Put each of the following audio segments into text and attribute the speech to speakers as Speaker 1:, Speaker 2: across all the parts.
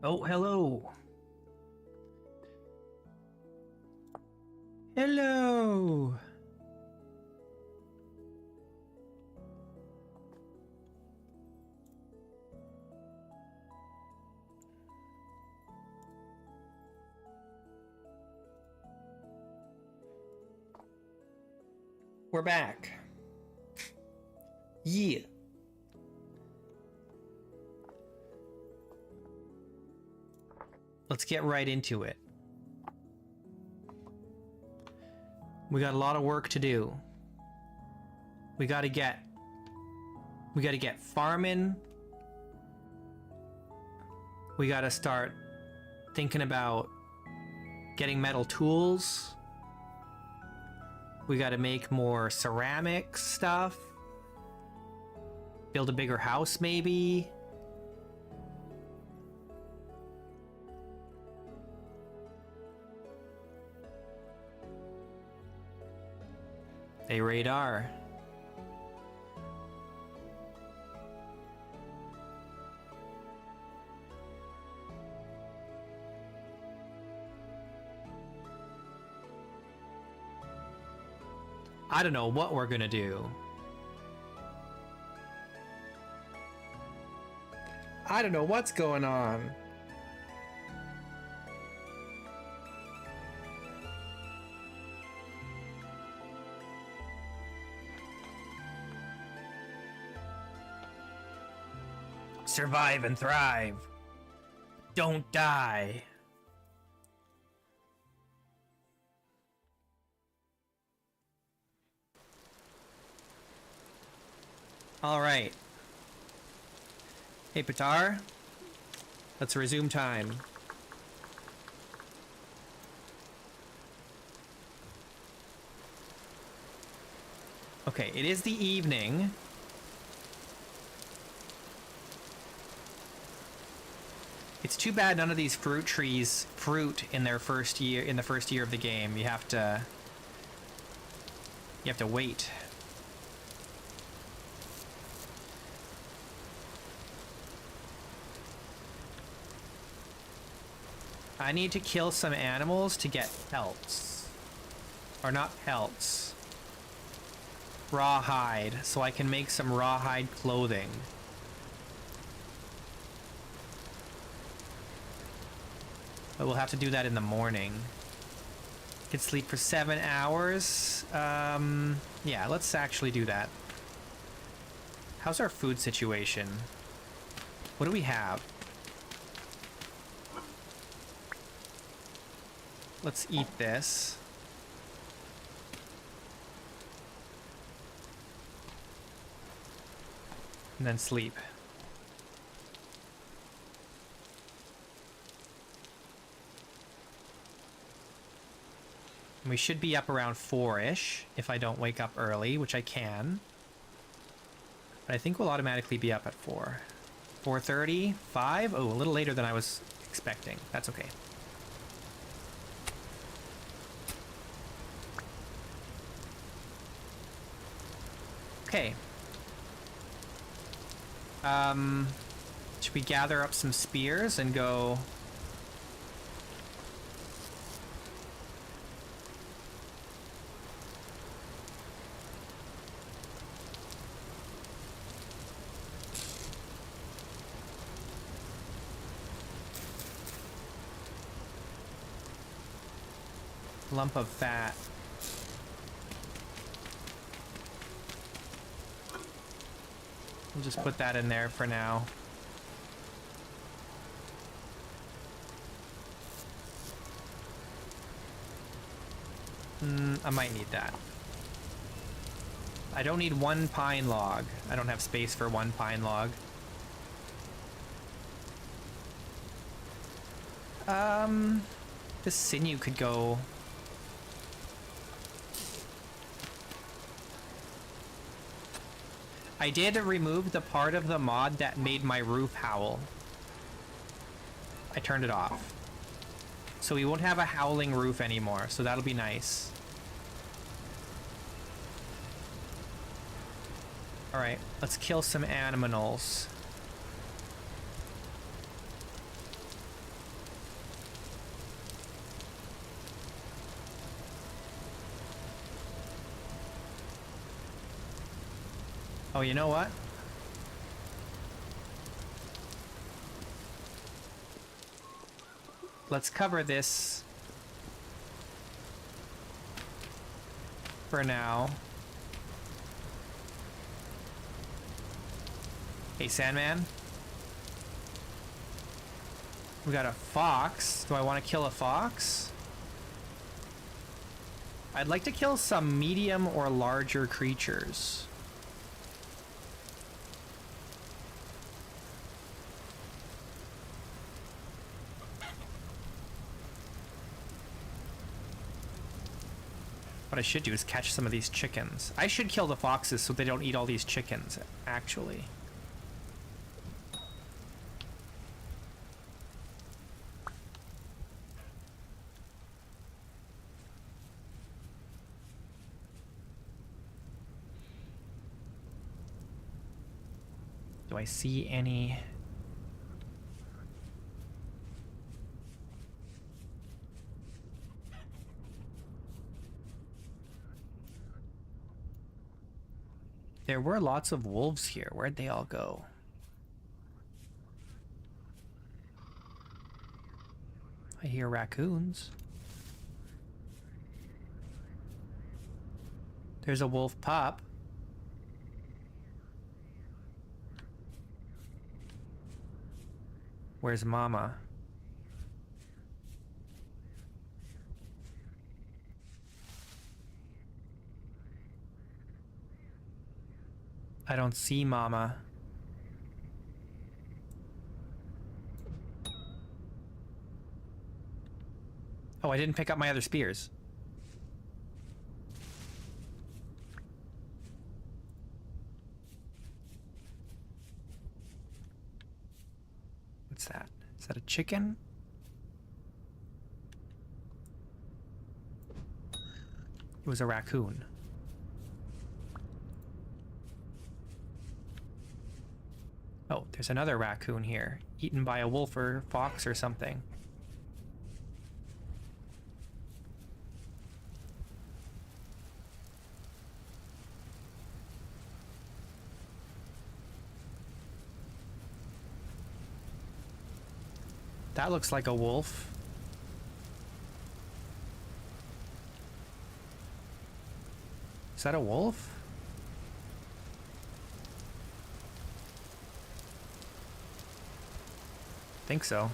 Speaker 1: Oh, hello. Hello. We're back. Yeah. Let's get right into it. We got a lot of work to do. We gotta get farming. We gotta start thinking about getting metal tools. We gotta make more ceramic stuff. Build a bigger house, maybe. Hey, radar. I don't know what we're gonna do. I don't know what's going on. Survive and thrive. Don't die. All right. Hey, Pitar. Let's resume time. Okay, it is the evening. It's too bad none of these fruit trees fruit in their first year, in the first year of the game. You have to wait. I need to kill some animals to get pelts. Or not pelts. Rawhide, so I can make some rawhide clothing. But we'll have to do that in the morning. Can sleep for 7 hours. Yeah, let's actually do that. How's our food situation? What do we have? Let's eat this. And then sleep. We should be up around 4-ish if I don't wake up early, which I can. But I think we'll automatically be up at 4. 4:30? 5? Oh, a little later than I was expecting. That's okay. Okay. Should we gather up some spears and go... Lump of fat. We'll just put that in there for now. I might need that. I don't need one pine log. I don't have space for one pine log. This sinew could go... I did remove the part of the mod that made my roof howl. I turned it off. So we won't have a howling roof anymore, so that'll be nice. Alright, let's kill some animals. Oh, you know what? Let's cover this for now. Hey, Sandman. We got a fox. Do I want to kill a fox? I'd like to kill some medium or larger creatures. What I should do is catch some of these chickens. I should kill the foxes so they don't eat all these chickens, actually. Do I see any... There were lots of wolves here. Where'd they all go? I hear raccoons. There's a wolf pup. Where's Mama? I don't see Mama. Oh, I didn't pick up my other spears. What's that? Is that a chicken? It was a raccoon. Oh, there's another raccoon here, eaten by a wolf or fox or something. That looks like a wolf. Is that a wolf? Think so.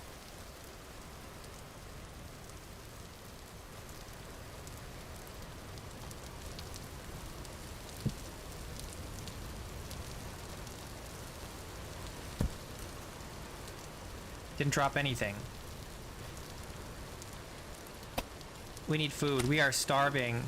Speaker 1: Didn't drop anything. We need food. We are starving.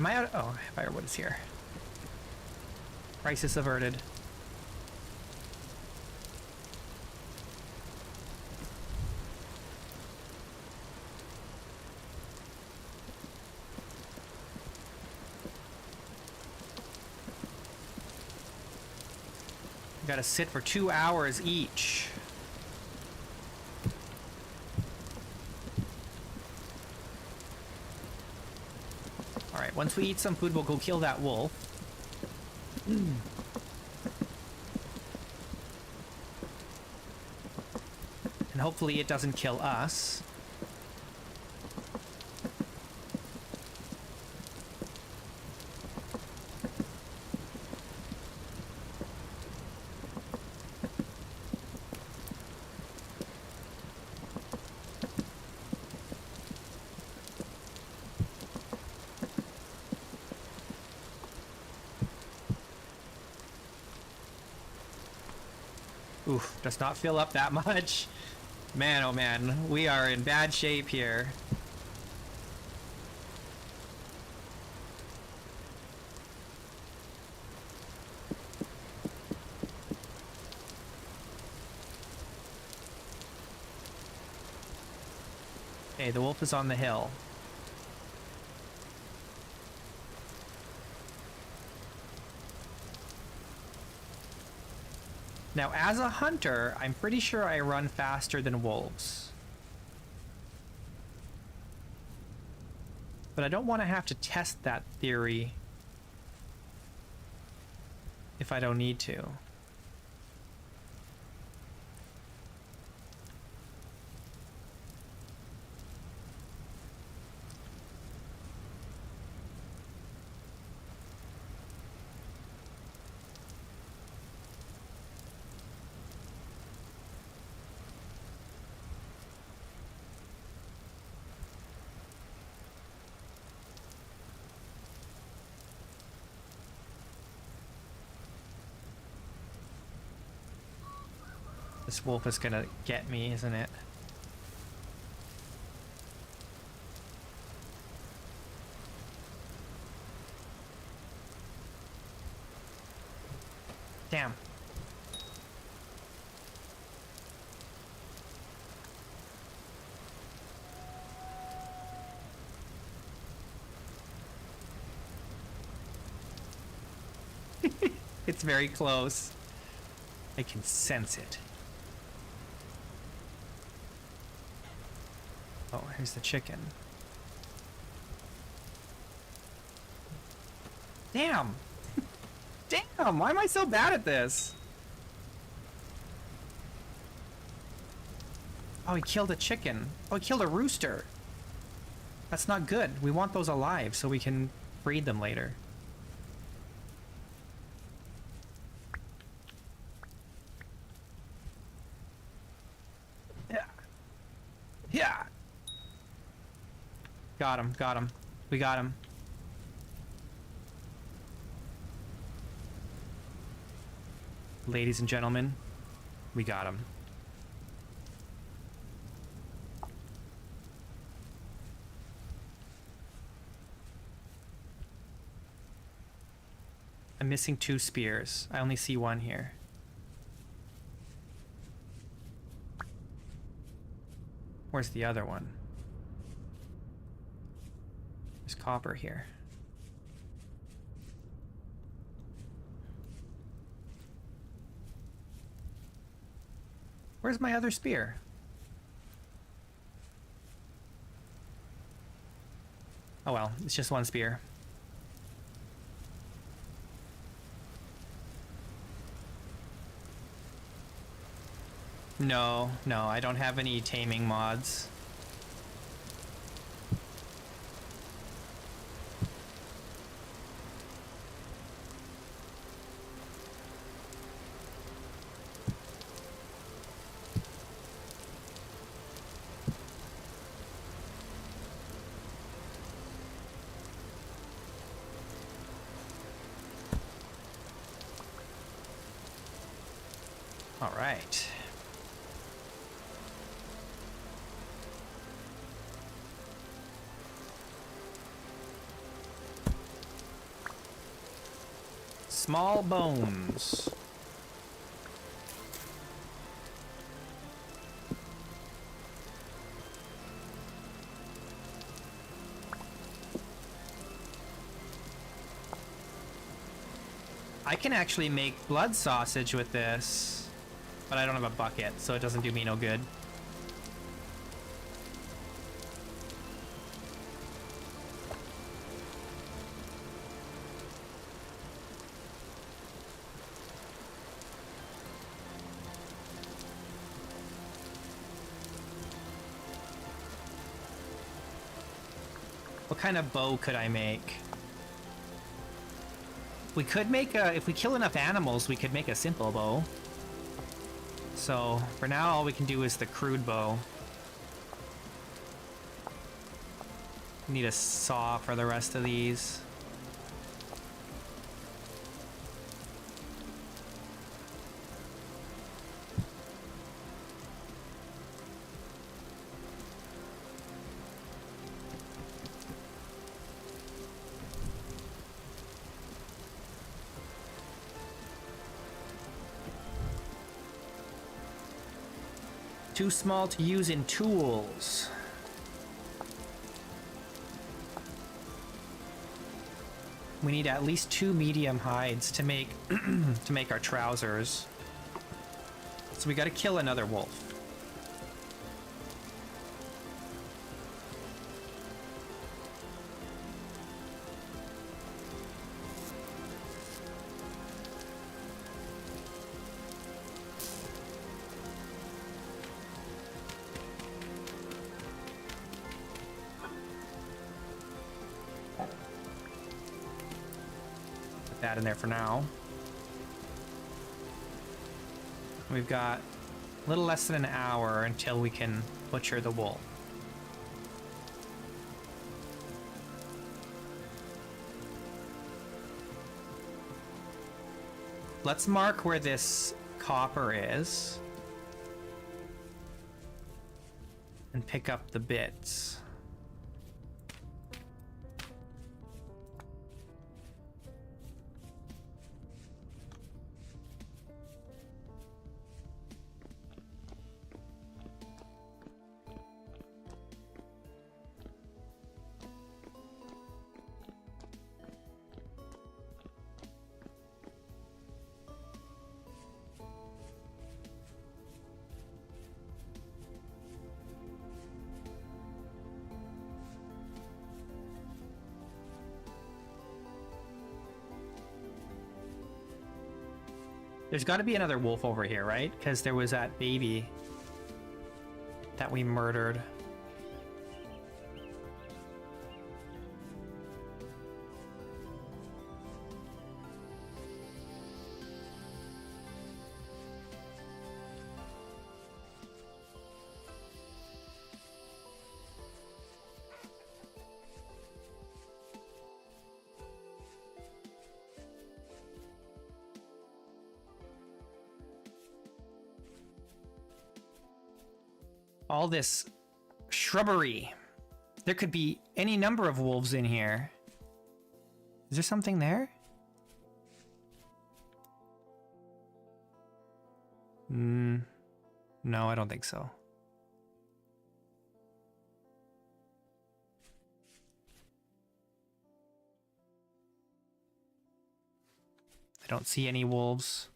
Speaker 1: Am I out? Oh, firewood is here. Crisis averted. We gotta sit for 2 hours each. Once we eat some food, we'll go kill that wolf. And hopefully it doesn't kill us. Oof, does not fill up that much. Man, oh man, we are in bad shape here. Okay, the wolf is on the hill. Now, as a hunter, I'm pretty sure I run faster than wolves. But I don't want to have to test that theory if I don't need to. This wolf is gonna get me, isn't it? Damn. It's very close. I can sense it. Oh, here's the chicken. Damn! Damn! Why am I so bad at this? Oh, he killed a chicken. Oh, he killed a rooster. That's not good. We want those alive so we can breed them later. Yeah. Yeah. Got him. Got him. We got him. Ladies and gentlemen, we got him. I'm missing 2 spears. I only see 1 here. Where's the other one? There's copper here. Where's my other spear? Oh well, it's just 1 spear. No, I don't have any taming mods. All right. Small bones. I can actually make blood sausage with this, but I don't have a bucket, so it doesn't do me no good. What kind of bow could I make? We could make a... If we kill enough animals, we could make a simple bow. So, for now, all we can do is the crude bow. Need a saw for the rest of these. Too small to use in tools. We need at least 2 medium hides to make to make our trousers. So we got to kill another wolf. That in there for now. We've got a little less than an hour until we can butcher the wolf. Let's mark where this copper is and pick up the bits. There's got to be another wolf over here, right? Because there was that baby that we murdered. All this shrubbery. There could be any number of wolves in here. Is there something there? No, I don't think so. I don't see any wolves.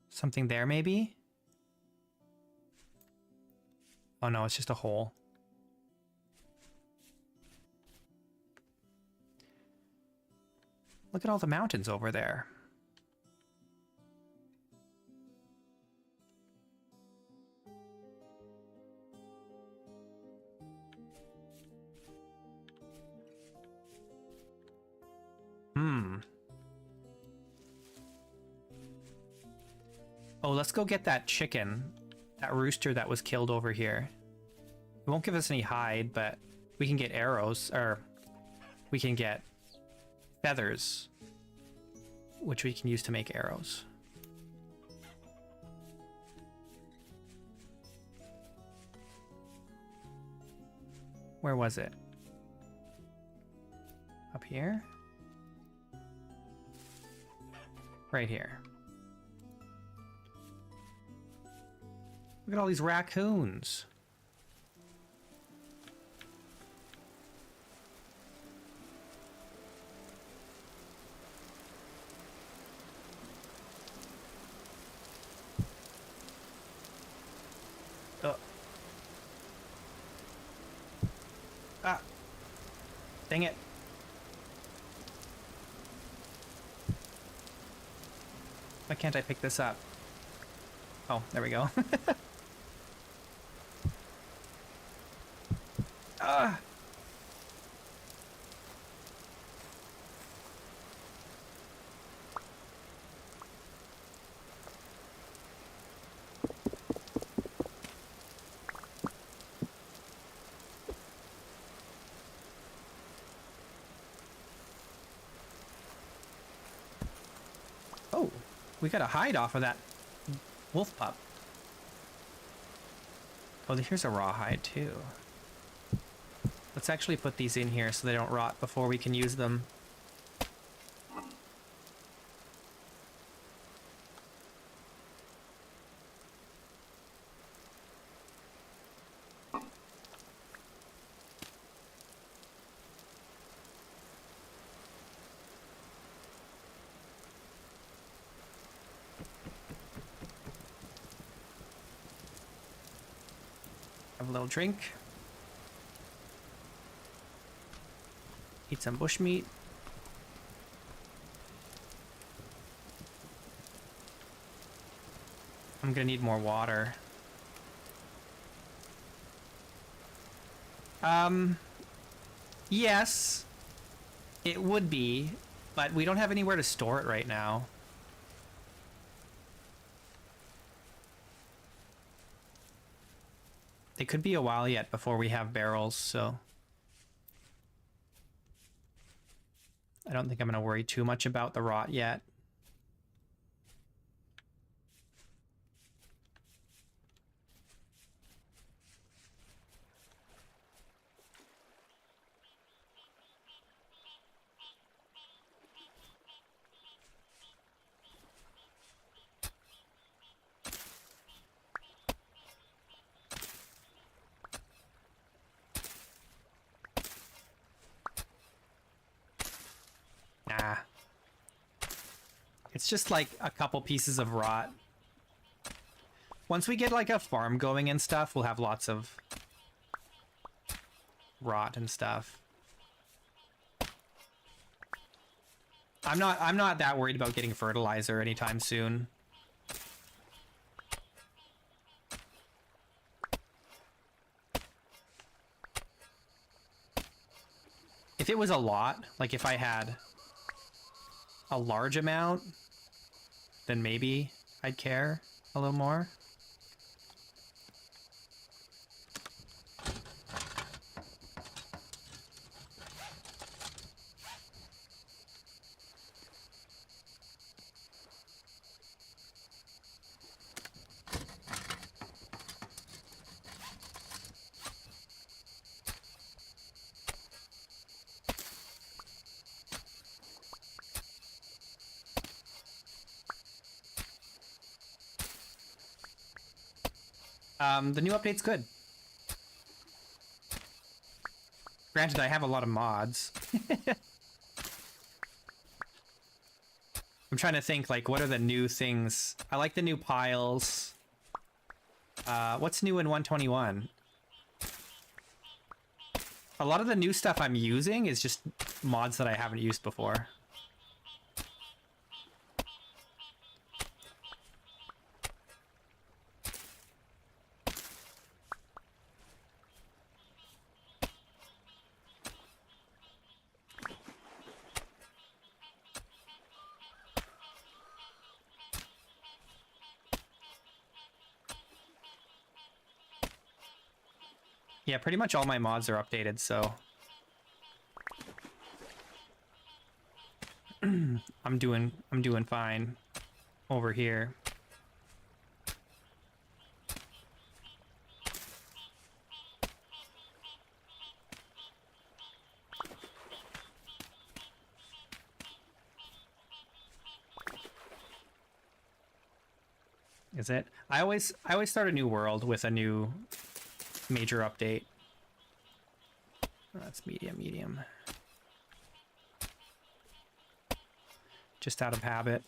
Speaker 1: Something there, maybe? Oh no, it's just a hole. Look at all the mountains over there. Oh, let's go get that chicken. That rooster that was killed over here. It won't give us any hide, but we can get arrows, or we can get feathers, which we can use to make arrows. Where was it? Up here? Right here. Look at all these raccoons. Ah. Dang it. Why can't I pick this up? Oh, there we go. Ah. Oh, we got a hide off of that wolf pup. Oh, here's a rawhide too. Let's actually put these in here so they don't rot before we can use them. Have a little drink. Eat some bushmeat. I'm gonna need more water. Yes, it would be, but we don't have anywhere to store it right now. It could be a while yet before we have barrels, so I don't think I'm gonna worry too much about the rot yet. Nah. It's just like a couple pieces of rot. Once we get like a farm going and stuff, we'll have lots of rot and stuff. I'm not that worried about getting fertilizer anytime soon. If it was a lot, like if I had a large amount, then maybe I'd care a little more. The new update's good. Granted, I have a lot of mods. I'm trying to think, like, what are the new things? I like the new piles. What's new in 121? A lot of the new stuff I'm using is just mods that I haven't used before. Yeah, pretty much all my mods are updated, so I'm doing fine over here. Is it? I always start a new world with a new major update. That's medium. Just out of habit.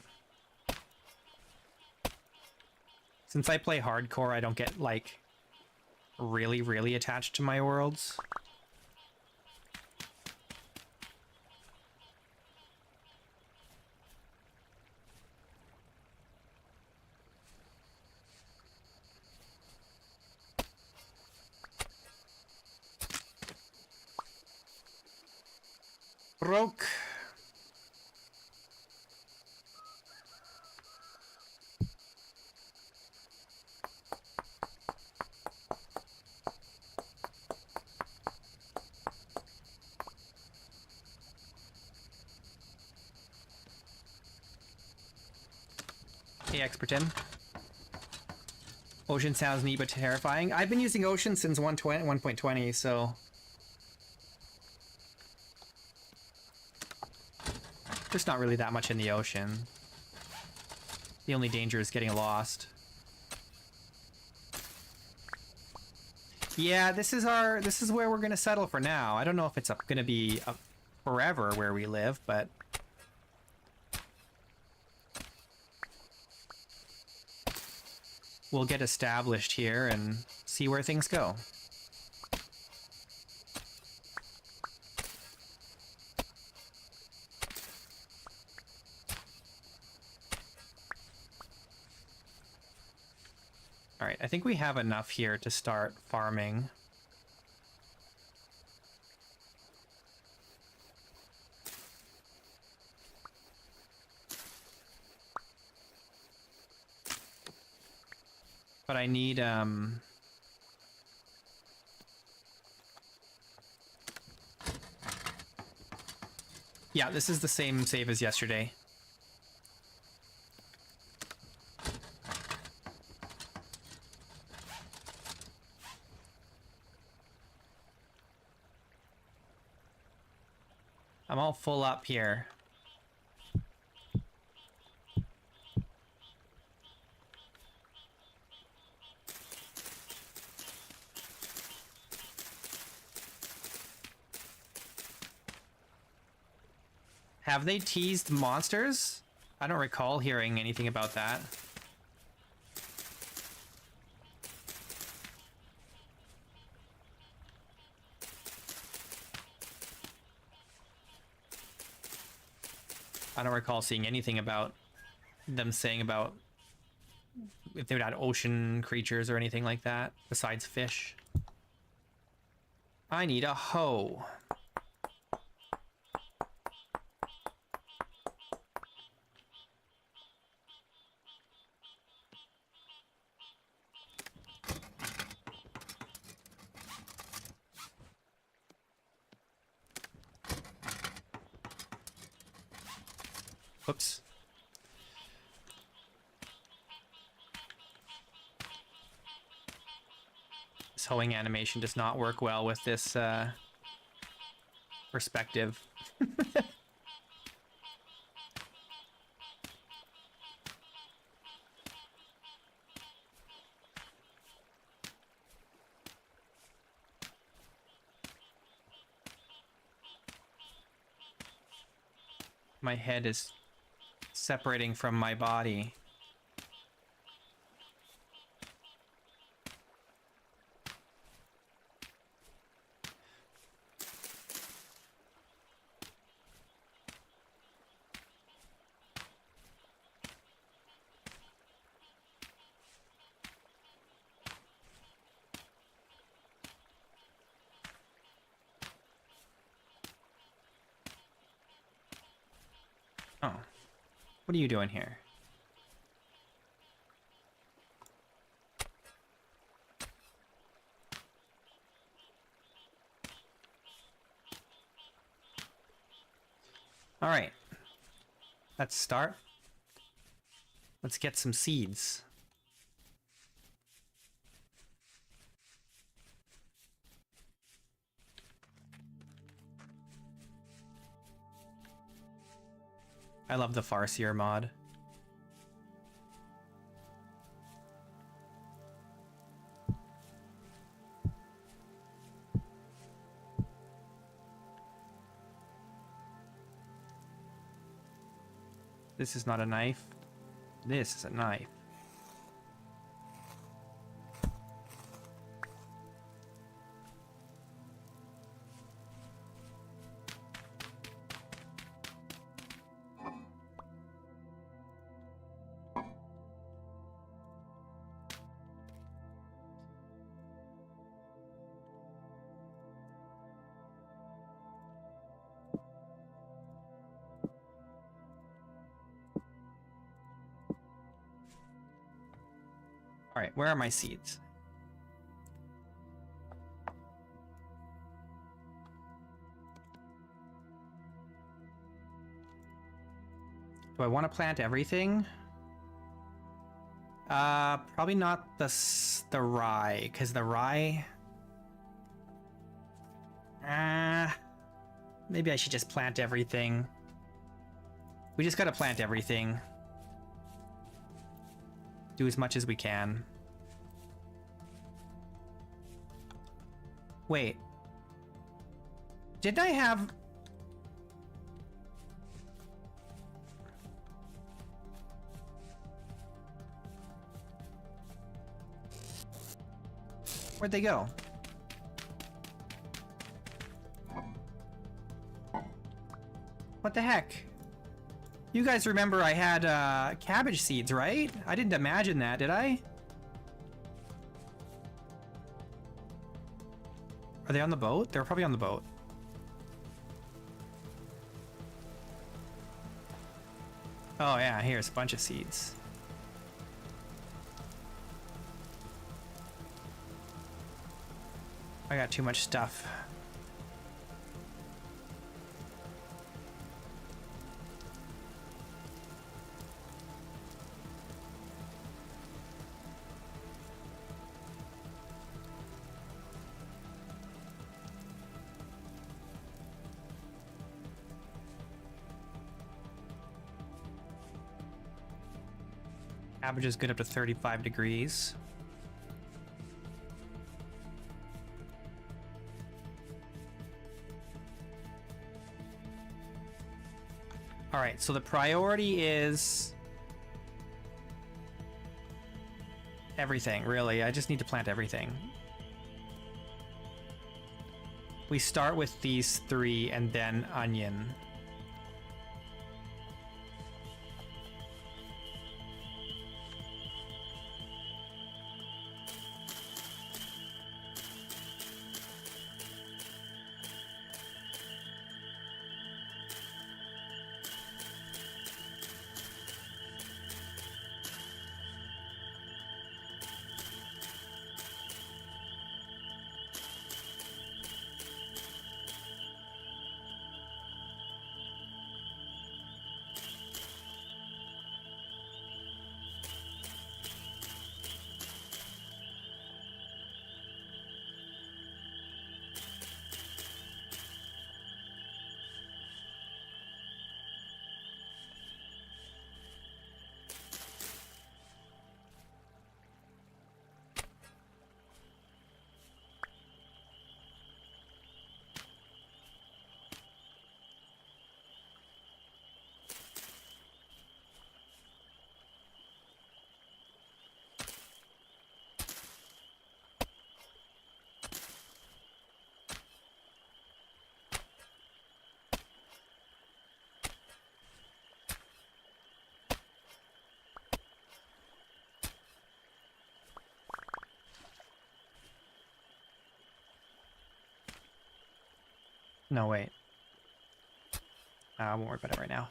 Speaker 1: Since I play hardcore, I don't get like really attached to my worlds. Broke. Hey, Expertin. Ocean sounds neat but terrifying. I've been using Ocean since 1.20, so there's not really that much in the ocean. The only danger is getting lost. Yeah, this is where we're gonna settle for now. I don't know if it's gonna be forever where we live, but we'll get established here and see where things go. Alright, I think we have enough here to start farming. But I need, yeah, this is the same save as yesterday. I'm all full up here. Have they teased monsters? I don't recall hearing anything about that. I don't recall seeing anything about them saying about if they would add ocean creatures or anything like that, besides fish. I need a hoe. Whoops. This hoeing animation does not work well with this perspective. My head is separating from my body. Oh. What are you doing here? All right. Let's start. Let's get some seeds. I love the Farseer mod. This is not a knife. This is a knife. All right, where are my seeds? Do I want to plant everything? Probably not the rye, because the rye... maybe I should just plant everything. We just gotta plant everything. Do as much as we can. Wait. Didn't I have... Where'd they go? What the heck? You guys remember I had cabbage seeds, right? I didn't imagine that, did I? Are they on the boat? They're probably on the boat. Oh yeah, here's a bunch of seeds. I got too much stuff. Cabbage is good up to 35 degrees. All right, so the priority is everything, really. I just need to plant everything. We start with these 3 and then onion. No, wait. I won't worry about it right now.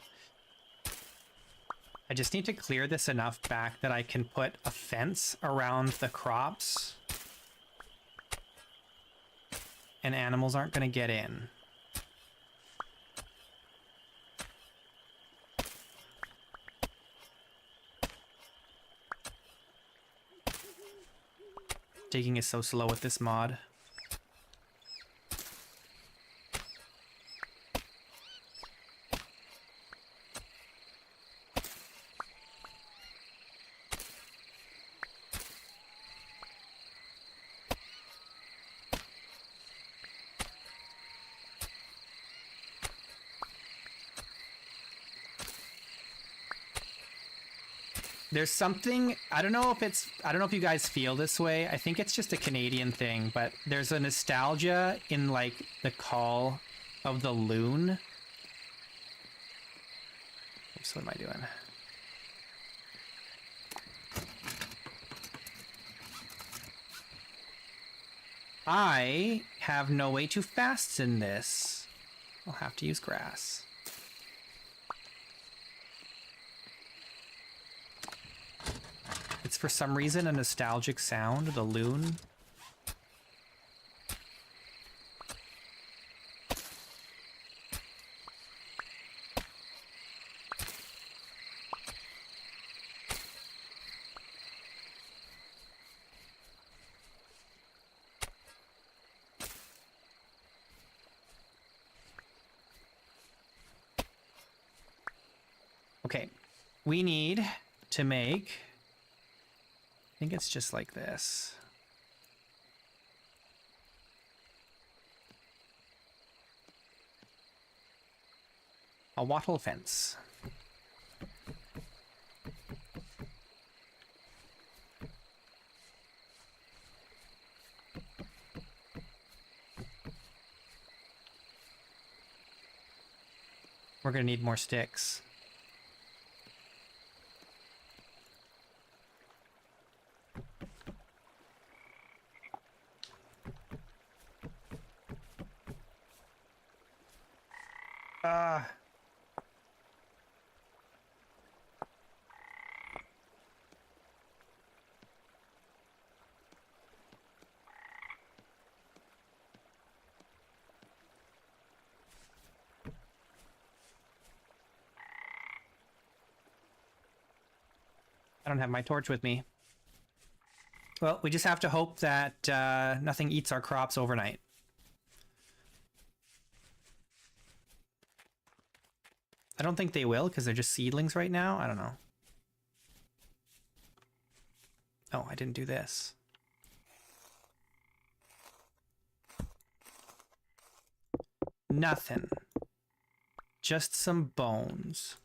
Speaker 1: I just need to clear this enough back that I can put a fence around the crops. And animals aren't going to get in. Digging is so slow with this mod. There's something, I don't know if you guys feel this way. I think it's just a Canadian thing, but there's a nostalgia in like the call of the loon. Oops, what am I doing? I have no way to fasten this. I'll have to use grass. It's for some reason a nostalgic sound, the loon. Okay, we need to make... I think it's just like this. A wattle fence. We're gonna need more sticks. I don't have my torch with me. Well, we just have to hope that nothing eats our crops overnight. I don't think they will, because they're just seedlings right now. I don't know. Oh, I didn't do this. Nothing. Just some bones.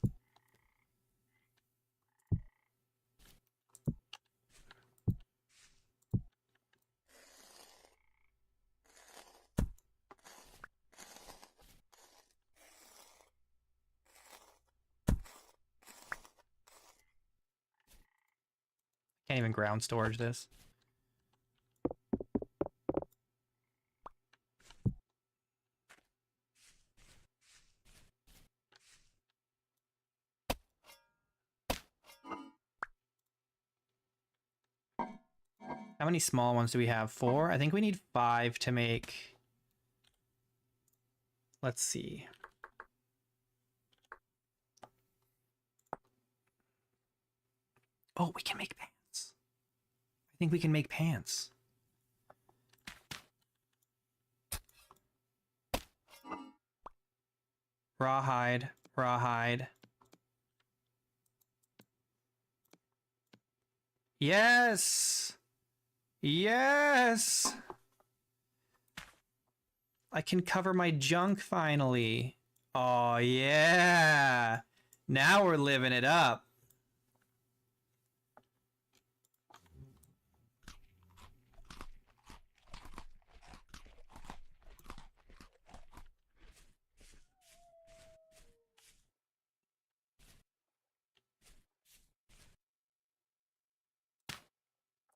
Speaker 1: Can't even ground storage this. How many small ones do we have? 4? I think we need 5 to make... Let's see. Oh, we can make pants. I think we can make pants. Rawhide, rawhide. Yes! Yes! I can cover my junk finally. Oh, yeah! Now we're living it up.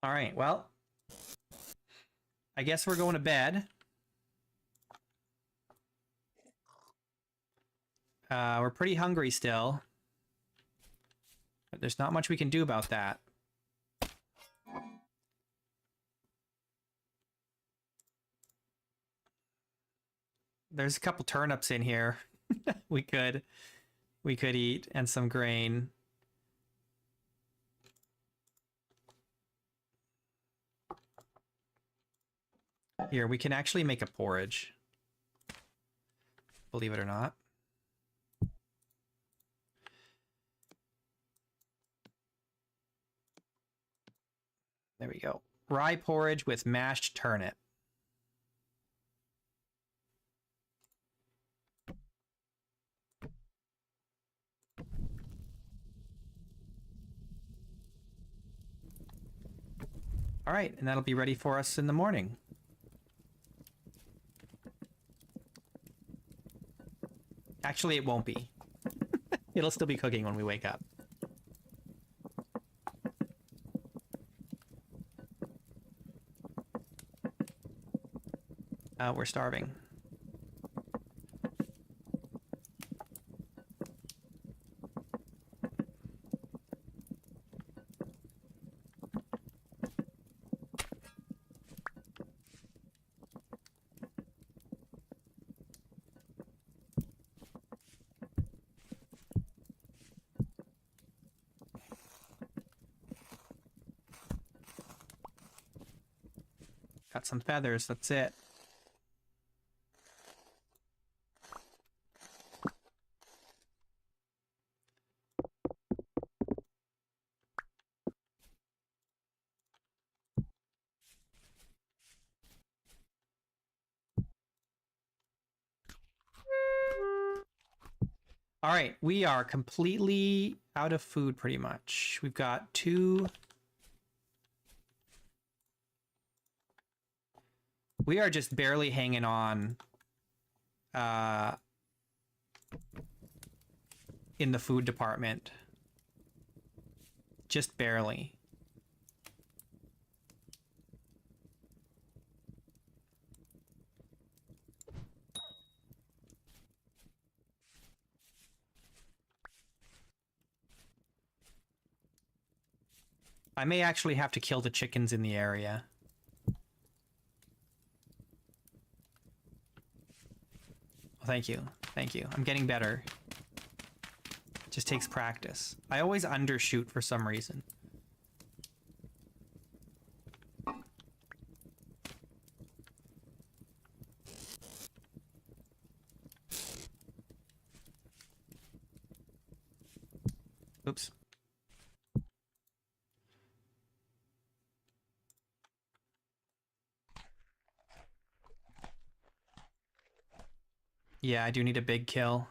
Speaker 1: All right, well, I guess we're going to bed. We're pretty hungry still. But there's not much we can do about that. There's a couple turnips in here. we could eat, and some grain. Here, we can actually make a porridge. Believe it or not. There we go. Rye porridge with mashed turnip. All right, and that'll be ready for us in the morning. Actually, it won't be. It'll still be cooking when we wake up. We're starving. Got some feathers, that's it. All right, we are completely out of food pretty much. We've got 2... We are just barely hanging on in the food department. Just barely. I may actually have to kill the chickens in the area. Thank you. Thank you. I'm getting better. It just takes practice. I always undershoot for some reason. Oops. Yeah, I do need a big kill.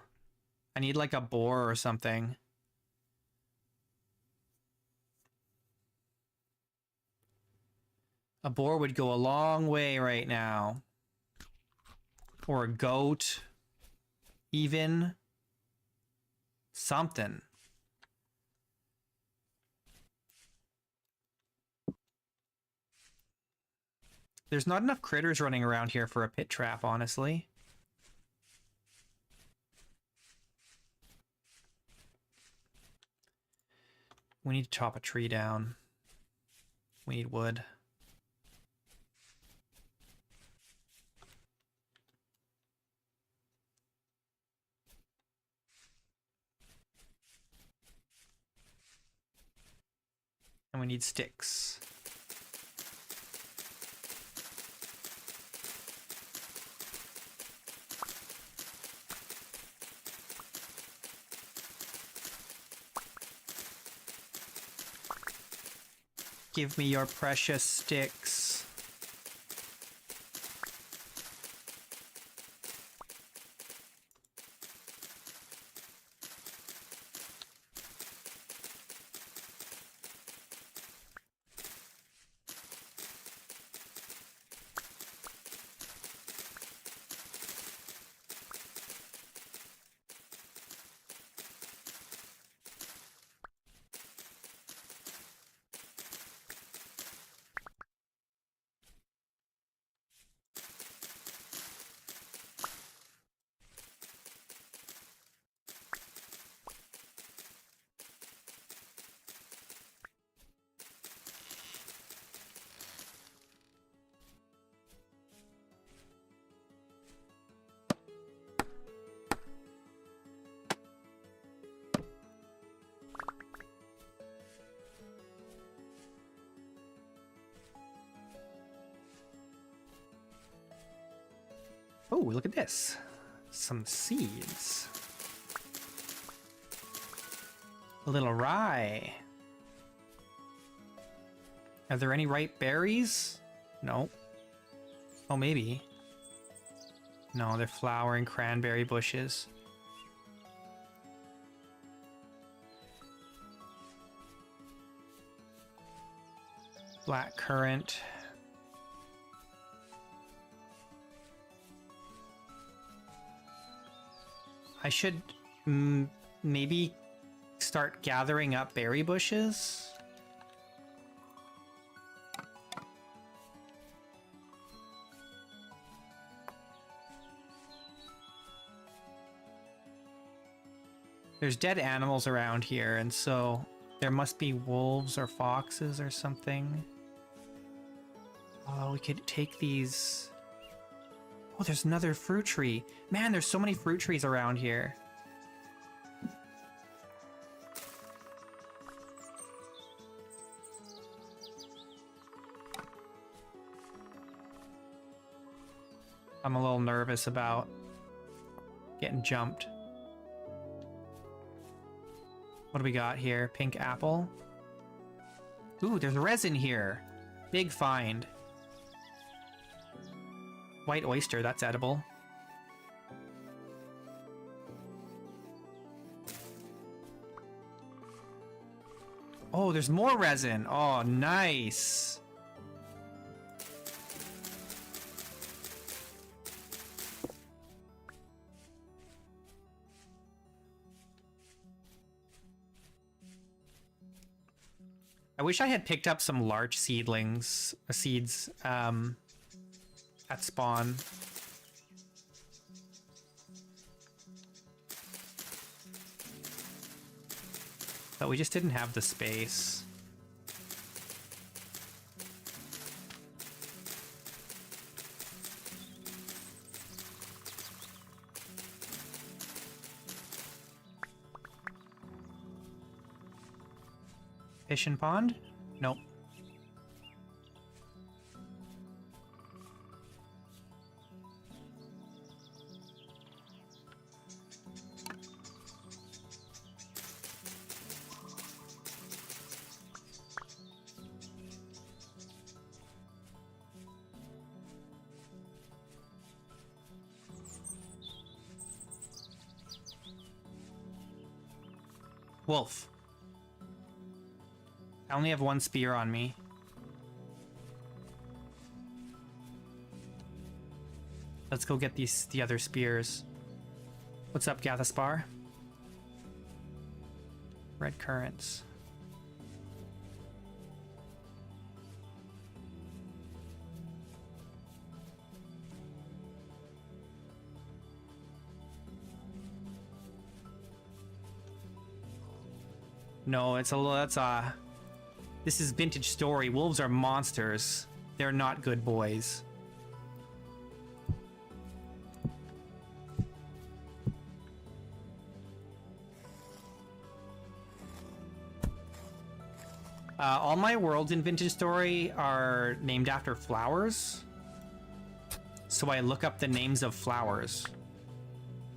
Speaker 1: I need like a boar or something. A boar would go a long way right now. Or a goat. Even. Something. There's not enough critters running around here for a pit trap, honestly. We need to chop a tree down. We need wood. And we need sticks. Give me your precious sticks. Oh, look at this. Some seeds. A little rye. Are there any ripe berries? No. Oh, maybe. No, they're flowering cranberry bushes. Black currant. I should maybe start gathering up berry bushes. There's dead animals around here, and so there must be wolves or foxes or something. Oh, we could take these. Oh, there's another fruit tree. Man, there's so many fruit trees around here. I'm a little nervous about getting jumped. What do we got here? Pink apple. Ooh, there's resin here. Big find. White oyster, that's edible. Oh, there's more resin. Oh, nice. I wish I had picked up some larch seeds, at spawn. But we just didn't have the space. Fish and pond? Nope. Wolf. I only have one spear on me. Let's go get the other spears. What's up, Gathaspar? Red currants. No, it's a little, this is vintage story. Wolves are monsters. They're not good boys. All my worlds in vintage story are named after flowers. So I look up the names of flowers.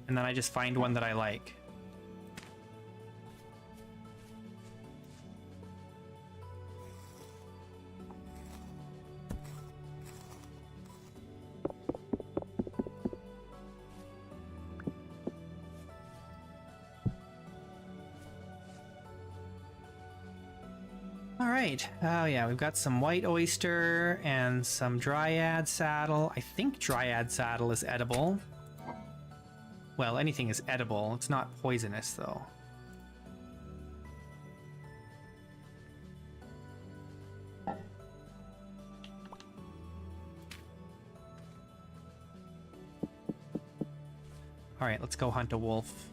Speaker 1: And then I just find one that I like. Alright, oh yeah, we've got some white oyster and some dryad saddle. I think dryad saddle is edible. Well, anything is edible. It's not poisonous, though. Alright, let's go hunt a wolf.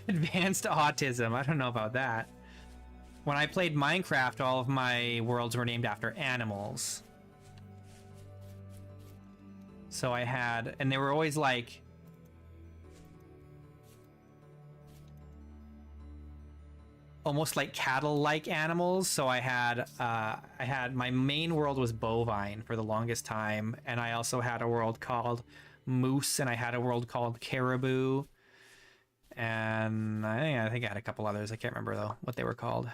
Speaker 1: Advanced autism, I don't know about that. When I played Minecraft, all of my worlds were named after animals. So I had, and they were always like almost like cattle-like animals. So I had my main world was bovine for the longest time, and I also had a world called moose, and I had a world called caribou, and I think I had a couple others. I can't remember though what they were called.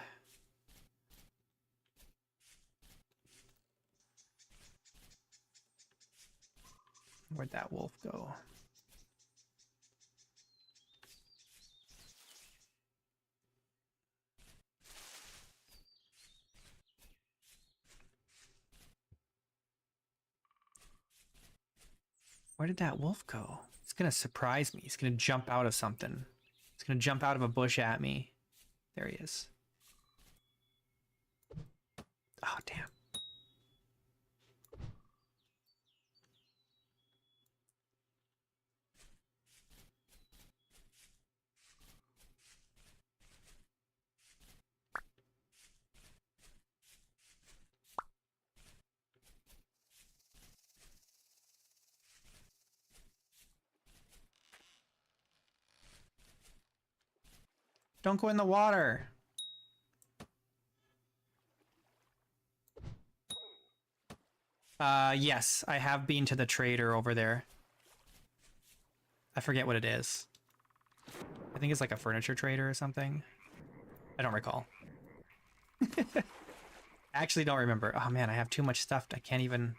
Speaker 1: Where'd that wolf go? Where did that wolf go? It's gonna surprise me. He's gonna jump out of something. He's gonna jump out of a bush at me. There he is. Oh, damn. Don't go in the water. Yes, I have been to the trader over there. I forget what it is. I think it's like a furniture trader or something. I don't recall. I actually don't remember. Oh man, I have too much stuff. I can't even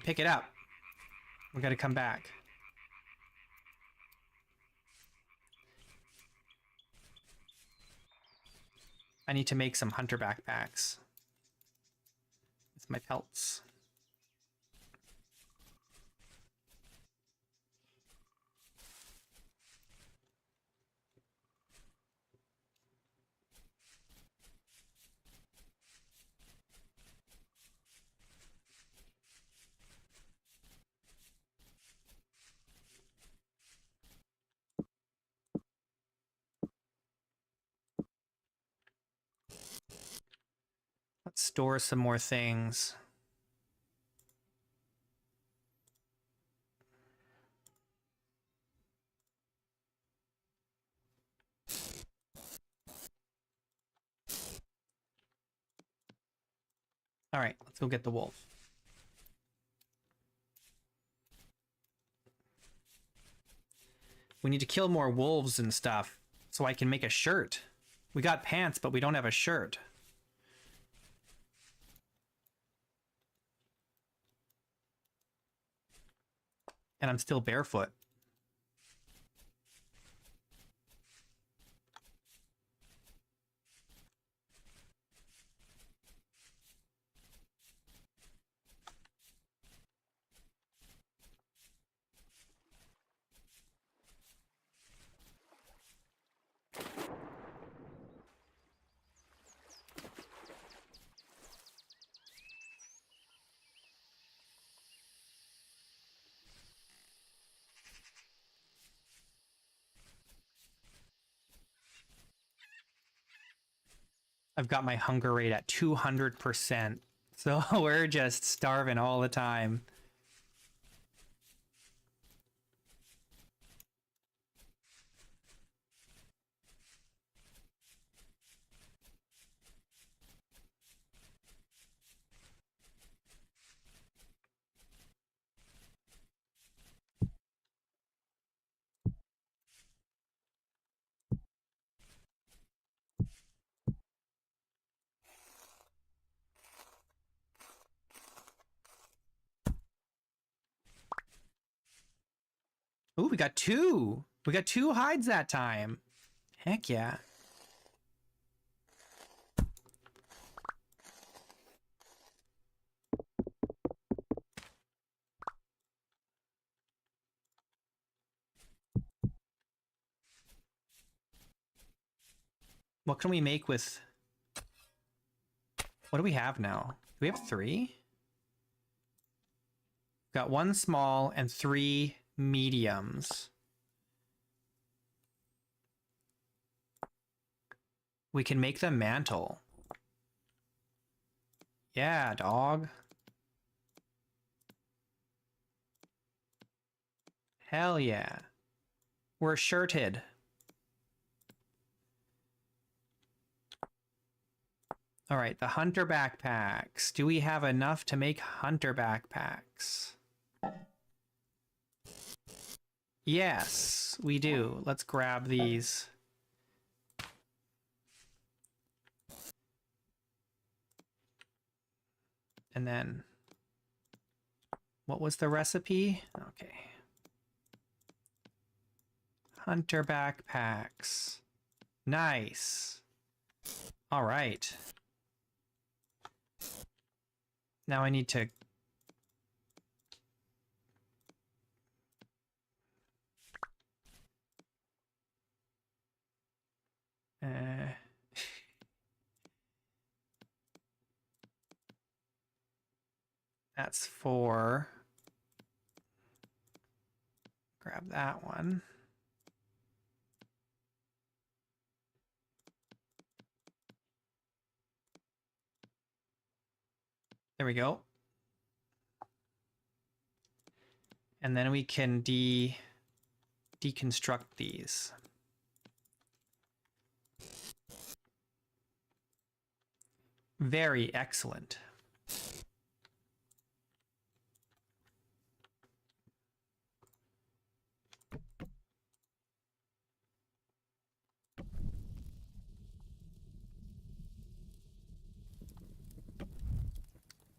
Speaker 1: pick it up. We gotta come back. I need to make some hunter backpacks. It's my pelts. Let's store some more things. All right, let's go get the wolf. We need to kill more wolves and stuff so I can make a shirt. We got pants, but we don't have a shirt. And I'm still barefoot. I've got my hunger rate at 200%. So we're just starving all the time. Ooh, we got two. We got two hides that time. Heck yeah. What can we make with... What do we have now? Do we have 3? Got 1 small and 3 mediums. We can make the mantle. Yeah, dog. Hell yeah. We're shirted. All right, the hunter backpacks. Do we have enough to make hunter backpacks? Yes, we do. Let's grab these. And then, what was the recipe? Okay. Hunter backpacks. Nice. All right. Now I need to... That's 4. Grab that one. There we go. And then we can deconstruct these. Very excellent.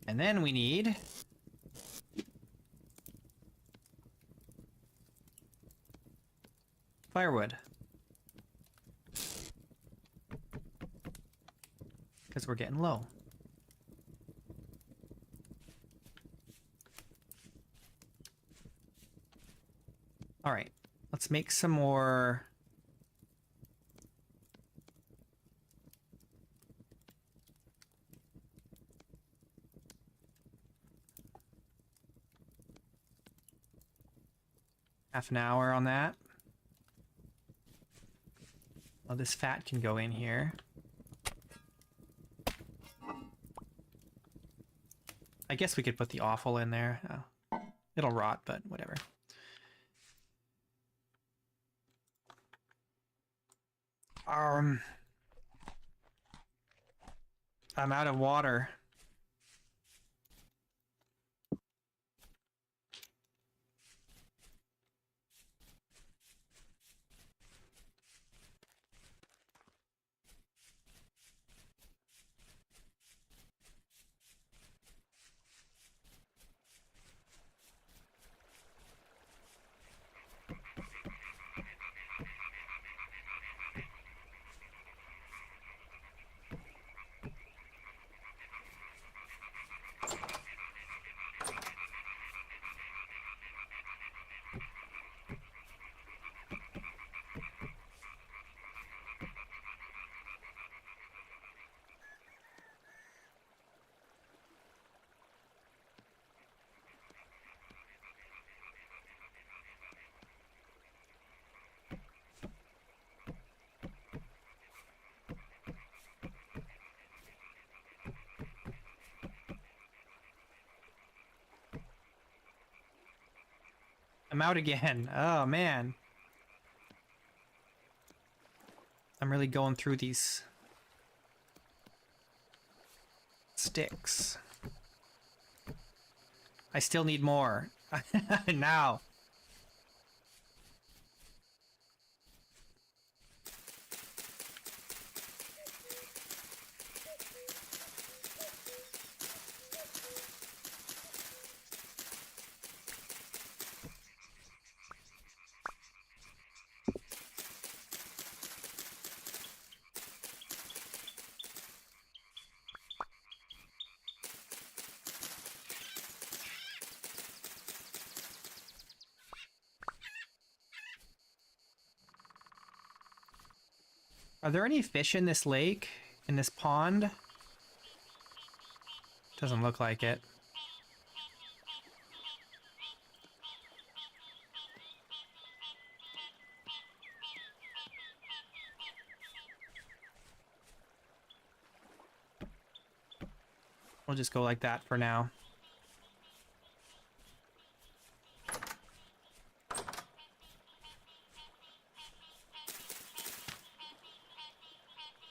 Speaker 1: And then we need firewood. Because we're getting low. All right, let's make some more. Half an hour on that. Well, this fat can go in here. I guess we could put the offal in there. Oh, it'll rot, but whatever. I'm out of water. I'm out again. Oh, man. I'm really going through these sticks. I still need more. Now. Are there any fish in this lake? In this pond? Doesn't look like it. We'll just go like that for now.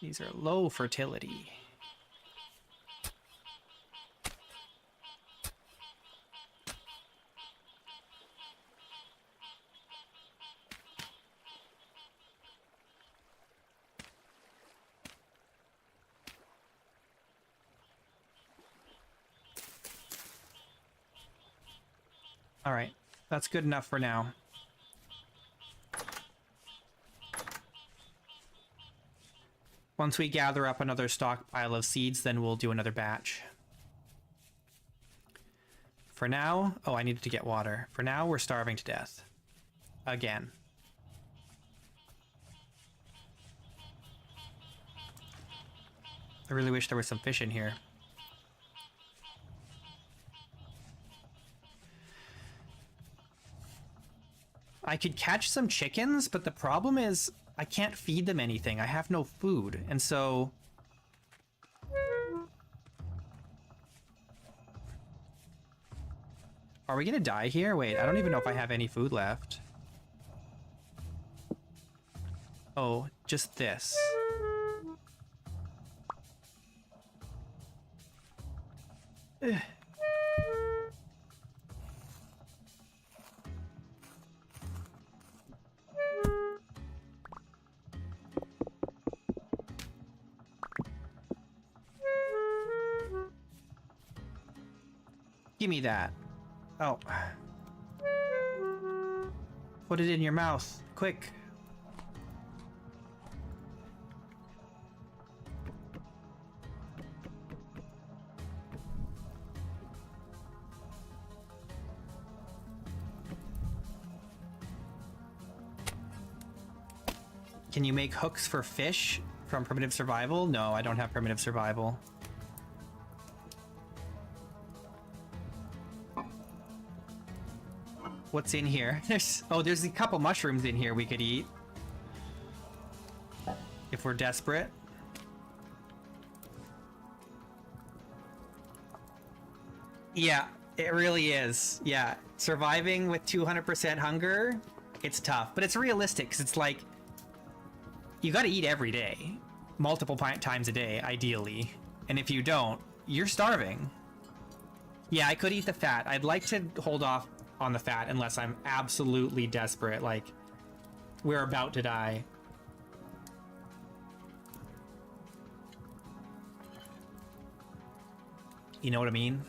Speaker 1: These are low fertility. All right, that's good enough for now. Once we gather up another stockpile of seeds, then we'll do another batch. For now... Oh, I needed to get water. For now, we're starving to death. Again. I really wish there was some fish in here. I could catch some chickens, but the problem is I can't feed them anything. I have no food, and so... Are we gonna die here? Wait, I don't even know if I have any food left. Oh, just this. Ugh. Give me that. Oh. Put it in your mouth. Quick. Can you make hooks for fish from primitive survival? No, I don't have primitive survival. What's in here? There's a couple mushrooms in here we could eat. If we're desperate. Yeah, it really is. Yeah, surviving with 200% hunger, it's tough. But it's realistic, because it's like, you gotta eat every day. Multiple times a day, ideally. And if you don't, you're starving. Yeah, I could eat the fat. I'd like to hold off on the fat unless I'm absolutely desperate, like we're about to die. You know what I mean?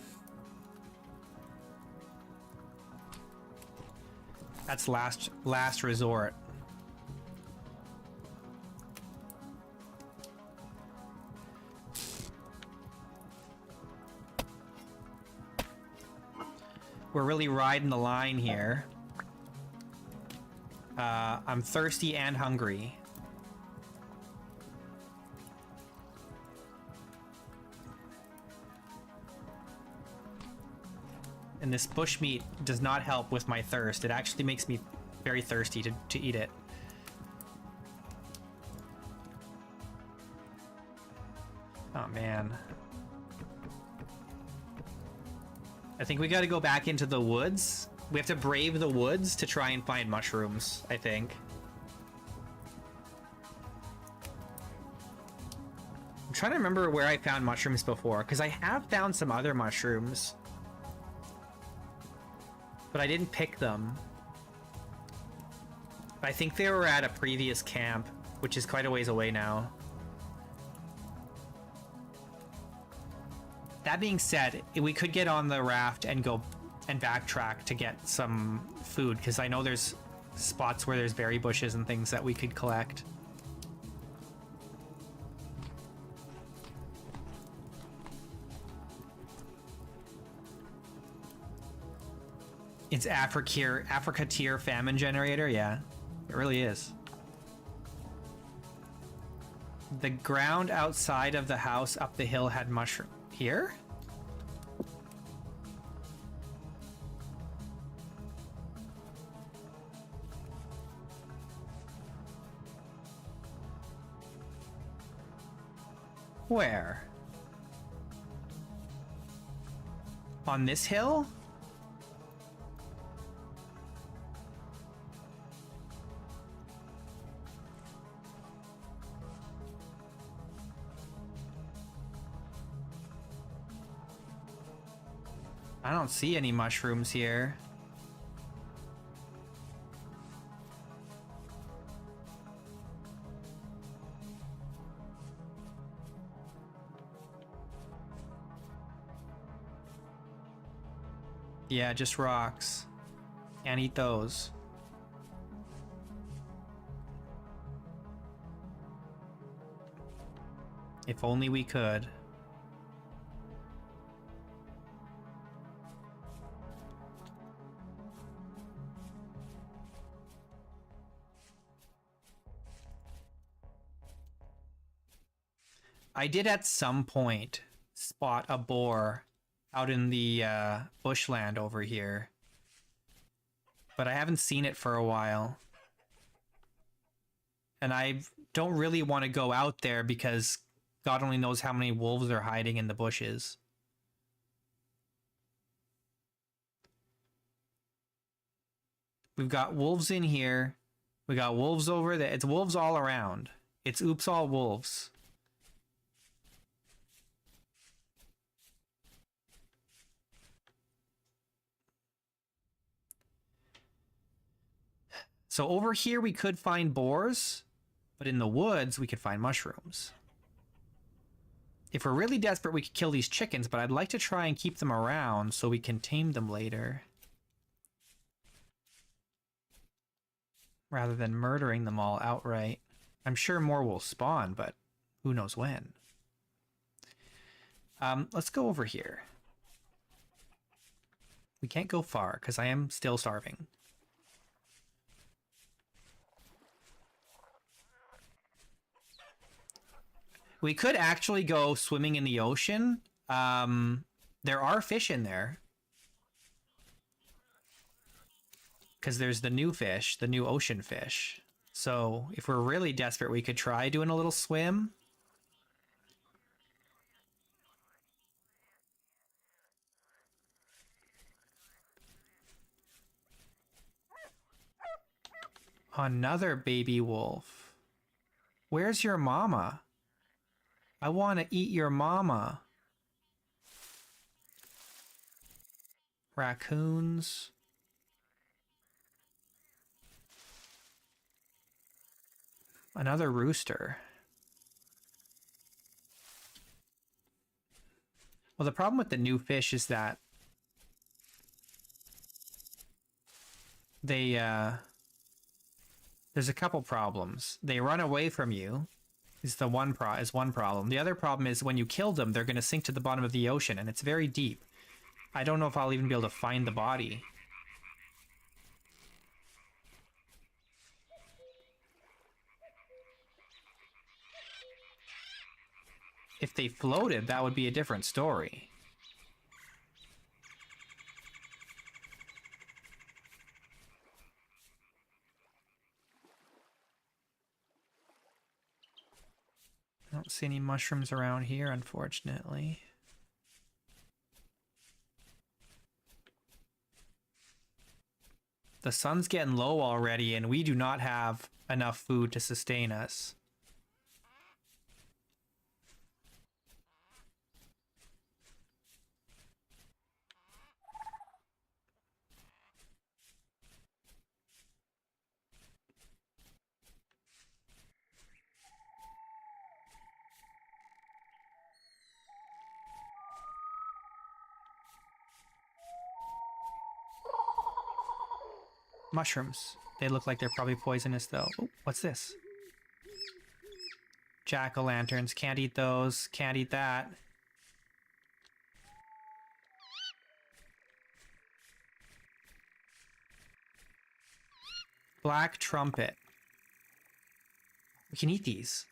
Speaker 1: That's last resort. We're really riding the line here. I'm thirsty and hungry. And this bushmeat does not help with my thirst. It actually makes me very thirsty to eat it. Oh, man. I think we gotta go back into the woods We have to brave the woods to try and find mushrooms, I think. I'm trying to remember where I found mushrooms before, because I have found some other mushrooms. But I didn't pick them. I think they were at a previous camp, which is quite a ways away now. That being said, we could get on the raft and go and backtrack to get some food, because I know there's spots where there's berry bushes and things that we could collect. It's Africa tier famine generator, yeah. It really is. The ground outside of the house up the hill had mushroom. Here? Where? On this hill? I don't see any mushrooms here. Yeah, just rocks. Can't eat those. If only we could. I did at some point spot a boar out in the bushland over here, but I haven't seen it for a while. And I don't really want to go out there because God only knows how many wolves are hiding in the bushes. We've got wolves in here. We got wolves over there. It's wolves all around. It's oops all wolves. So over here we could find boars, but in the woods we could find mushrooms. If we're really desperate, we could kill these chickens, but I'd like to try and keep them around so we can tame them later, rather than murdering them all outright. I'm sure more will spawn, but who knows when. Let's go over here. We can't go far because I am still starving. We could actually go swimming in the ocean. There are fish in there. Because there's the new fish, the new ocean fish. So if we're really desperate, we could try doing a little swim. Another baby wolf. Where's your mama? I want to eat your mama. Raccoons. Another rooster. Well, the problem with the new fish is that they, there's a couple problems. They run away from you. Is one problem. The other problem is when you kill them, they're going to sink to the bottom of the ocean, and it's very deep. I don't know if I'll even be able to find the body. If they floated, that would be a different story. I don't see any mushrooms around here, unfortunately. the sun's getting low already, and we do not have enough food to sustain us. Mushrooms. They look like they're probably poisonous, though. Oh, what's this? Jack-o'-lanterns. Can't eat those. Can't eat that. Black trumpet. We can eat these.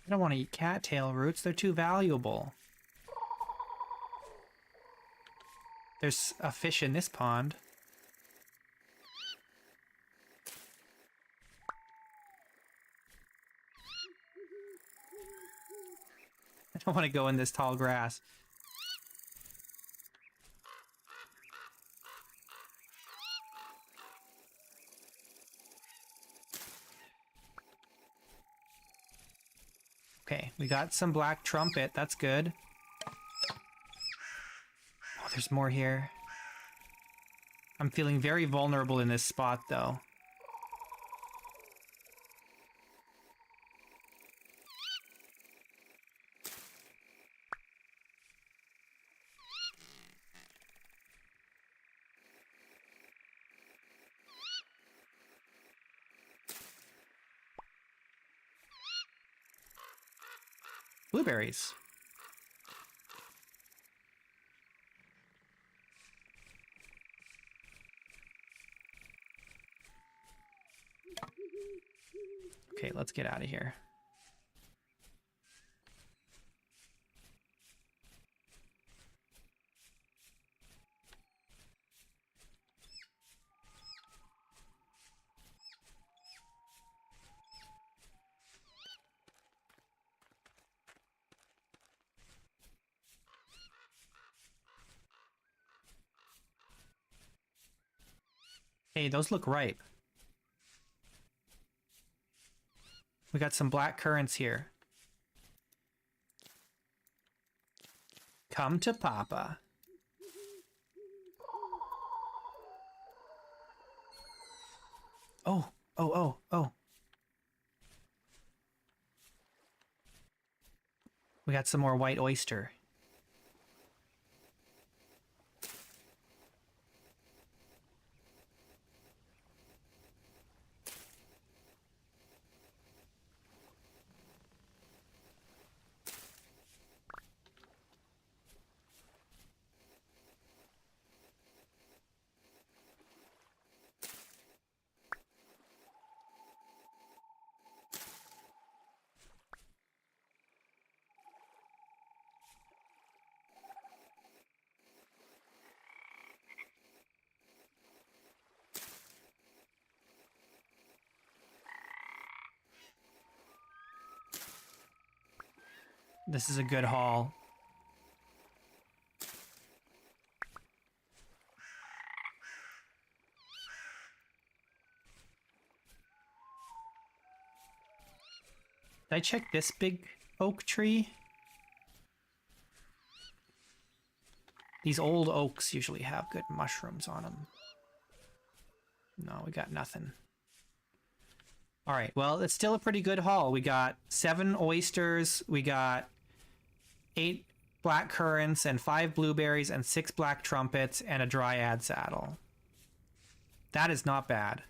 Speaker 1: I don't want to eat cattail roots. They're too valuable. There's a fish in this pond. I don't want to go in this tall grass. Okay, we got some black trumpet. That's good. Oh, there's more here. I'm feeling very vulnerable in this spot, though. Blueberries. Okay, let's get out of here. Hey, those look ripe. We got some black currants here. Come to Papa. Oh, oh, oh, oh. We got some more white oyster. This is a good haul. Did I check this big oak tree? These old oaks usually have good mushrooms on them. No, we got nothing. All right, well, it's still a pretty good haul. We got 7 oysters, we got 8 black currants and 5 blueberries and 6 black trumpets and a dryad saddle. That is not bad.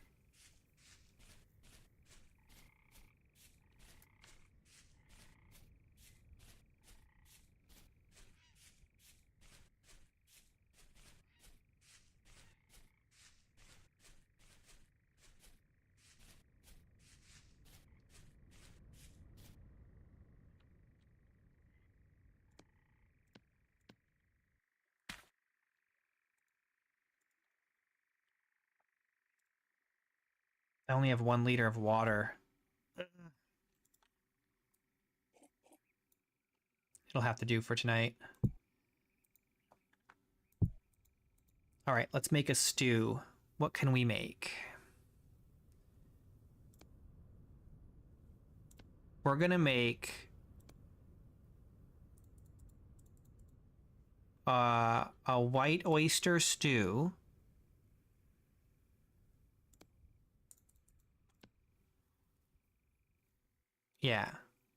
Speaker 1: I only have 1 liter of water. It'll have to do for tonight. All right, let's make a stew. What can we make? We're gonna make a white oyster stew. Yeah.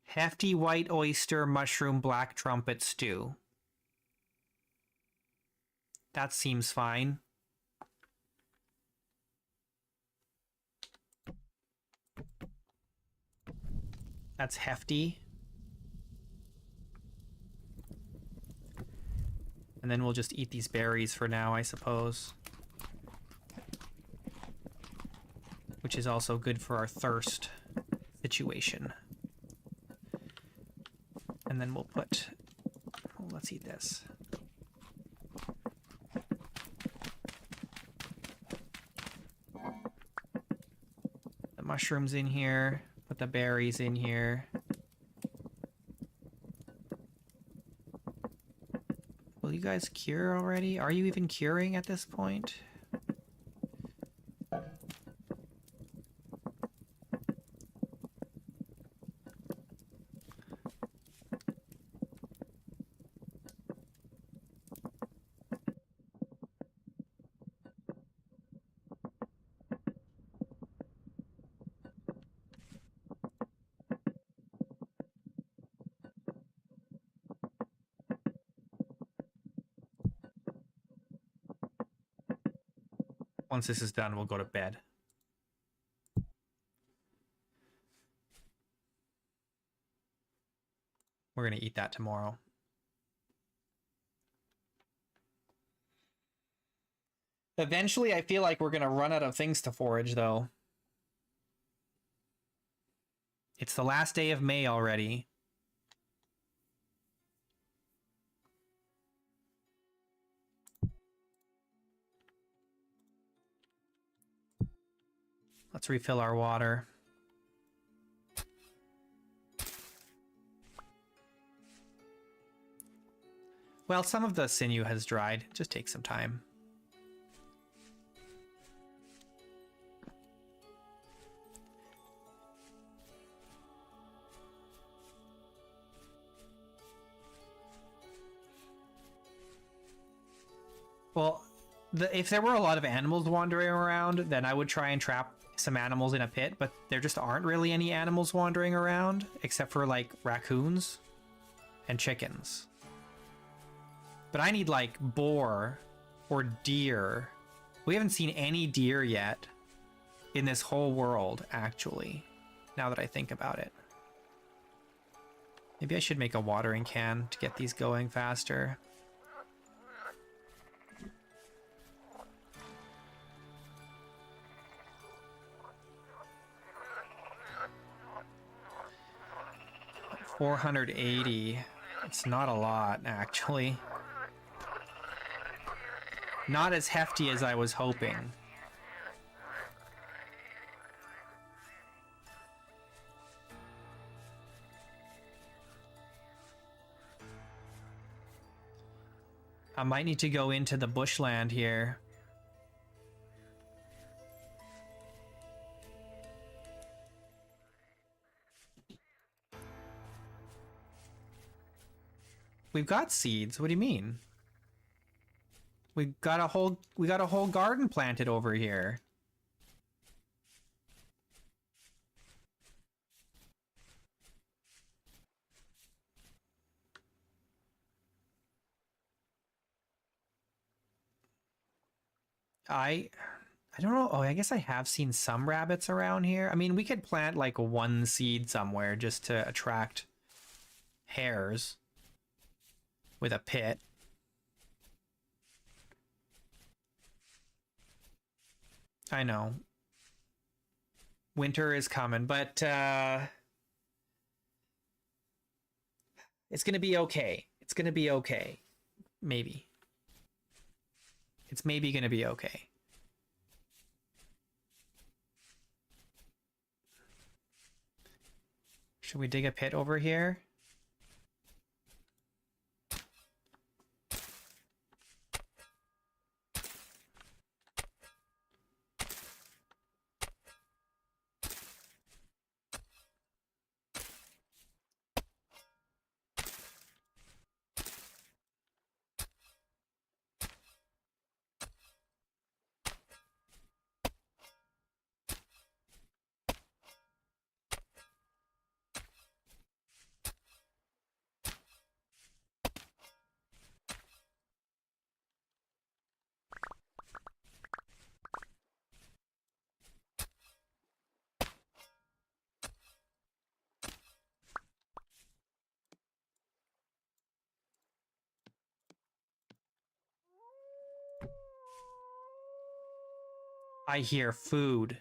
Speaker 1: Hefty white oyster mushroom black trumpet stew. That seems fine. That's hefty. And then we'll just eat these berries for now, I suppose. Which is also good for our thirst situation. And then we'll put... Oh, let's eat this. The mushrooms in here. Put the berries in here. Will you guys cure already? Are you even curing at this point? Once this is done, we'll go to bed. We're going to eat that tomorrow. Eventually, I feel like we're going to run out of things to forage, though. It's the last day of May already. Let's refill our water. Well, some of the sinew has dried. Just take some time. Well, if there were a lot of animals wandering around, then I would try and trap some animals in a pit, but there just aren't really any animals wandering around, except for, like, raccoons and chickens. But I need, like, boar or deer. We haven't seen any deer yet in this whole world, actually, now that I think about it. Maybe I should make a watering can to get these going faster. $480. It's not a lot, actually. Not as hefty as I was hoping. I might need to go into the bushland here. We've got seeds. What do you mean? We got a whole garden planted over here. I don't know. Oh, I guess I have seen some rabbits around here. I mean, we could plant like 1 seed somewhere just to attract hares with a pit. I know. Winter is coming, but it's gonna be okay. It's gonna be okay. Maybe. It's maybe gonna be okay. Should we dig a pit over here? I hear food.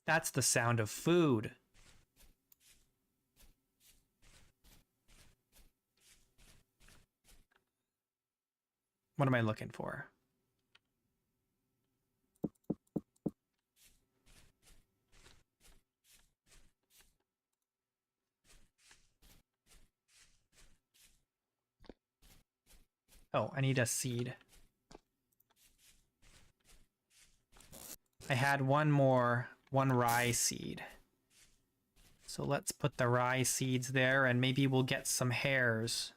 Speaker 1: That's the sound of food. What am I looking for? Oh, I need a seed. I had one rye seed. So let's put the rye seeds there and maybe we'll get some hares.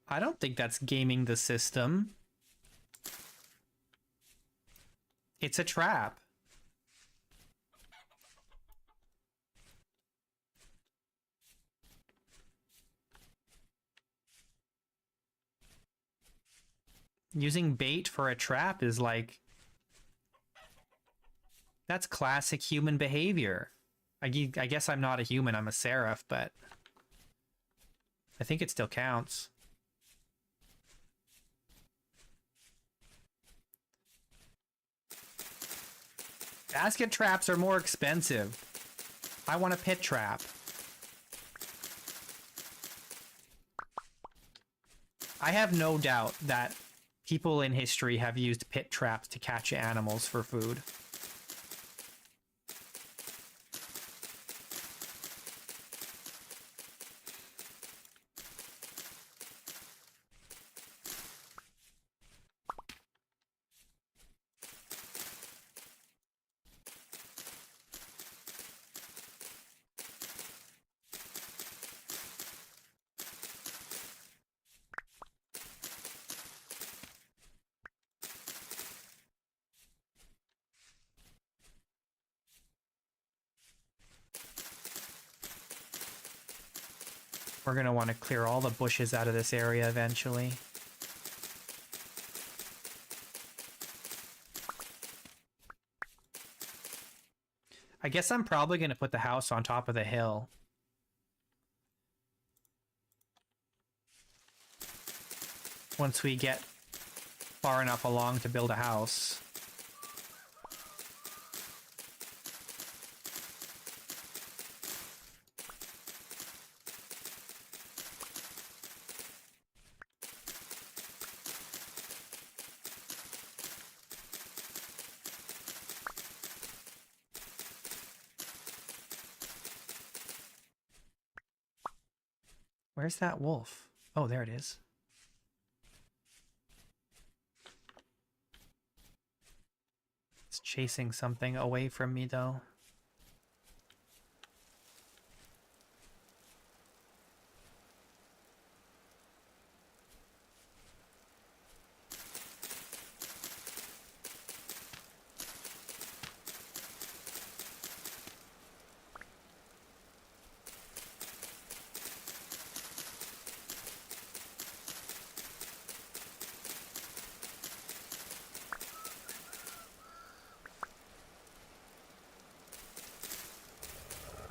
Speaker 1: I don't think that's gaming the system. It's a trap. Using bait for a trap is like... That's classic human behavior. I guess I'm not a human, I'm a seraph, but... I think it still counts. Basket traps are more expensive. I want a pit trap. I have no doubt that people in history have used pit traps to catch animals for food. We're going to want to clear all the bushes out of this area eventually. I guess I'm probably going to put the house on top of the hill. Once we get far enough along to build a house. Where's that wolf? Oh, there it is. It's chasing something away from me, though.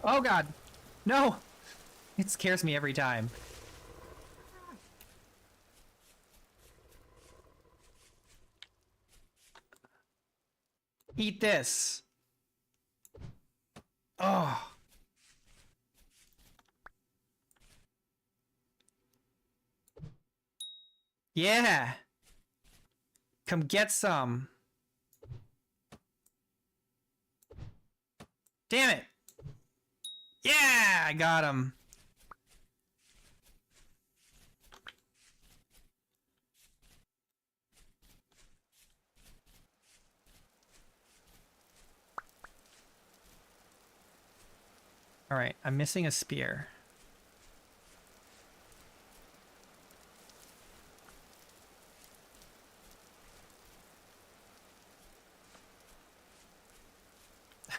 Speaker 1: Oh god! No! It scares me every time. Eat this! Oh! Yeah! Come get some. Damn it! Yeah! I got him. Alright, I'm missing a spear.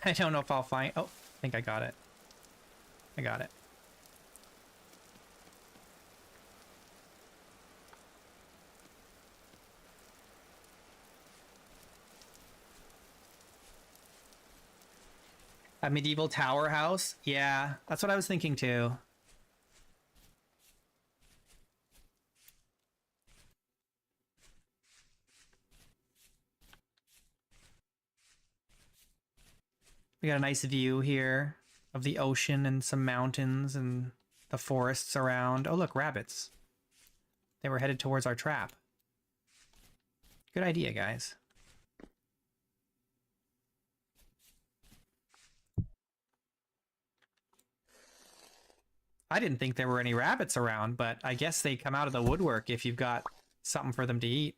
Speaker 1: I don't know if I'll find... Oh, I think I got it. I got it. A medieval tower house? Yeah, that's what I was thinking too. We got a nice view here of the ocean and some mountains and the forests around. Oh, look, rabbits. They were headed towards our trap. Good idea, guys. I didn't think there were any rabbits around, but I guess they come out of the woodwork if you've got something for them to eat.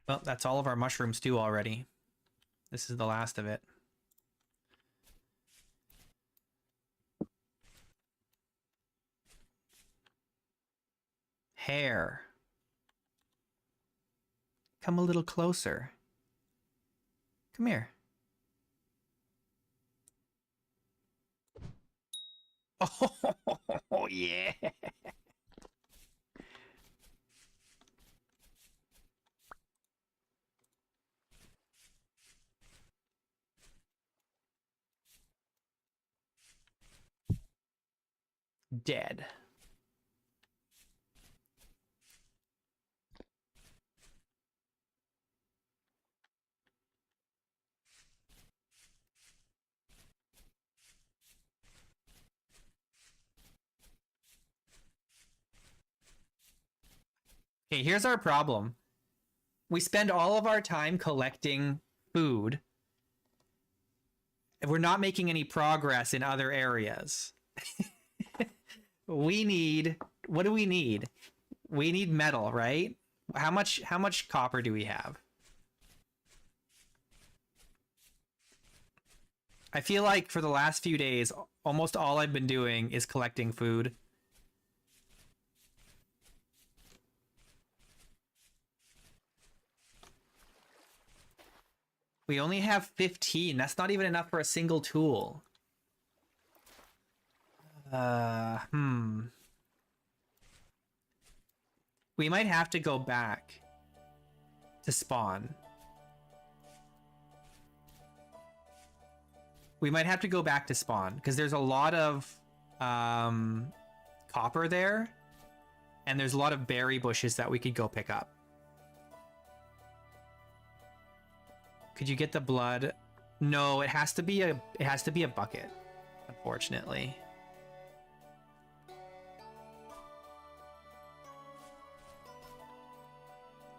Speaker 1: Well, that's all of our mushroom stew already. This is the last of it. Hair. Come a little closer. Come here. Oh, yeah. Dead. Okay, here's our problem. We spend all of our time collecting food. We're not making any progress in other areas. We need... What do we need? We need metal, right? How much copper do we have? I feel like for the last few days, almost all I've been doing is collecting food. We only have 15. That's not even enough for a single tool. We might have to go back to spawn. We might have to go back to spawn because there's a lot of copper there, and there's a lot of berry bushes that we could go pick up. Could you get the blood? No, it has to be a bucket, unfortunately.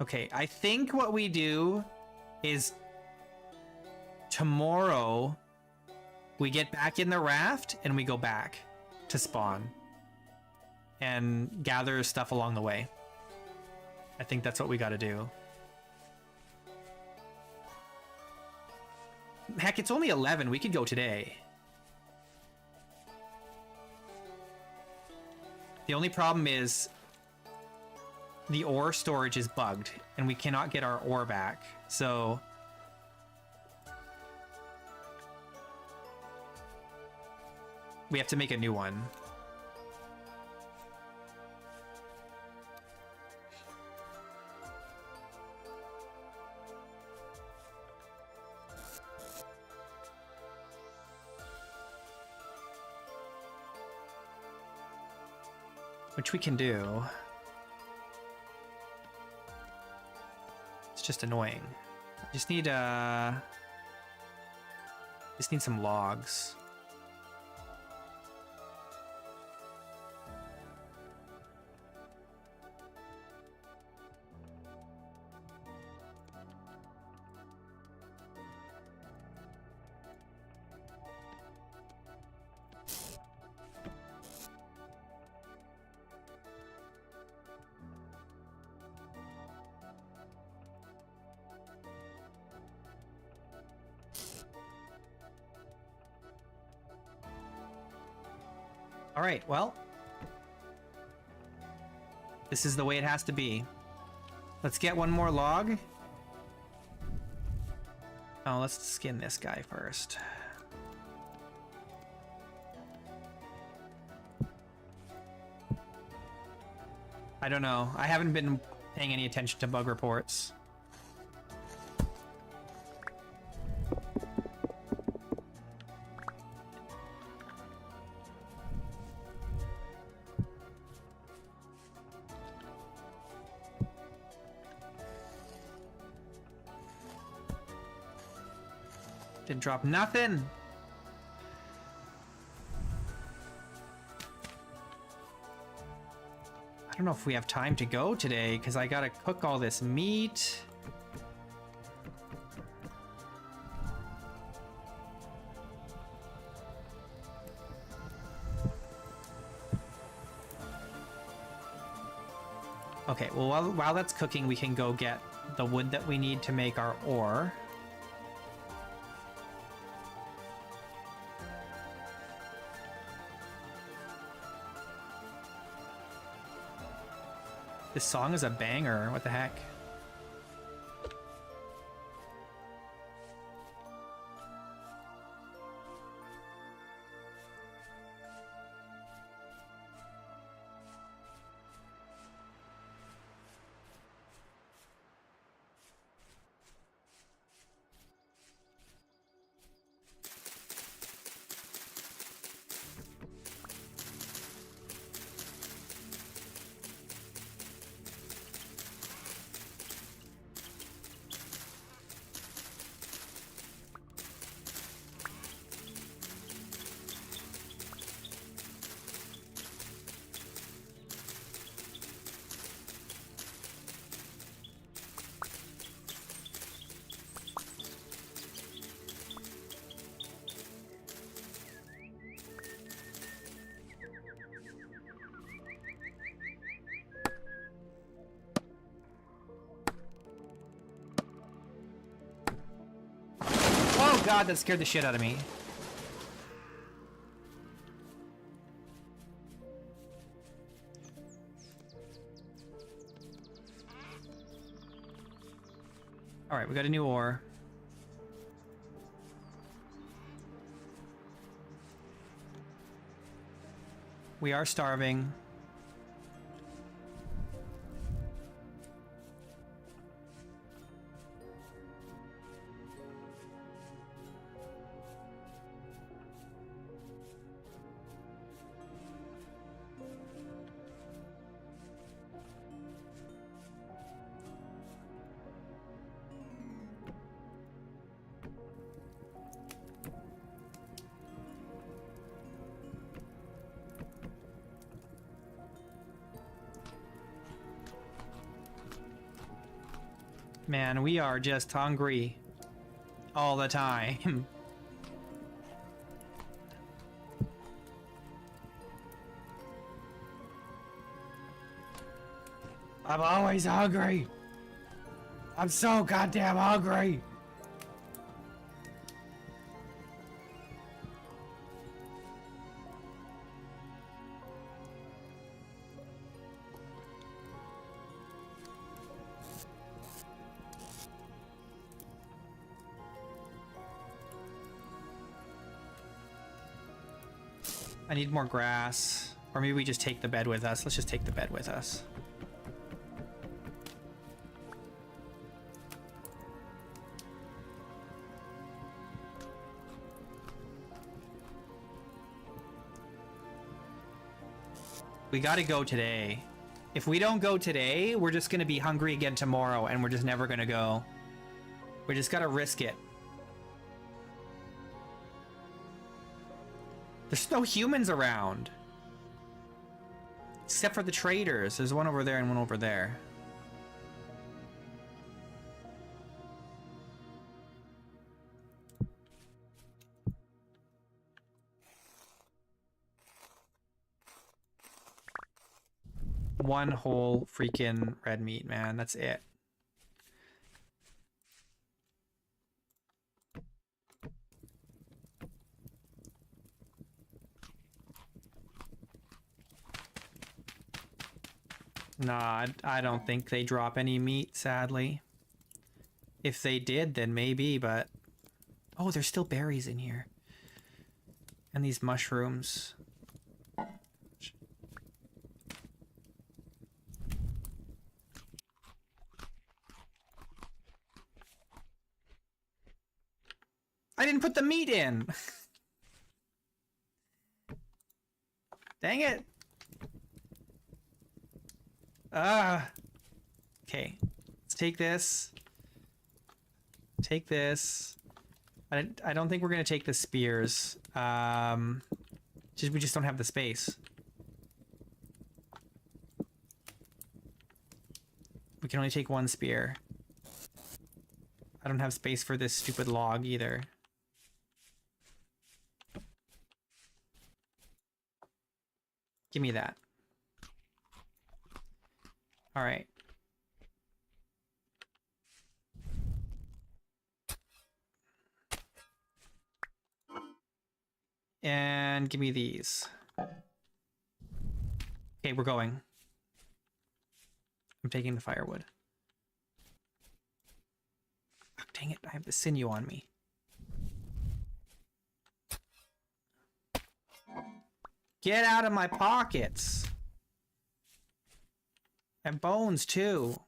Speaker 1: Okay, I think what we do is tomorrow we get back in the raft and we go back to spawn and gather stuff along the way. I think that's what we got to do. Heck, it's only 11. We could go today. The only problem is the ore storage is bugged and we cannot get our ore back. So we have to make a new one. Which we can do. It's just annoying. I just need some logs. All right, well, this is the way it has to be. Let's get one more log. Oh, let's skin this guy first. I don't know. I haven't been paying any attention to bug reports. Didn't drop nothing. I don't know if we have time to go today because I gotta cook all this meat. Okay, well, while that's cooking, we can go get the wood that we need to make our ore. This song is a banger. What the heck? Oh god, that scared the shit out of me. Alright, we got a new ore. We are starving. Man, we are just hungry all the time. I'm always hungry. I'm so goddamn hungry. I need more grass. Or maybe we just take the bed with us. Let's just take the bed with us. We gotta go today. If we don't go today, we're just gonna be hungry again tomorrow, and we're just never gonna go. We just gotta risk it. There's no humans around. Except for the traders. There's one over there and one over there. One whole freaking red meat, man. That's it. Nah, I don't think they drop any meat, sadly. If they did, then maybe, but... Oh, there's still berries in here. And these mushrooms. I didn't put the meat in! Dang it! Okay. Let's take this. Take this. I don't think we're gonna take the spears. We just don't have the space. We can only take one spear. I don't have space for this stupid log either. Give me that. All right. And give me these. Okay, we're going. I'm taking the firewood. Oh, dang it, I have the sinew on me. Get out of my pockets! And bones, too.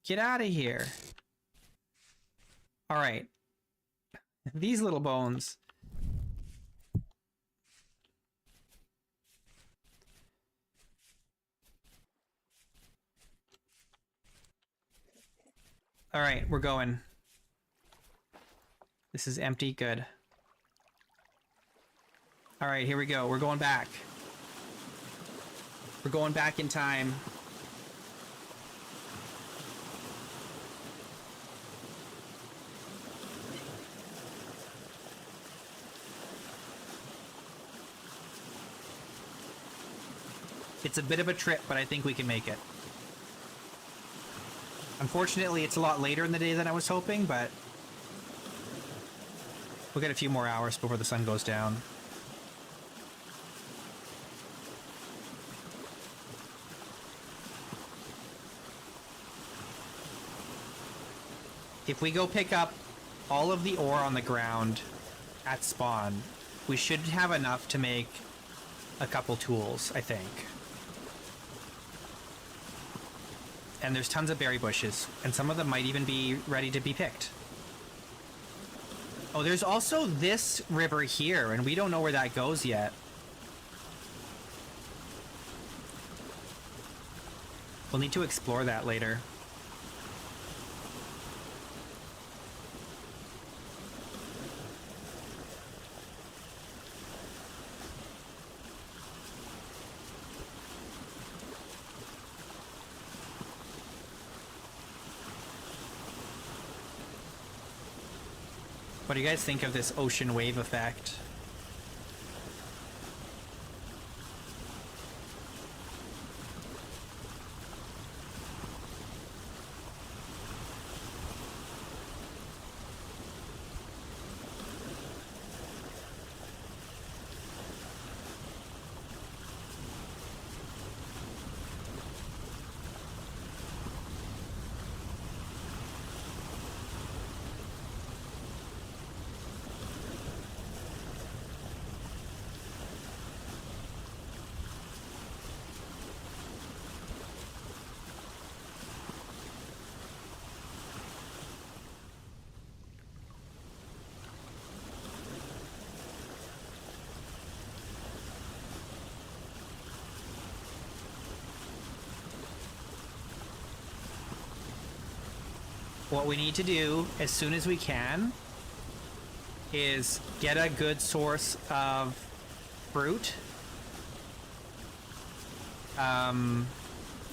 Speaker 1: Get out of here. Alright. These little bones. Alright, we're going. This is empty. Good. Alright, here we go. We're going back. We're going back in time. It's a bit of a trip, but I think we can make it. Unfortunately, it's a lot later in the day than I was hoping, but we'll get a few more hours before the sun goes down. If we go pick up all of the ore on the ground at spawn, we should have enough to make a couple tools, I think. And there's tons of berry bushes, and some of them might even be ready to be picked. Oh, there's also this river here, and we don't know where that goes yet. We'll need to explore that later. What do you guys think of this ocean wave effect? what we need to do as soon as we can is get a good source of fruit.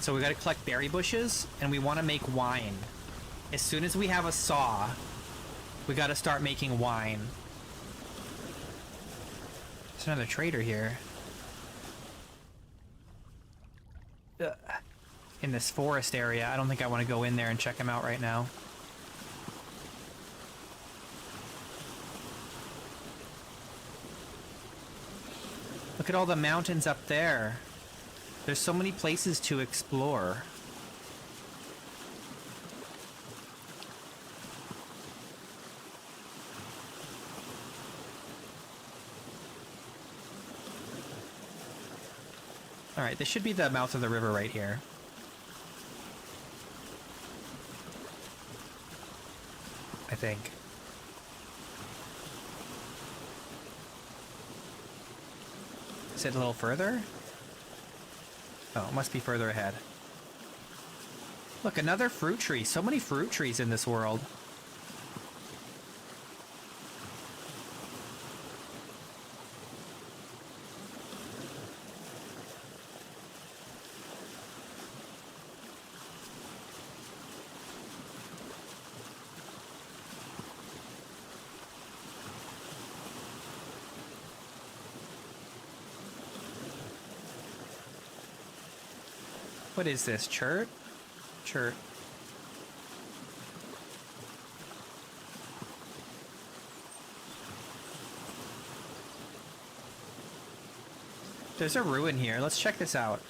Speaker 1: So we got to collect berry bushes, and we want to make wine. As soon as we have a saw, we got to start making wine. There's another trader here. In this forest area. I don't think I want to go in there and check him out right now. Look at all the mountains up there. There's so many places to explore. Alright, this should be the mouth of the river right here. I think. Is it a little further? Oh, it must be further ahead. Look, another fruit tree. So many fruit trees in this world. What is this? Chert? Chert. There's a ruin here. Let's check this out.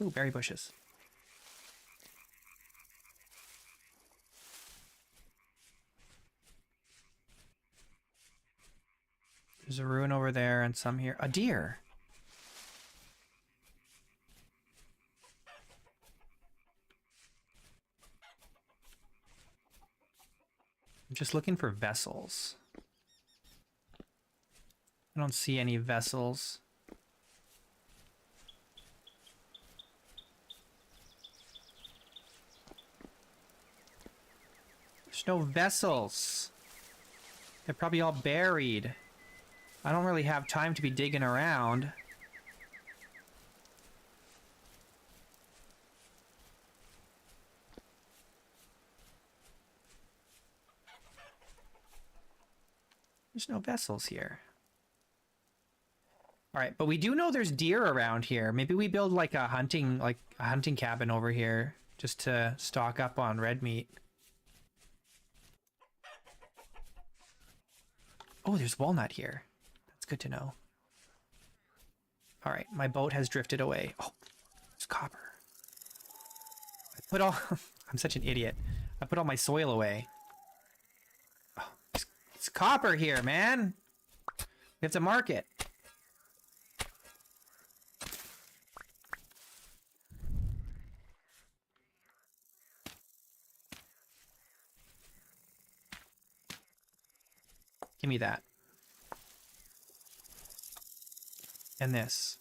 Speaker 1: Ooh, berry bushes. There's a ruin over there and some here. A deer. I'm just looking for vessels. I don't see any vessels. There's no vessels. They're probably all buried. I don't really have time to be digging around. There's no vessels here. All right, but we do know there's deer around here. Maybe we build like a hunting cabin over here just to stock up on red meat. Oh, there's walnut here. That's good to know. All right, my boat has drifted away. Oh, there's copper. I put all... I'm such an idiot. I put all my soil away. Oh, it's copper here, man. We have to mark it. Give me that. And this.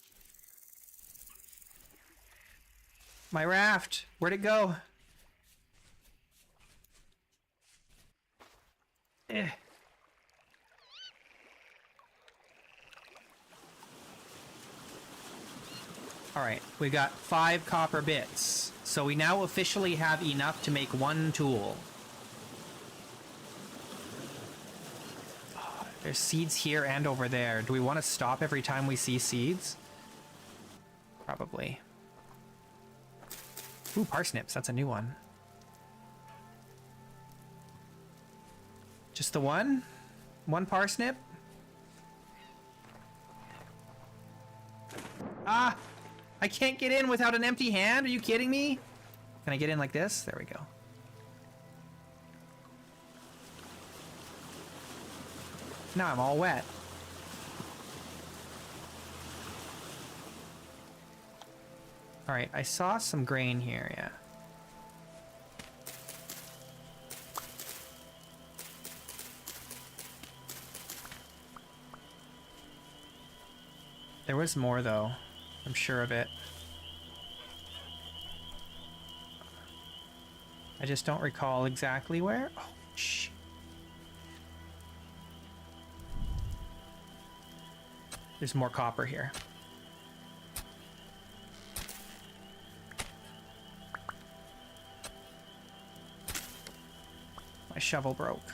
Speaker 1: My raft! Where'd it go? Eh. Alright, we got 5 copper bits. So we now officially have enough to make 1 tool. There's seeds here and over there. Do we want to stop every time we see seeds? Probably. Ooh, parsnips. That's a new one. Just the one? One parsnip? Ah! I can't get in without an empty hand? Are you kidding me? Can I get in like this? There we go. Now I'm all wet. Alright, I saw some grain here, yeah. There was more, though. I'm sure of it. I just don't recall exactly where. Oh, shh. There's more copper here. My shovel broke.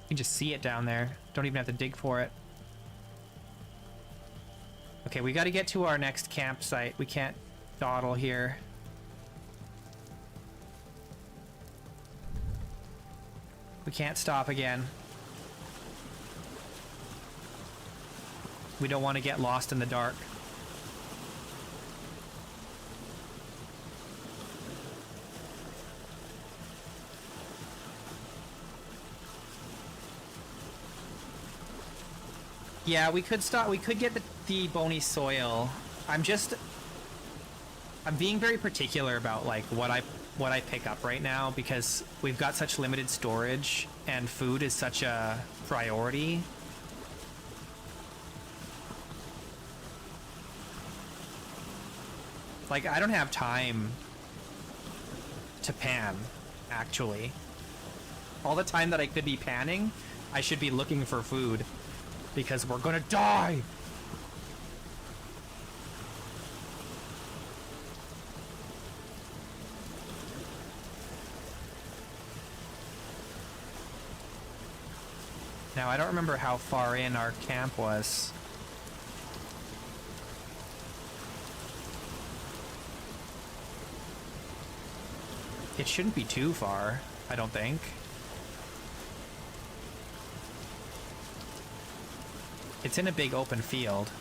Speaker 1: You can just see it down there. Don't even have to dig for it. Okay, we got to get to our next campsite. We can't dawdle here. We can't stop again. We don't want to get lost in the dark. Yeah, we could stop. We could get the bony soil. I'm being very particular about like what I pick up right now because we've got such limited storage and food is such a priority. Like, I don't have time to pan, actually. All the time that I could be panning, I should be looking for food because we're gonna die! Now, I don't remember how far in our camp was. It shouldn't be too far, I don't think. It's in a big open field.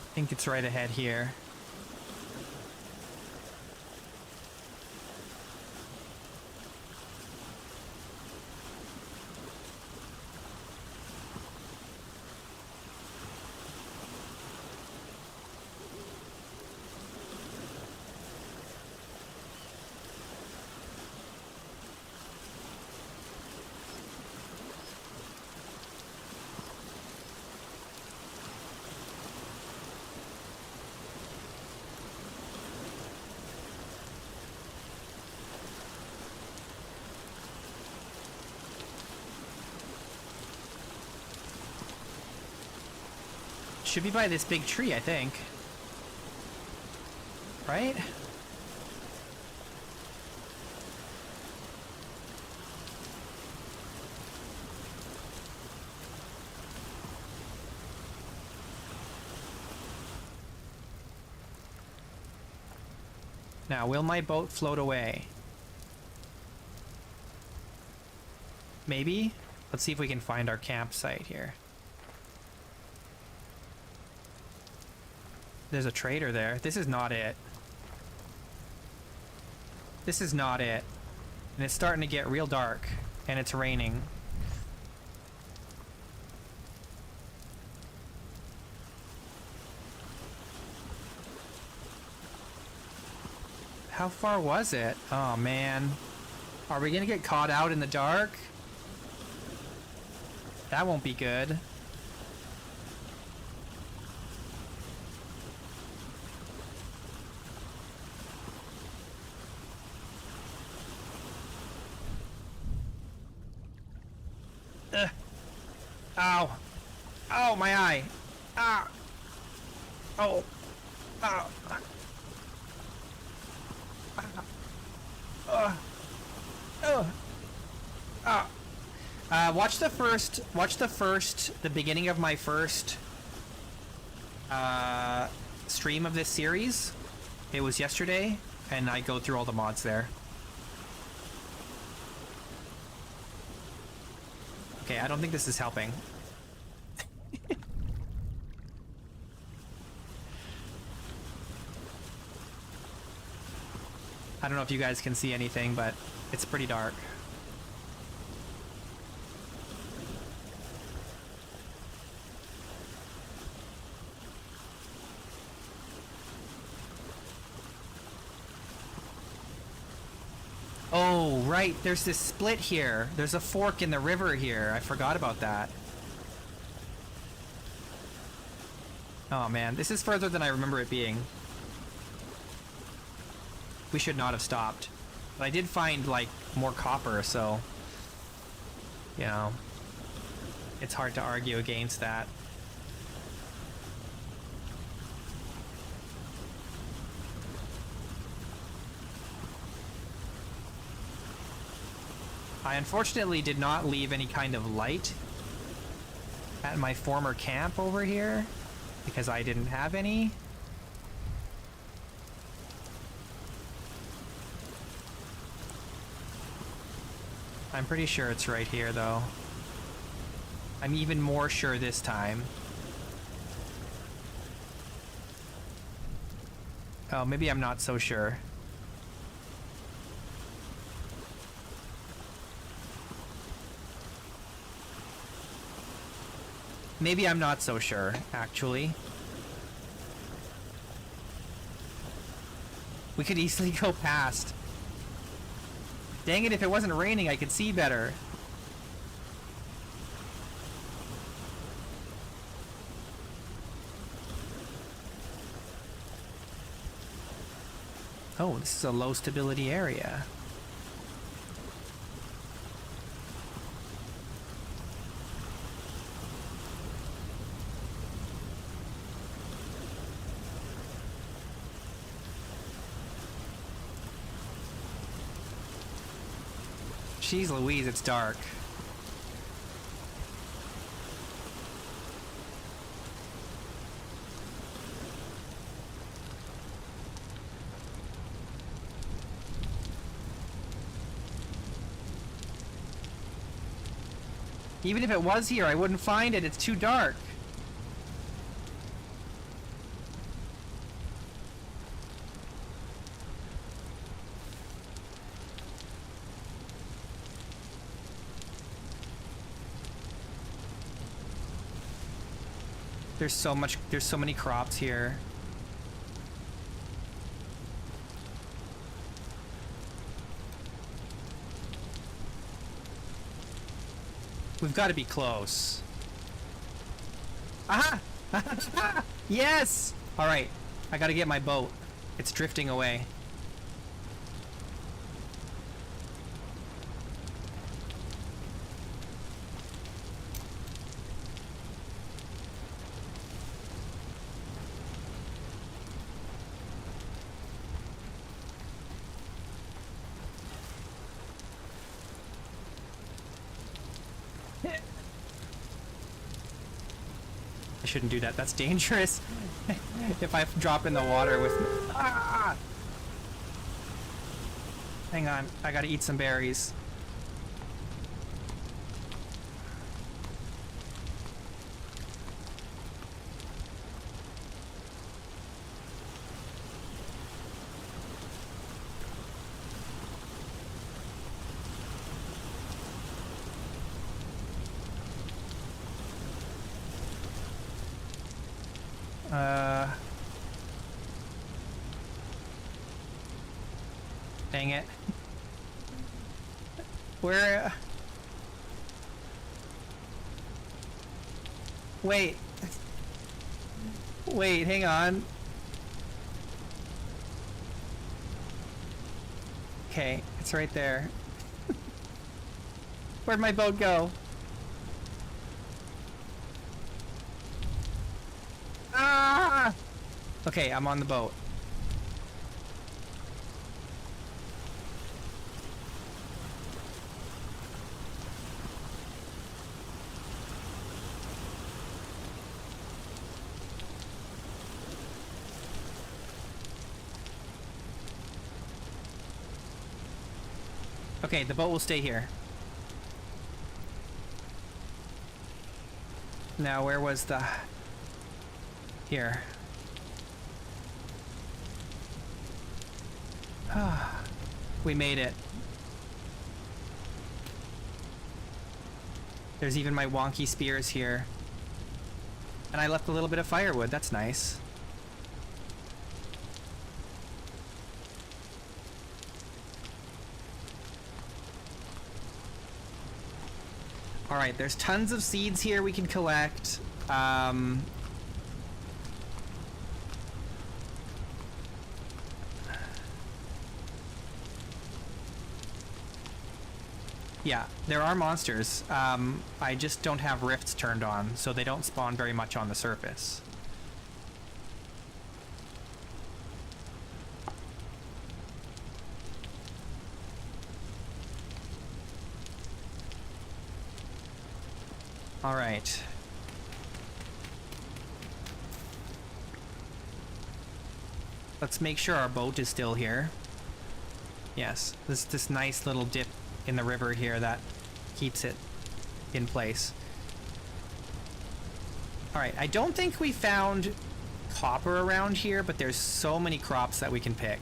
Speaker 1: I think it's right ahead here. Should be by this big tree, I think. Right? Now, will my boat float away? Maybe? Let's see if we can find our campsite here. There's a trader there. This is not it. This is not it. And it's starting to get real dark. And it's raining. How far was it? Oh, man. Are we gonna get caught out in the dark? That won't be good. Oh, my eye. Ah. Oh. Oh. Oh. Oh. Watch the beginning of my first stream of this series. It was yesterday, and I go through all the mods there. Okay, I don't think this is helping. I don't know if you guys can see anything, but it's pretty dark. Oh, right, there's this split here. There's a fork in the river here. I forgot about that. Oh man, this is further than I remember it being. We should not have stopped. But I did find, like, more copper, so... You know... It's hard to argue against that. I unfortunately did not leave any kind of light at my former camp over here, because I didn't have any. I'm pretty sure it's right here, though. I'm even more sure this time. Oh, maybe I'm not so sure. Maybe I'm not so sure, actually. We could easily go past. Dang it, if it wasn't raining, I could see better. Oh, this is a low stability area. Jeez Louise, it's dark. Even if it was here, I wouldn't find it. It's too dark. There's so many crops here. We've got to be close. Aha! Yes! All right, I got to get my boat. It's drifting away. I shouldn't do that. That's dangerous. If I drop in the water with... Ah! Hang on. I gotta eat some berries. Dang it. Where... Wait. Wait, hang on. Okay, it's right there. Where'd my boat go? Okay, I'm on the boat. Okay, the boat will stay here. Now, where was the... Here. We made it. There's even my wonky spears here. And I left a little bit of firewood. That's nice. Alright, there's tons of seeds here we can collect. Yeah, there are monsters. I just don't have rifts turned on, so they don't spawn very much on the surface. All right. Let's make sure our boat is still here. Yes, this nice little dip in the river here that keeps it in place. All right, I don't think we found copper around here, but there's so many crops that we can pick.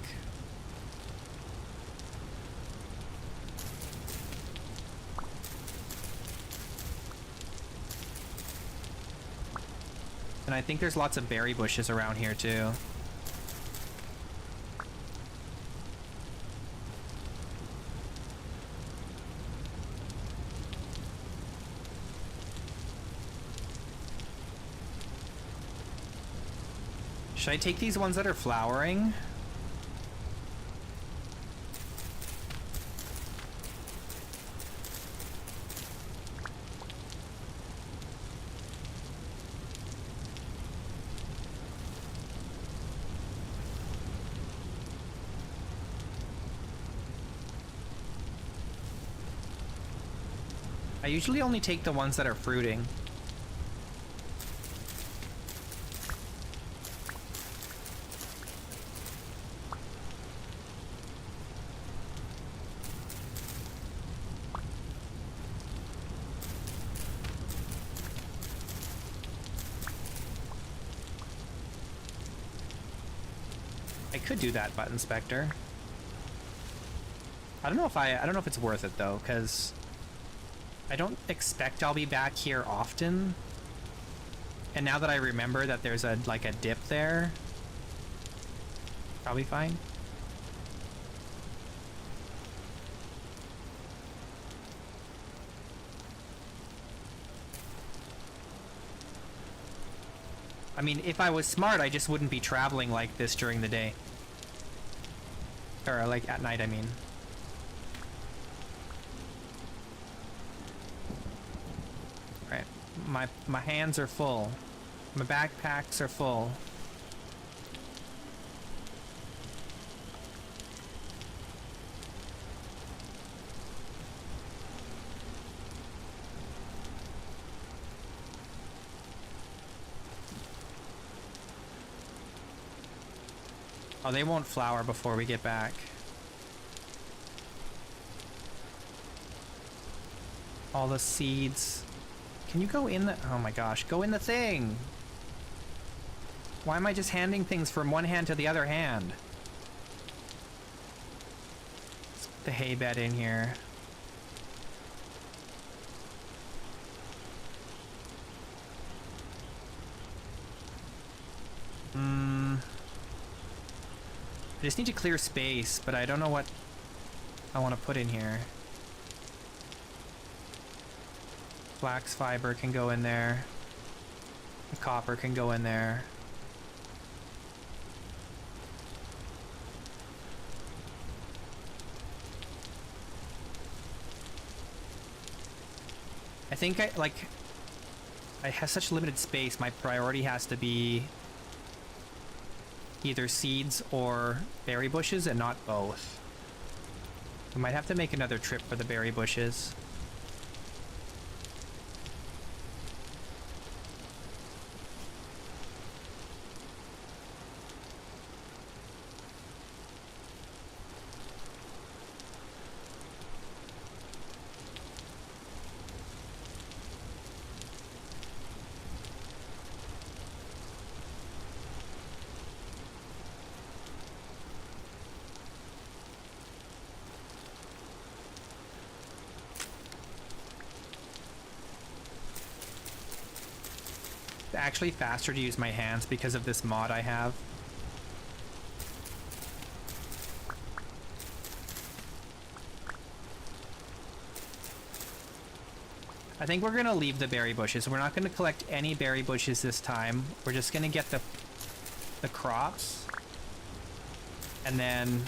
Speaker 1: And I think there's lots of berry bushes around here too. Should I take these ones that are flowering? I usually only take the ones that are fruiting. I could do that, Butt Inspector. I don't know if it's worth it though, because I don't expect I'll be back here often. And now that I remember that there's a dip there, probably fine. I mean, if I was smart, I just wouldn't be traveling like this during the day. Or like at night, I mean. Right. My hands are full. My backpacks are full. Oh, they won't flower before we get back. All the seeds. Can you go in the... Oh my gosh, go in the thing! Why am I just handing things from one hand to the other hand? Let's put the hay bed in here. I just need to clear space, but I don't know what I want to put in here. Flax fiber can go in there. The copper can go in there. I think I have such limited space, my priority has to be either seeds or berry bushes and not both. We might have to make another trip for the berry bushes. Actually faster to use my hands because of this mod I have. I think we're gonna leave the berry bushes. We're not gonna collect any berry bushes this time. We're just gonna get the crops, and then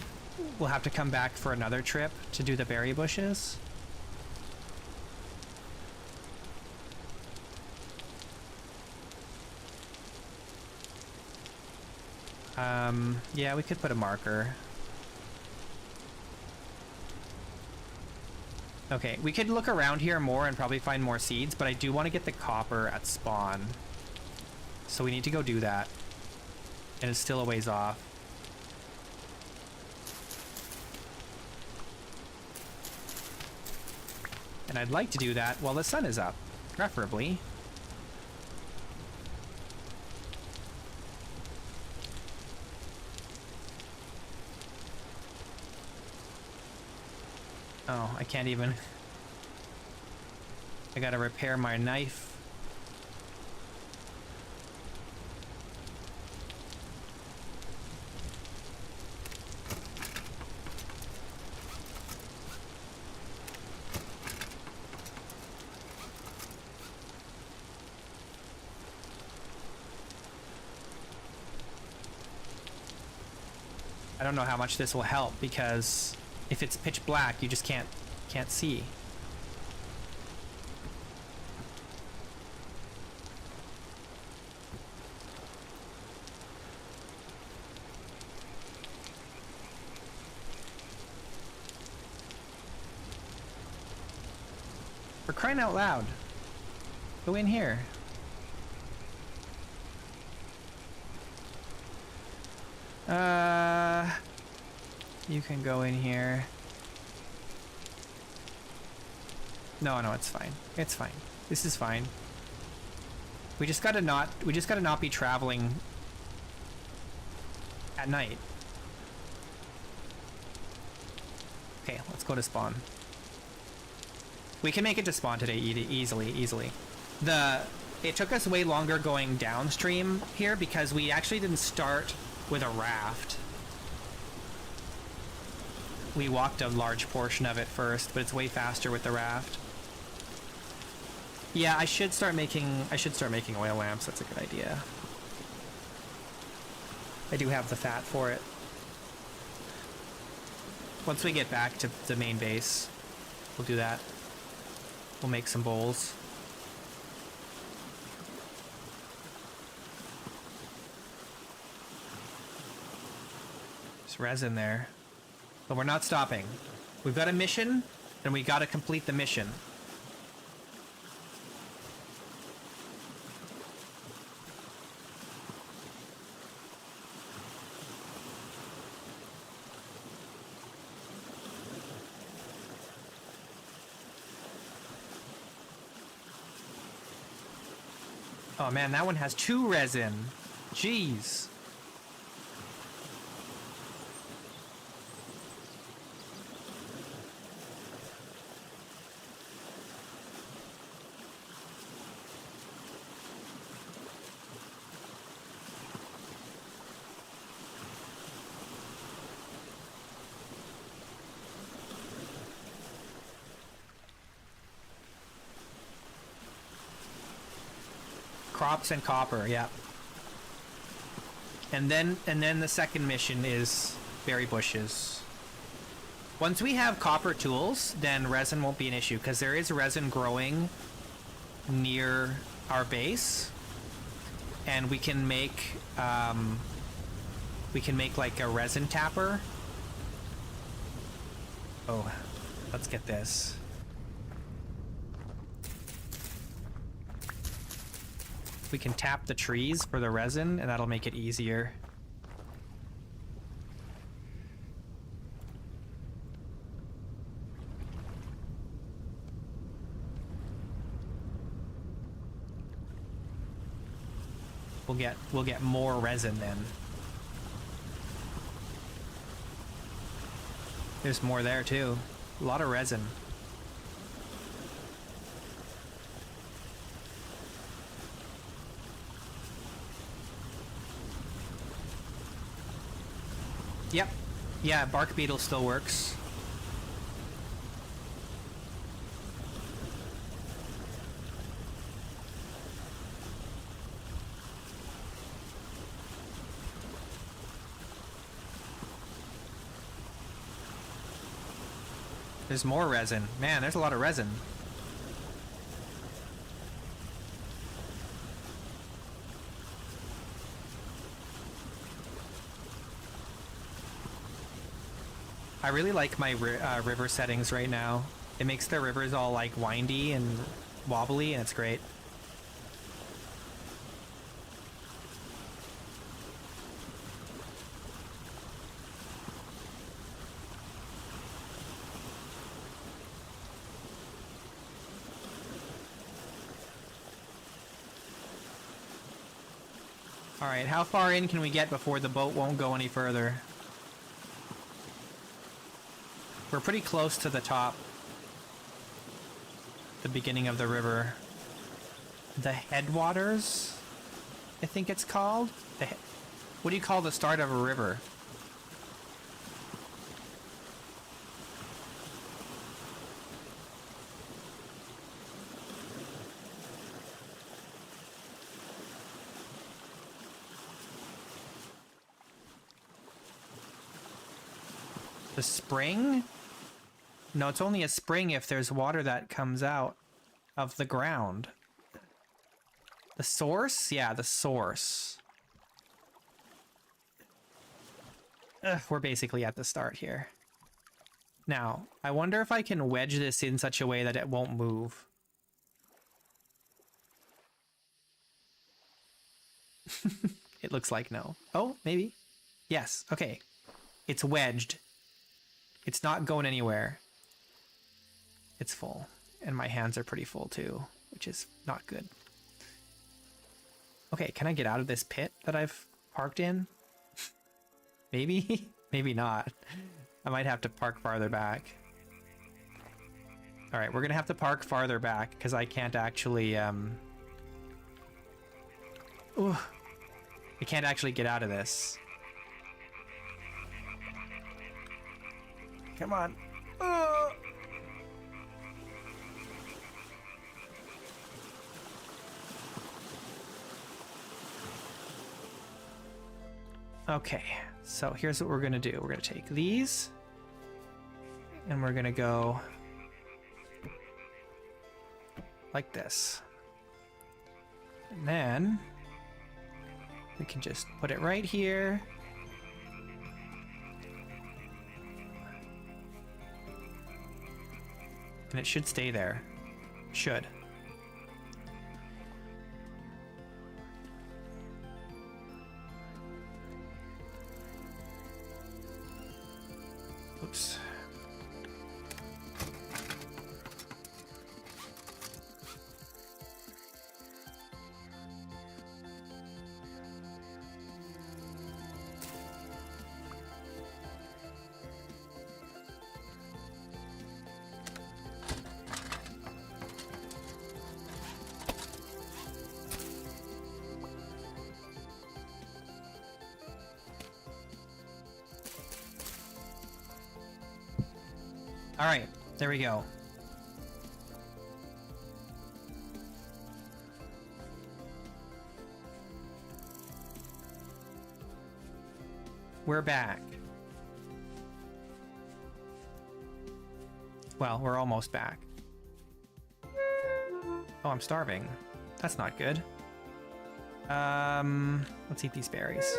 Speaker 1: we'll have to come back for another trip to do the berry bushes. Yeah, we could put a marker. Okay, we could look around here more and probably find more seeds, but I do want to get the copper at spawn. So we need to go do that. And it's still a ways off. And I'd like to do that while the sun is up, preferably. Oh, I can't even. I gotta repair my knife. I don't know how much this will help because if it's pitch black, you just can't see. For crying out loud. Go in here. You can go in here. No, it's fine. It's fine. This is fine. We just gotta not be traveling at night. Okay, let's go to spawn. We can make it to spawn today easily. It took us way longer going downstream here because we actually didn't start with a raft. We walked a large portion of it first, but it's way faster with the raft. Yeah, I should start making oil lamps. That's a good idea. I do have the fat for it. Once we get back to the main base, we'll do that. We'll make some bowls. There's resin there. But we're not stopping. We've got a mission, and we gotta complete the mission. Oh man, that one has 2 resin. Jeez. Crops and copper, yeah. And then the second mission is berry bushes. Once we have copper tools, then resin won't be an issue because there is resin growing near our base, and we can make We can make like a resin tapper. Oh, let's get this. We can tap the trees for the resin, and that'll make it easier. We'll get more resin then. There's more there too. A lot of resin. Yep. Yeah, bark beetle still works. There's more resin. Man, there's a lot of resin. I really like my river settings right now. It makes the rivers all like windy and wobbly, and it's great. Alright, how far in can we get before the boat won't go any further? We're pretty close to the top. The beginning of the river. The headwaters, I think it's called? What do you call the start of a river? The spring? No, it's only a spring if there's water that comes out of the ground. The source? Yeah, the source. We're basically at the start here. Now, I wonder if I can wedge this in such a way that it won't move. It looks like no. Oh, maybe. Yes, okay. It's wedged. It's not going anywhere. It's full. And my hands are pretty full too, which is not good. Okay, can I get out of this pit that I've parked in? Maybe? Maybe not. I might have to park farther back. Alright, we're gonna have to park farther back because I can't actually, Ooh. I can't actually get out of this. Come on. Okay, so here's what we're gonna do. We're gonna take these and we're gonna go like this. And then we can just put it right here. And it should stay there. Should. Oops. All right, there we go. We're back. Well, we're almost back. Oh, I'm starving. That's not good. Let's eat these berries.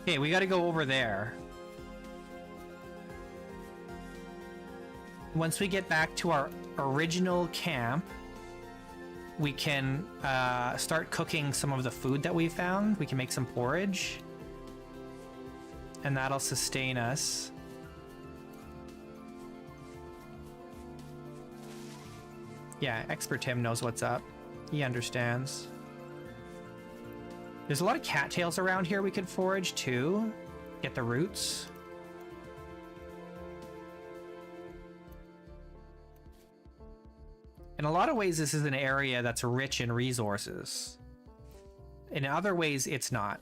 Speaker 1: Okay, we gotta go over there. Once we get back to our original camp, we can start cooking some of the food that we found. We can make some porridge. And that'll sustain us. Yeah, Expert Tim knows what's up. He understands. There's a lot of cattails around here we could forage too. Get the roots. In a lot of ways, this is an area that's rich in resources. In other ways, it's not.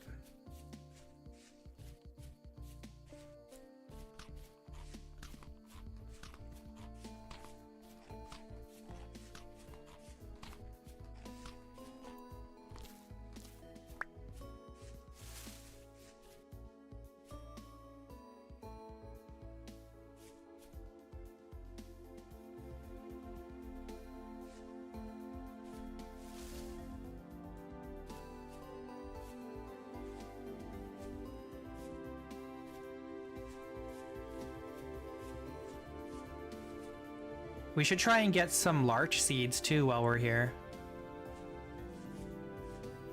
Speaker 1: We should try and get some larch seeds too while we're here.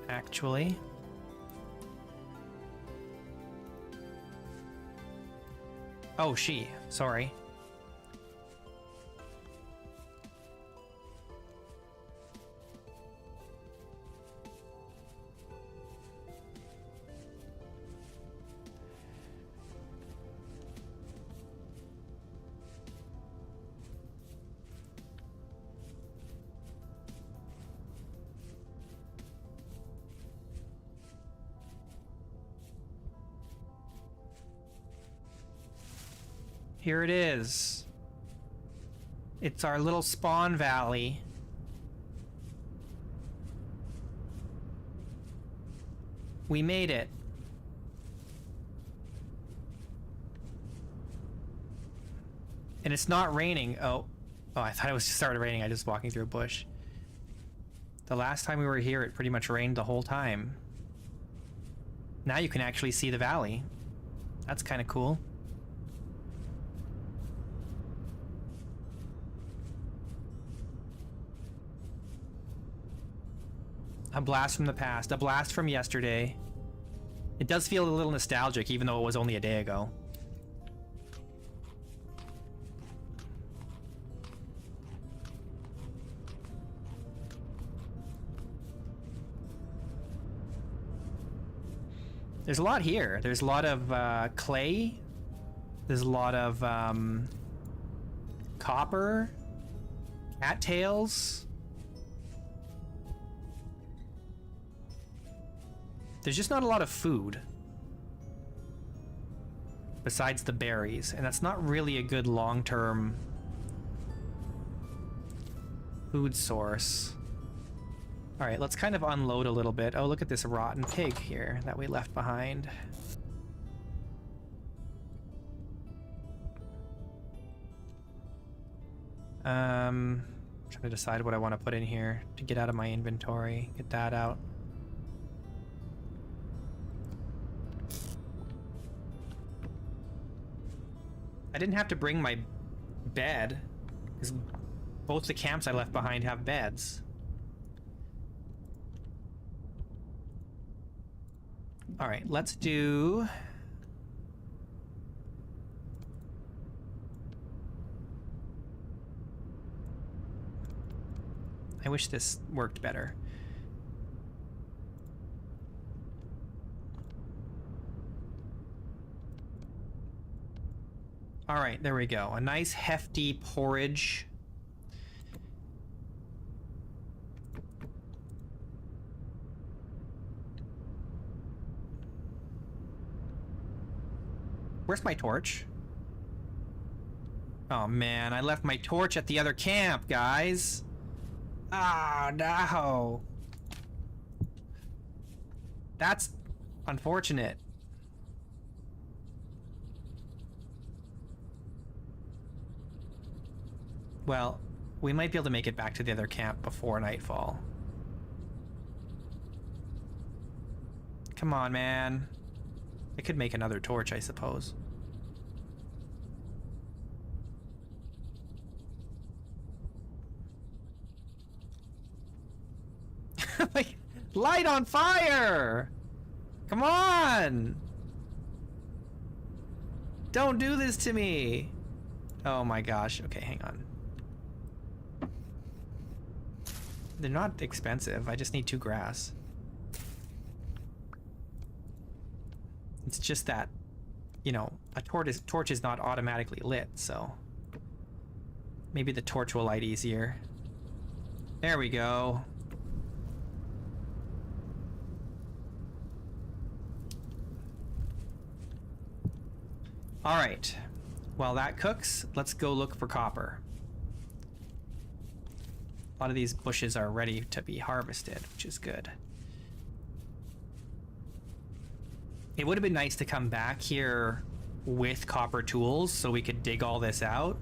Speaker 1: Actually. Oh, she. Sorry. Here it is. It's our little spawn valley. We made it. And it's not raining. Oh, I thought it was started raining. I just walking through a bush. The last time we were here, it pretty much rained the whole time. Now you can actually see the valley. That's kind of cool. A blast from the past, a blast from yesterday. It does feel a little nostalgic, even though it was only a day ago. There's a lot here. There's a lot of clay. There's a lot of copper, cattails. There's just not a lot of food besides the berries, and that's not really a good long-term food source. All right, let's kind of unload a little bit. Oh, look at this rotten pig here that we left behind. Trying to decide what I want to put in here to get out of my inventory. Get that out. I didn't have to bring my bed, because both the camps I left behind have beds. All right, let's do... I wish this worked better. All right, there we go. A nice hefty porridge. Where's my torch? Oh man, I left my torch at the other camp, guys. Ah, no. That's unfortunate. Well, we might be able to make it back to the other camp before nightfall. Come on, man. I could make another torch, I suppose. Like, light on fire! Come on! Don't do this to me! Oh my gosh. Okay, hang on. They're not expensive. I just need 2 grass. It's just that, you know, a torch is not automatically lit, so maybe the torch will light easier. There we go. All right. While that cooks, let's go look for copper. A lot of these bushes are ready to be harvested, which is good. It would have been nice to come back here with copper tools so we could dig all this out.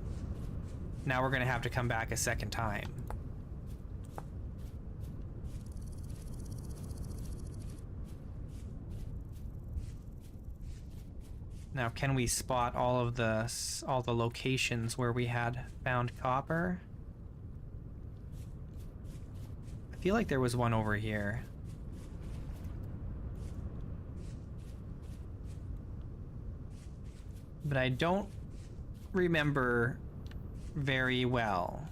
Speaker 1: Now we're going to have to come back a second time. Now, can we spot all the locations where we had found copper? I feel like there was one over here. But I don't remember very well.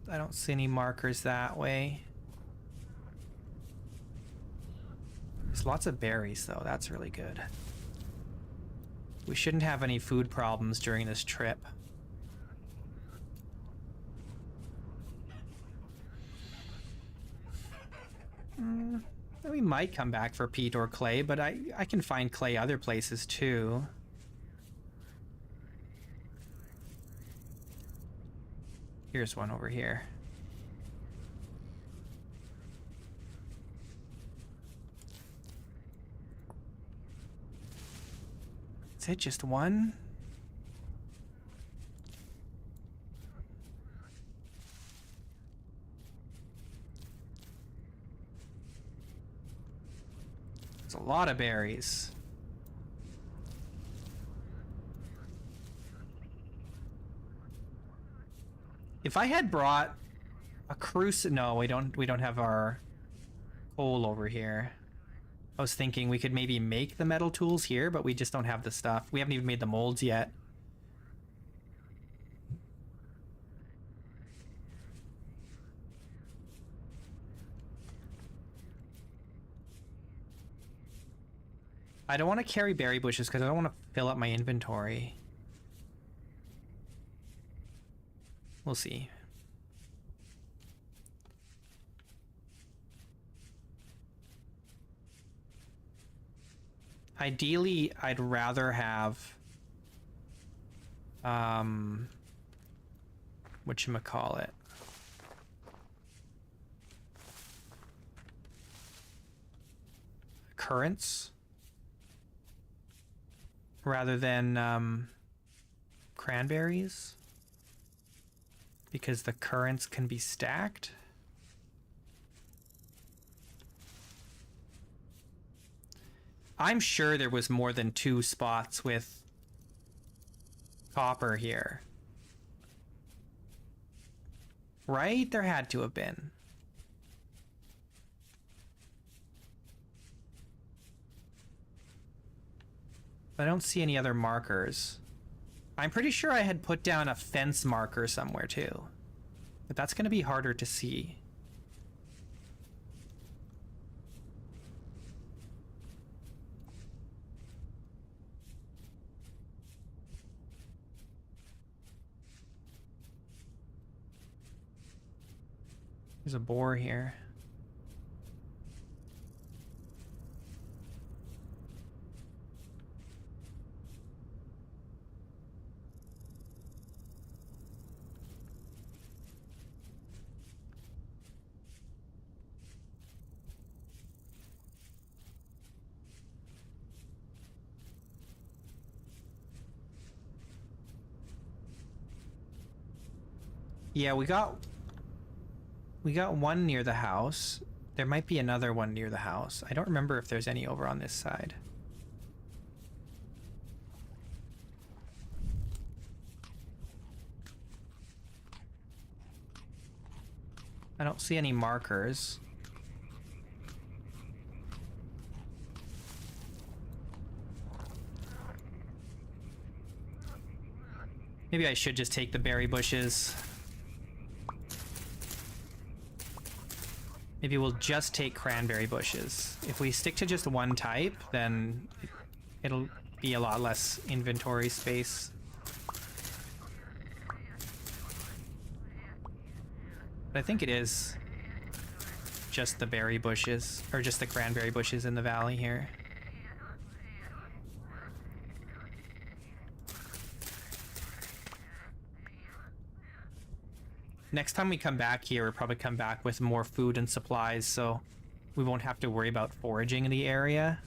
Speaker 1: I don't see any markers that way. There's lots of berries, though. That's really good. We shouldn't have any food problems during this trip. We might come back for peat or clay, but I can find clay other places too. Here's one over here. Is it just one? It's a lot of berries. If I had brought a crucible, no, we don't have our coal over here. I was thinking we could maybe make the metal tools here, but we just don't have the stuff. We haven't even made the molds yet. I don't want to carry berry bushes because I don't want to fill up my inventory. We'll see. Ideally, I'd rather have whatchamacallit? Currants rather than cranberries, because the currants can be stacked. I'm sure there was more than 2 spots with copper here. Right? There had to have been. I don't see any other markers. I'm pretty sure I had put down a fence marker somewhere too. But that's going to be harder to see. There's a boar here. Yeah, we got We got one near the house. There might be another one near the house. I don't remember if there's any over on this side. I don't see any markers. Maybe I should just take the berry bushes. Maybe we'll just take cranberry bushes. If we stick to just one type, then it'll be a lot less inventory space. But I think it is just the berry bushes, or just the cranberry bushes in the valley here. Next time we come back here, we'll probably come back with more food and supplies, so we won't have to worry about foraging in the area.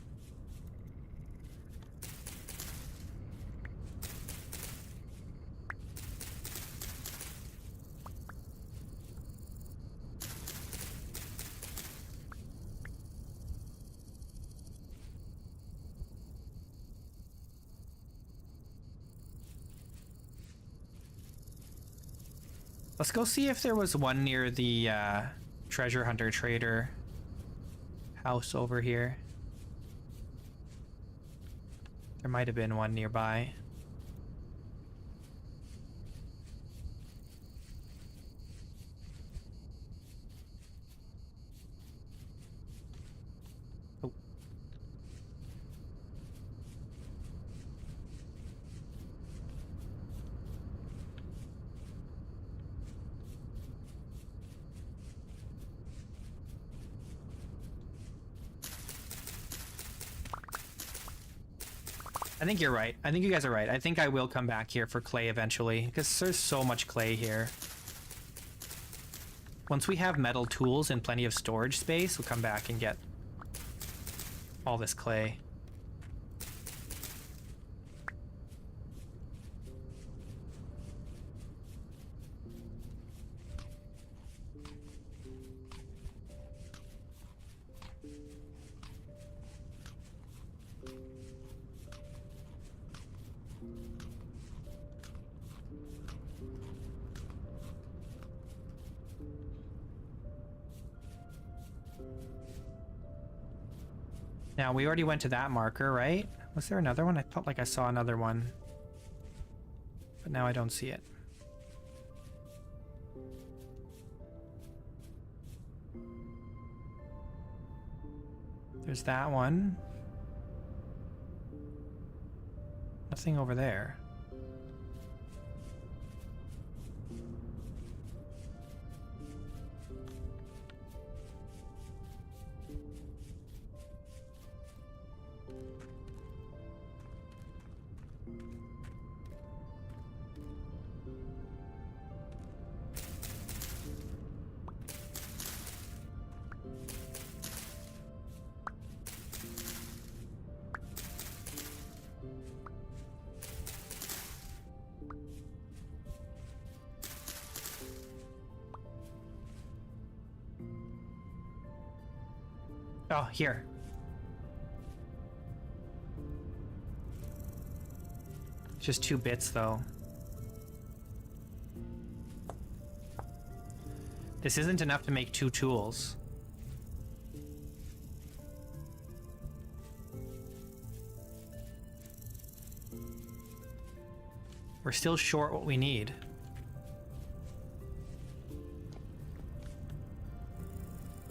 Speaker 1: Let's go see if there was one near the treasure hunter trader house over here. There might have been one nearby. Oh. I think you're right. I think you guys are right. I think I will come back here for clay eventually, because there's so much clay here. Once we have metal tools and plenty of storage space, we'll come back and get all this clay. Now, we already went to that marker, right? Was there another one? I felt like I saw another one. But now I don't see it. There's that one. Nothing over there. Oh, here. It's just 2 bits, though. This isn't enough to make 2 tools. We're still short what we need.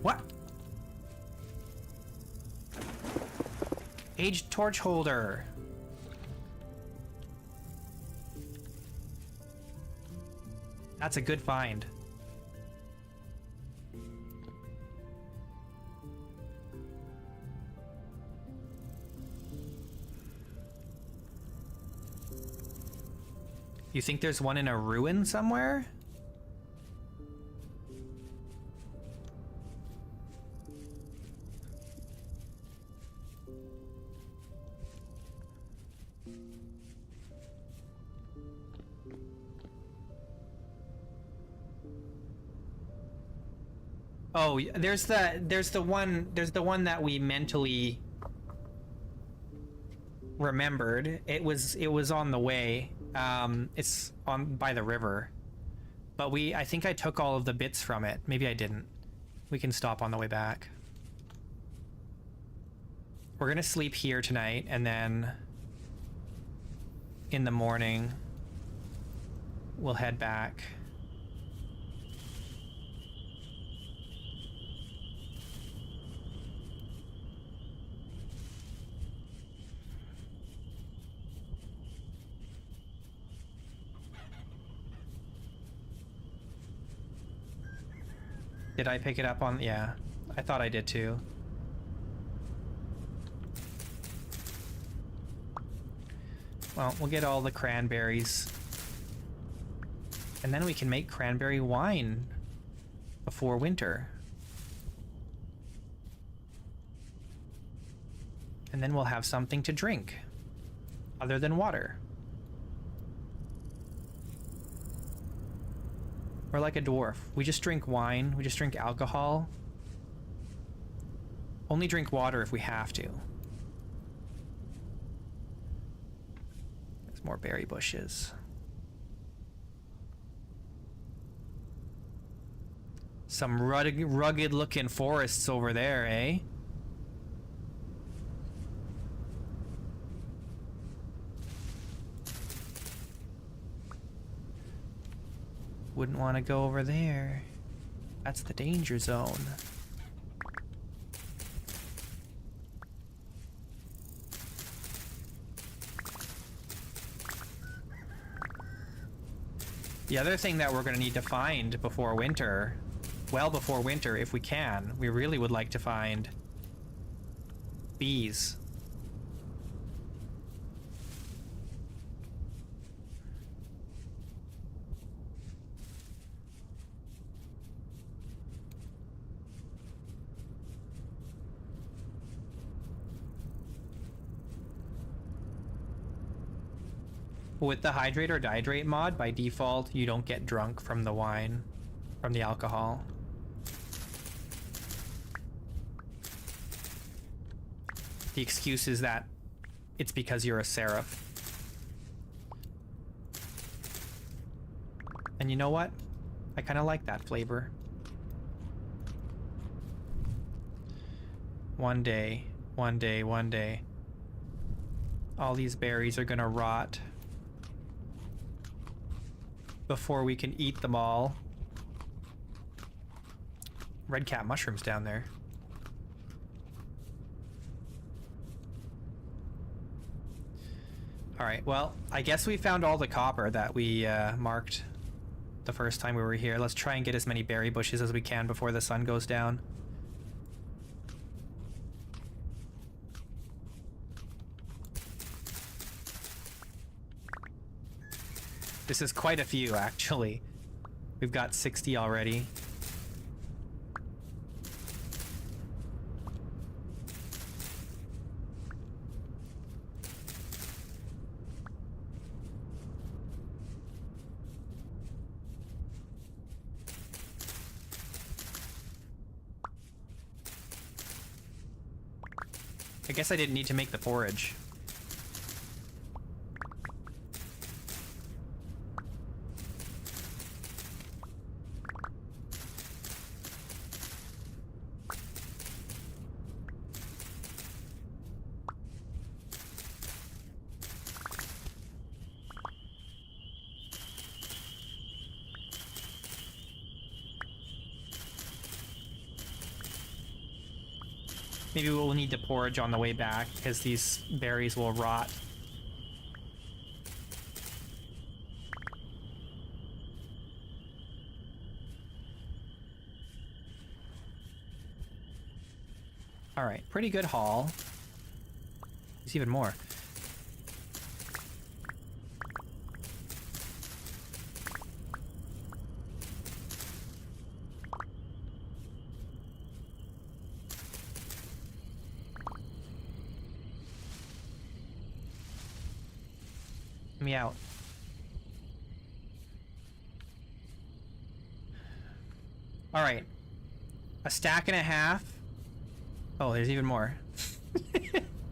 Speaker 1: What? Aged torch holder. That's a good find. You think there's one in a ruin somewhere? Oh, there's the one that we mentally remembered. It was on the way. It's on by the river. But I think I took all of the bits from it. Maybe I didn't. We can stop on the way back. We're gonna sleep here tonight, and then in the morning we'll head back. Did I pick it up on... Yeah, I thought I did too. Well, we'll get all the cranberries. And then we can make cranberry wine before winter. And then we'll have something to drink other than water. We're like a dwarf. We just drink wine. We just drink alcohol. Only drink water if we have to. There's more berry bushes. Some rugged looking forests over there, eh? Wouldn't want to go over there. That's the danger zone. The other thing that we're going to need to find before winter, well before winter if we can, we really would like to find bees. With the hydrate or dehydrate mod, by default, you don't get drunk from the wine, from the alcohol. The excuse is that it's because you're a seraph. And you know what? I kind of like that flavor. One day, one day, one day, all these berries are gonna rot before we can eat them all. Red cap mushrooms down there. Alright, well, I guess we found all the copper that we marked the first time we were here. Let's try and get as many berry bushes as we can before the sun goes down. This is quite a few, actually. We've got 60 already. I guess I didn't need to make the forage. Maybe we'll need to forage on the way back because these berries will rot. All right, pretty good haul. There's even more. Me out. All right. A stack and a half. Oh, there's even more.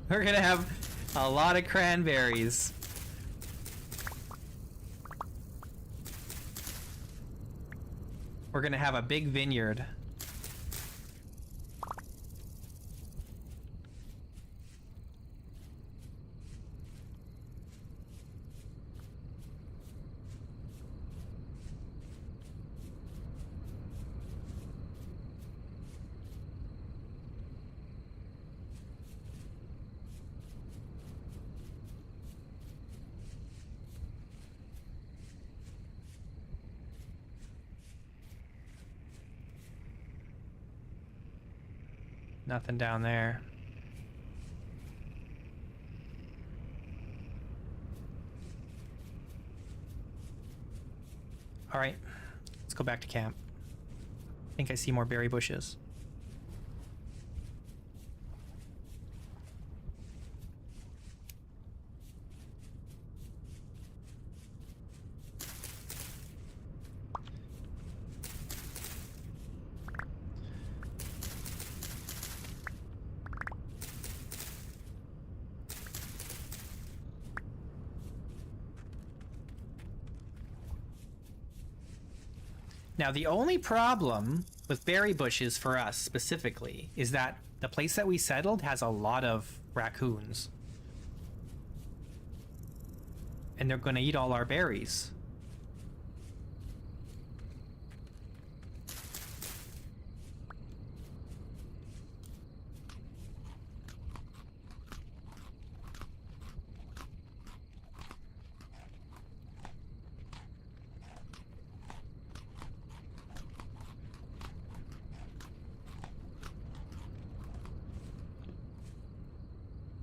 Speaker 1: We're gonna have a lot of cranberries. We're gonna have a big vineyard. Nothing down there. All right, let's go back to camp. I think I see more berry bushes. Now, the only problem with berry bushes for us specifically is that the place that we settled has a lot of raccoons. And they're going to eat all our berries.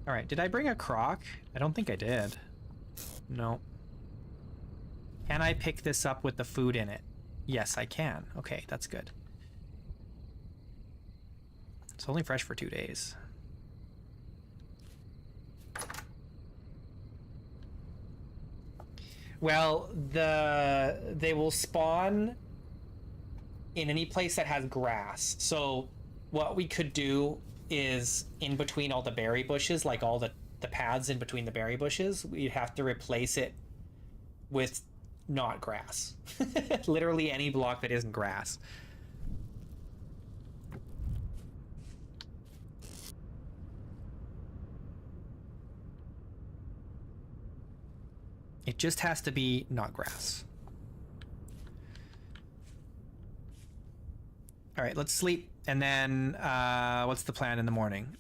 Speaker 1: All right, did I bring a crock? I don't think I did. No. Can I pick this up with the food in it? Yes, I can. Okay, that's good. It's only fresh for 2 days. Well, they will spawn in any place that has grass. So what we could do is in between all the berry bushes, like all the paths in between the berry bushes, we'd have to replace it with not grass. Literally any block that isn't grass. It just has to be not grass. All right, let's sleep. And then what's the plan in the morning?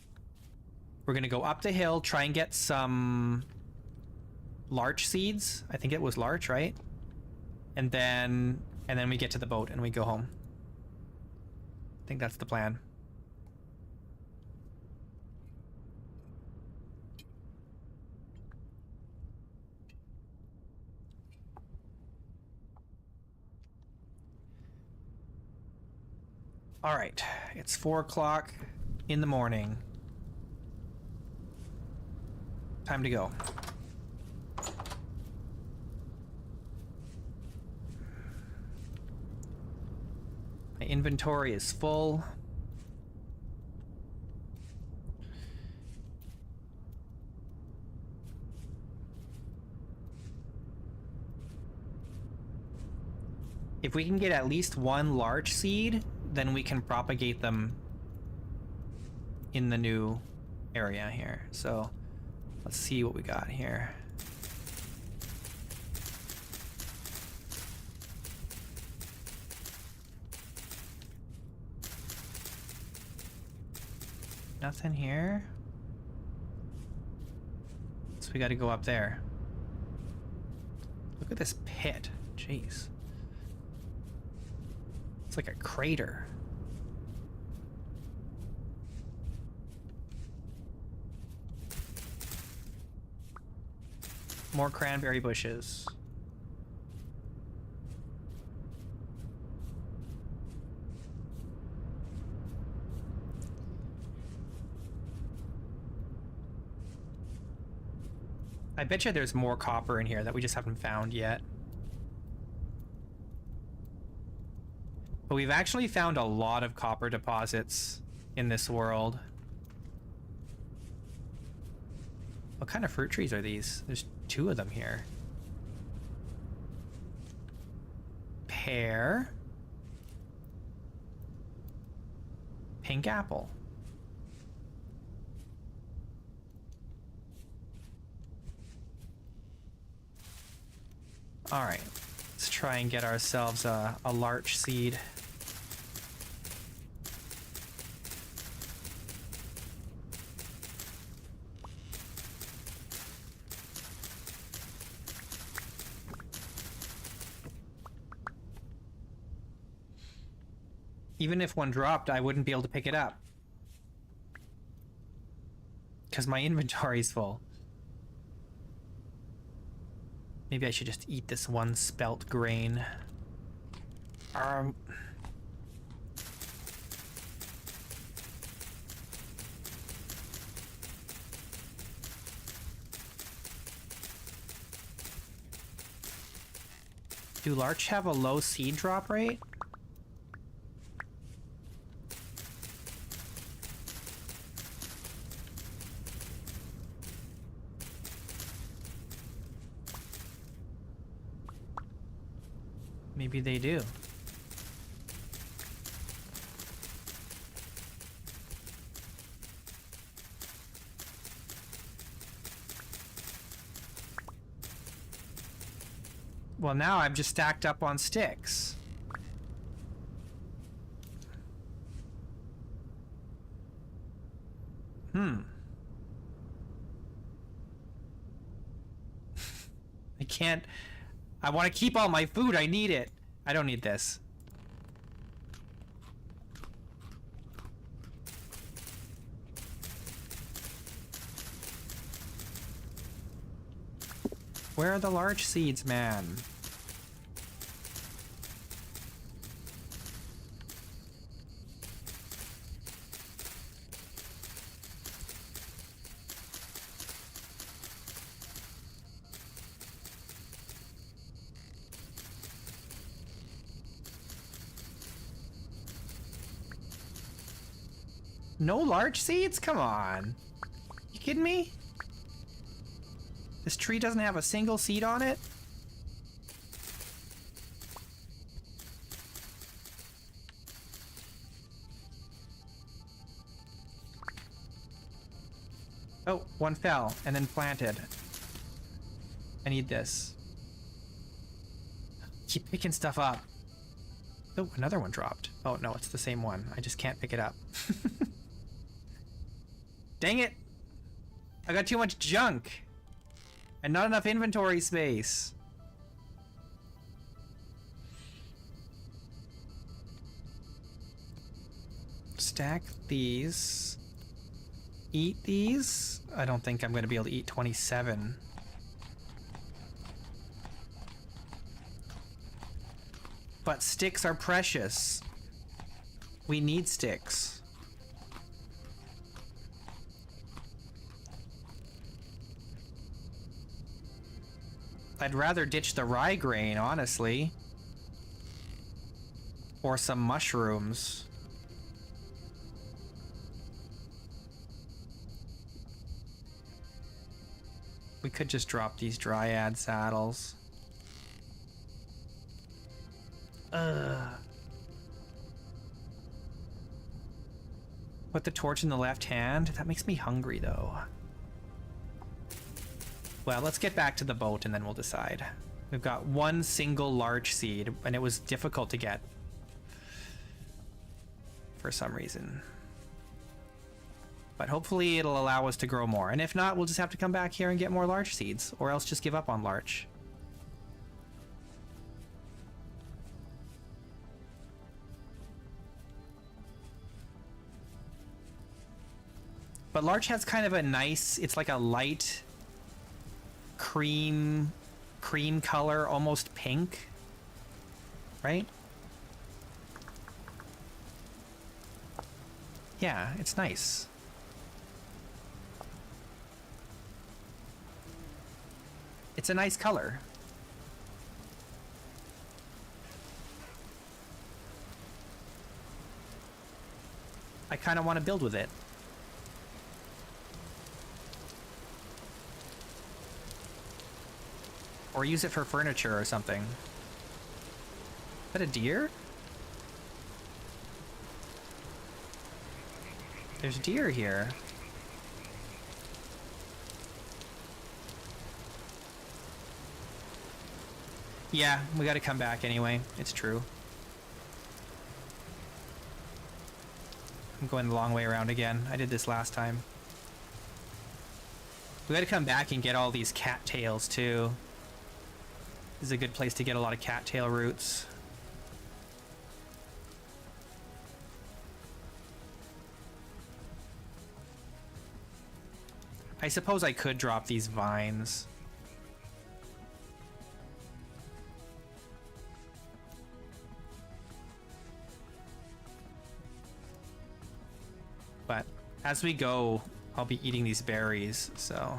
Speaker 1: We're going to go up the hill, try and get some larch seeds. I think it was larch, right? And then we get to the boat and we go home. I think that's the plan. All right, it's 4 o'clock in the morning. Time to go. My inventory is full. If we can get at least one larch seed, then we can propagate them in the new area here. So let's see what we got here. Nothing here. So we got to go up there. Look at this pit. Jeez. It's like a crater. More cranberry bushes. I bet you there's more copper in here that we just haven't found yet. But we've actually found a lot of copper deposits in this world. What kind of fruit trees are these? There's 2 of them here. Pear. Pink apple. All right, let's try and get ourselves a larch seed. Even if one dropped, I wouldn't be able to pick it up. Because my inventory's full. Maybe I should just eat this one spelt grain. Do larch have a low seed drop rate? Maybe they do. Well, now I'm just stacked up on sticks. I can't... I want to keep all my food. I need it. I don't need this. Where are the larch seeds, man? No larch seeds? Come on. You kidding me? This tree doesn't have a single seed on it? Oh, one fell and then planted. I need this. Keep picking stuff up. Oh, another one dropped. Oh, no, it's the same one. I just can't pick it up. Dang it! I got too much junk! And not enough inventory space. Stack these. Eat these? I don't think I'm going to be able to eat 27. But sticks are precious. We need sticks. I'd rather ditch the rye grain, honestly. Or some mushrooms. We could just drop these dryad saddles. Put the torch in the left hand? That makes me hungry, though. Well, let's get back to the boat and then we'll decide. We've got one single larch seed, and it was difficult to get. For some reason. But hopefully it'll allow us to grow more. And if not, we'll just have to come back here and get more larch seeds. Or else just give up on larch. But larch has kind of a nice... It's like a light... cream color, almost pink, right? Yeah, it's nice. It's a nice color. I kind of want to build with it. Or use it for furniture or something. Is that a deer? There's deer here. Yeah, we gotta come back anyway. It's true. I'm going the long way around again. I did this last time. We gotta come back and get all these cattails too. This is a good place to get a lot of cattail roots. I suppose I could drop these vines. But as we go, I'll be eating these berries, so...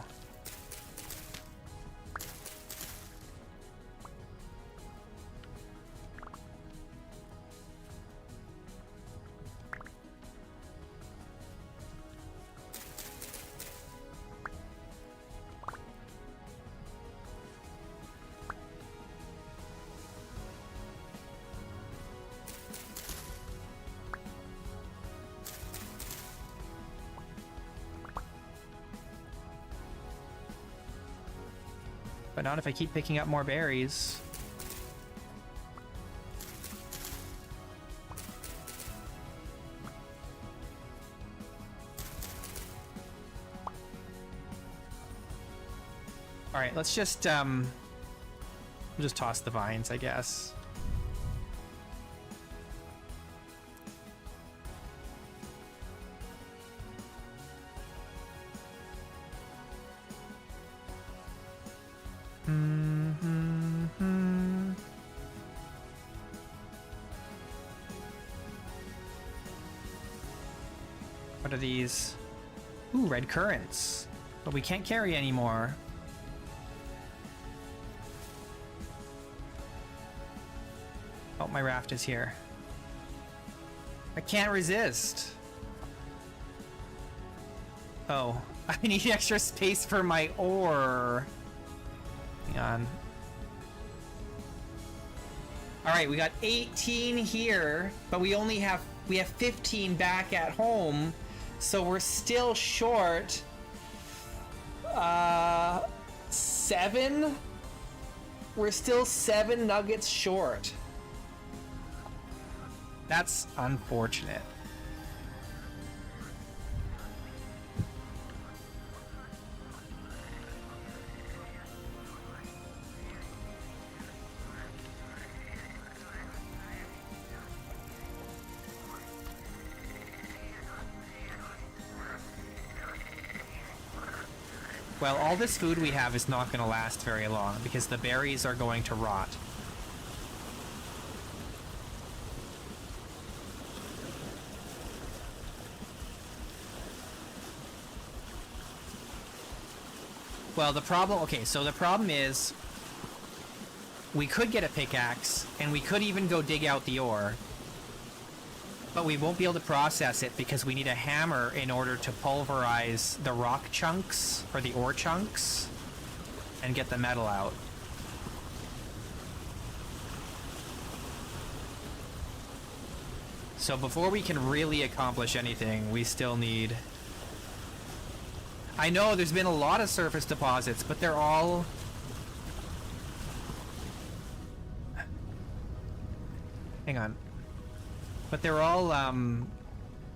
Speaker 1: But not if I keep picking up more berries. All right, let's just we'll just toss the vines, I guess. What are these? Ooh, red currants. But we can't carry anymore. Oh, my raft is here. I can't resist. Oh, I need extra space for my ore. Hang on. All right, we got 18 here, but we have 15 back at home, so we're still short 7. We're still 7 nuggets short. That's unfortunate. Well, all this food we have is not going to last very long because the berries are going to rot. Well, the problem... Okay, so the problem is we could get a pickaxe and we could even go dig out the ore. But we won't be able to process it because we need a hammer in order to pulverize the rock chunks or the ore chunks and get the metal out. So before we can really accomplish anything, we still need... I know there's been a lot of surface deposits, but they're all... Hang on. But they're all,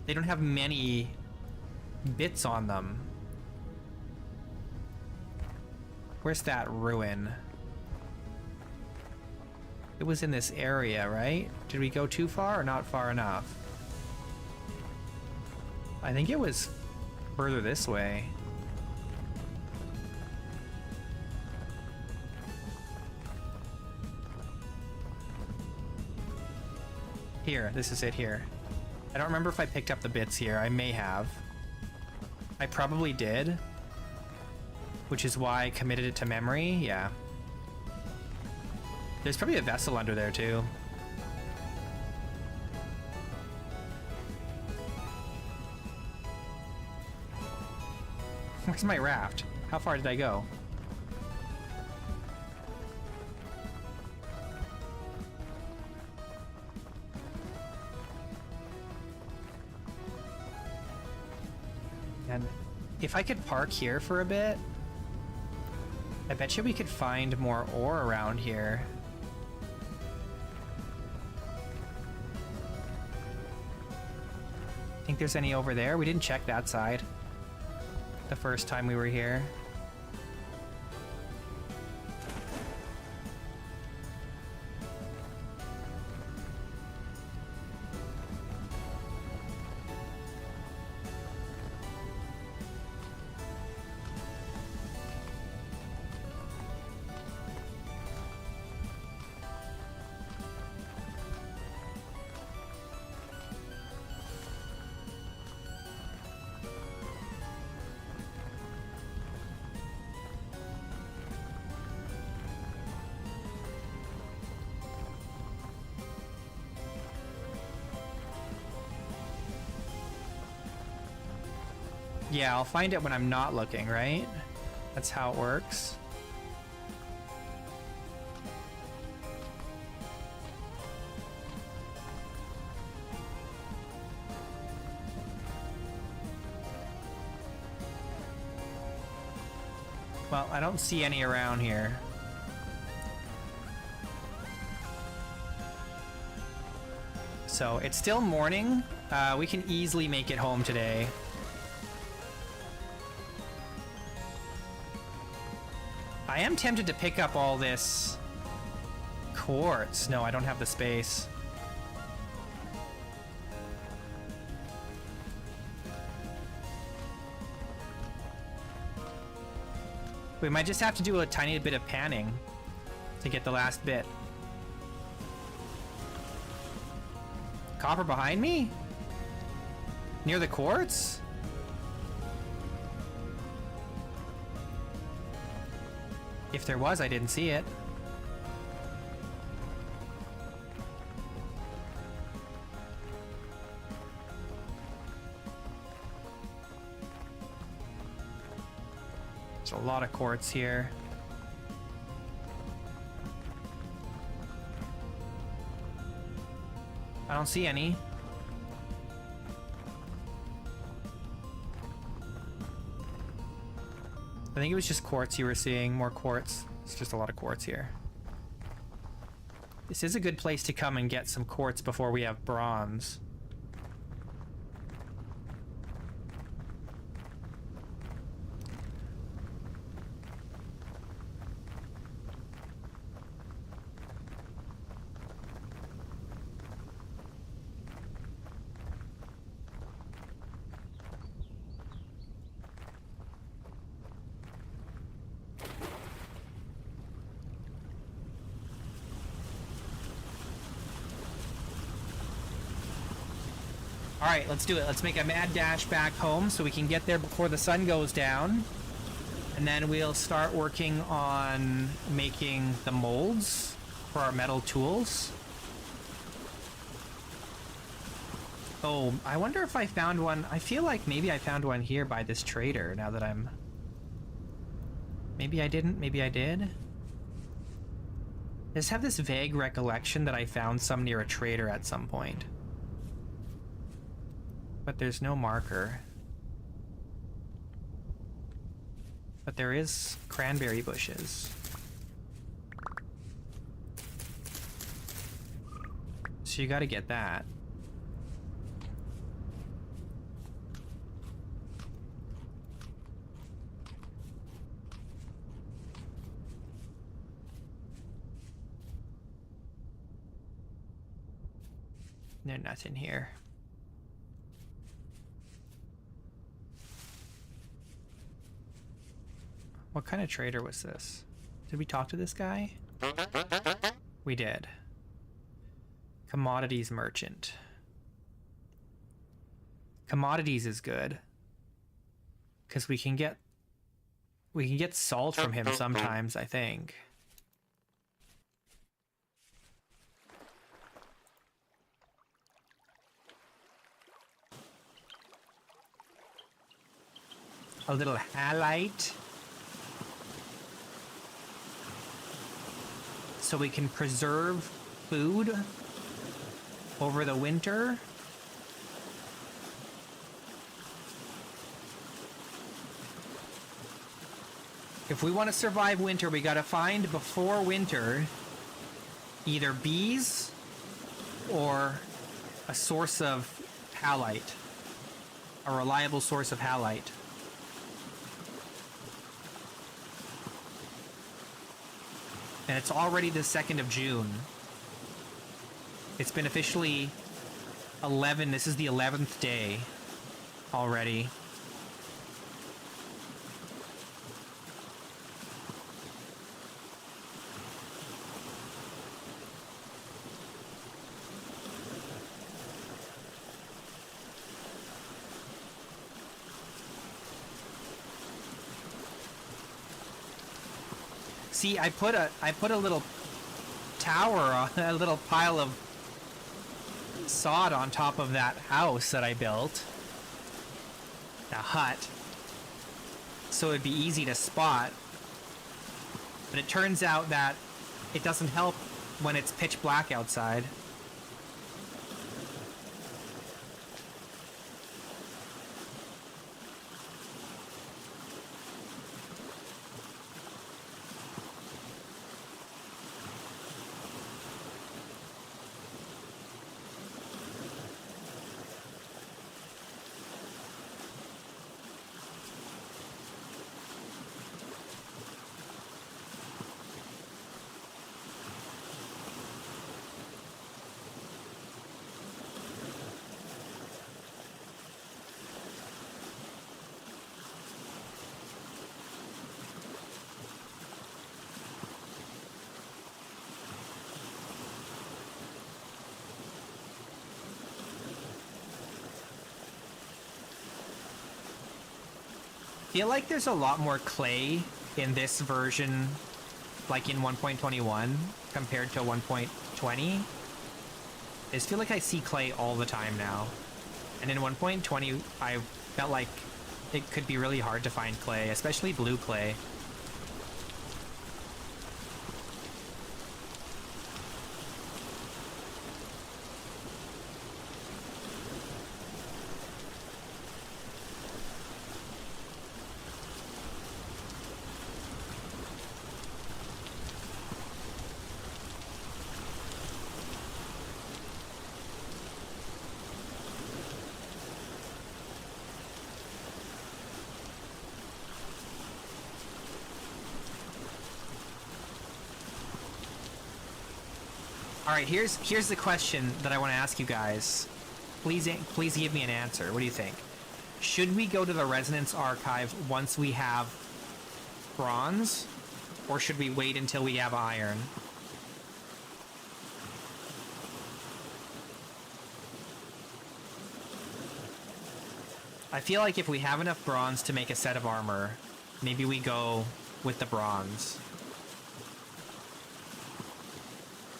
Speaker 1: they don't have many bits on them. Where's that ruin? It was in this area, right? Did we go too far or not far enough? I think it was further this way. Here, this is it here. I don't remember if I picked up the bits here. I may have. I probably did. Which is why I committed it to memory. Yeah. There's probably a vessel under there too. Where's my raft? How far did I go? And if I could park here for a bit, I bet you we could find more ore around here. Think there's any over there? We didn't check that side the first time we were here. Yeah, I'll find it when I'm not looking, right? That's how it works. Well, I don't see any around here. So, it's still morning. We can easily make it home today. I am tempted to pick up all this quartz. No, I don't have the space. We might just have to do a tiny bit of panning to get the last bit. Copper behind me? Near the quartz? If there was, I didn't see it. There's a lot of quartz here. I don't see any. I think it was just quartz you were seeing, more quartz. It's just a lot of quartz here. This is a good place to come and get some quartz before we have bronze. All right, let's do it. Let's make a mad dash back home so we can get there before the sun goes down. And then we'll start working on making the molds for our metal tools. Oh, I wonder if I found one. I feel like maybe I found one here by this trader now that I'm... Maybe I didn't, maybe I did. I just have this vague recollection that I found some near a trader at some point. But there's no marker. But there is cranberry bushes. So you gotta get that. There's nothing here. What kind of trader was this? Did we talk to this guy? We did. Commodities merchant. Commodities is good. Because we can get salt from him sometimes, I think. a little halite so we can preserve food over the winter. If we want to survive winter, we gotta find before winter either bees or a source of halite, a reliable source of halite. And it's already the 2nd of June. It's been officially 11, this is the 11th day already. See, I put a little tower, a little pile of sod on top of that house that I built, a hut, so it'd be easy to spot. But it turns out that it doesn't help when it's pitch black outside. Feel like there's a lot more clay in this version, like in 1.21 compared to 1.20. I just feel like I see clay all the time now. And in 1.20, I felt like it could be really hard to find clay, especially blue clay. All right, here's the question that I want to ask you guys. Please give me an answer. What do you think? Should we go to the Resonance Archive once we have bronze, or should we wait until we have iron? I feel like if we have enough bronze to make a set of armor, maybe we go with the bronze.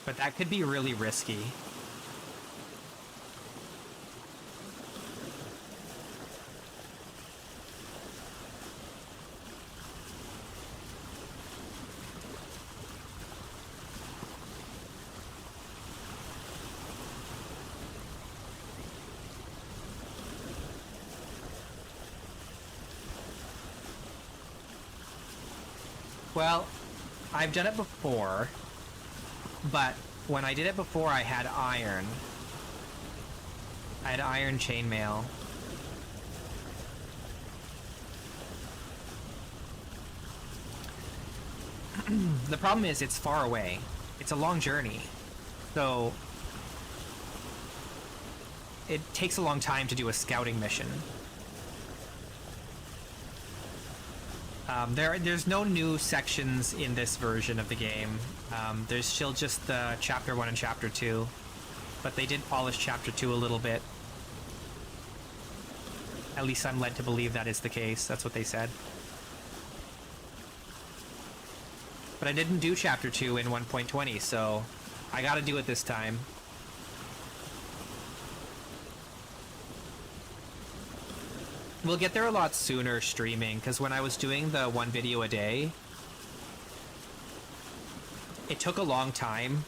Speaker 1: But that could be really risky. Well, I've done it before. But when I did it before, I had iron. I had iron chainmail. The problem is it's far away. It's a long journey. So it takes a long time to do a scouting mission. There's no new sections in this version of the game. There's still just the Chapter 1 and Chapter 2. But they did polish Chapter 2 a little bit. At least I'm led to believe that is the case. That's what they said. But I didn't do Chapter 2 in 1.20, so I gotta do it this time. We'll get there a lot sooner streaming, because when I was doing the 1 video a day, it took a long time.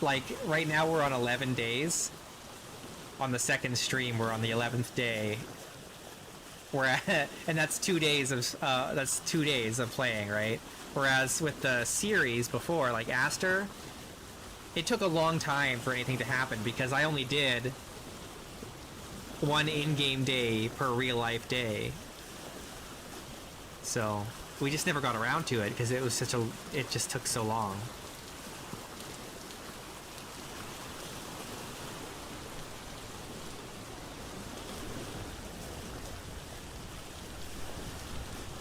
Speaker 1: Like, right now we're on 11 days. On the second stream, we're on the 11th day. We're at, and that's 2 days of playing, right? Whereas with the series before, like Aster, it took a long time for anything to happen because I only did 1 in-game day per real-life day. So we just never got around to it because it just took so long.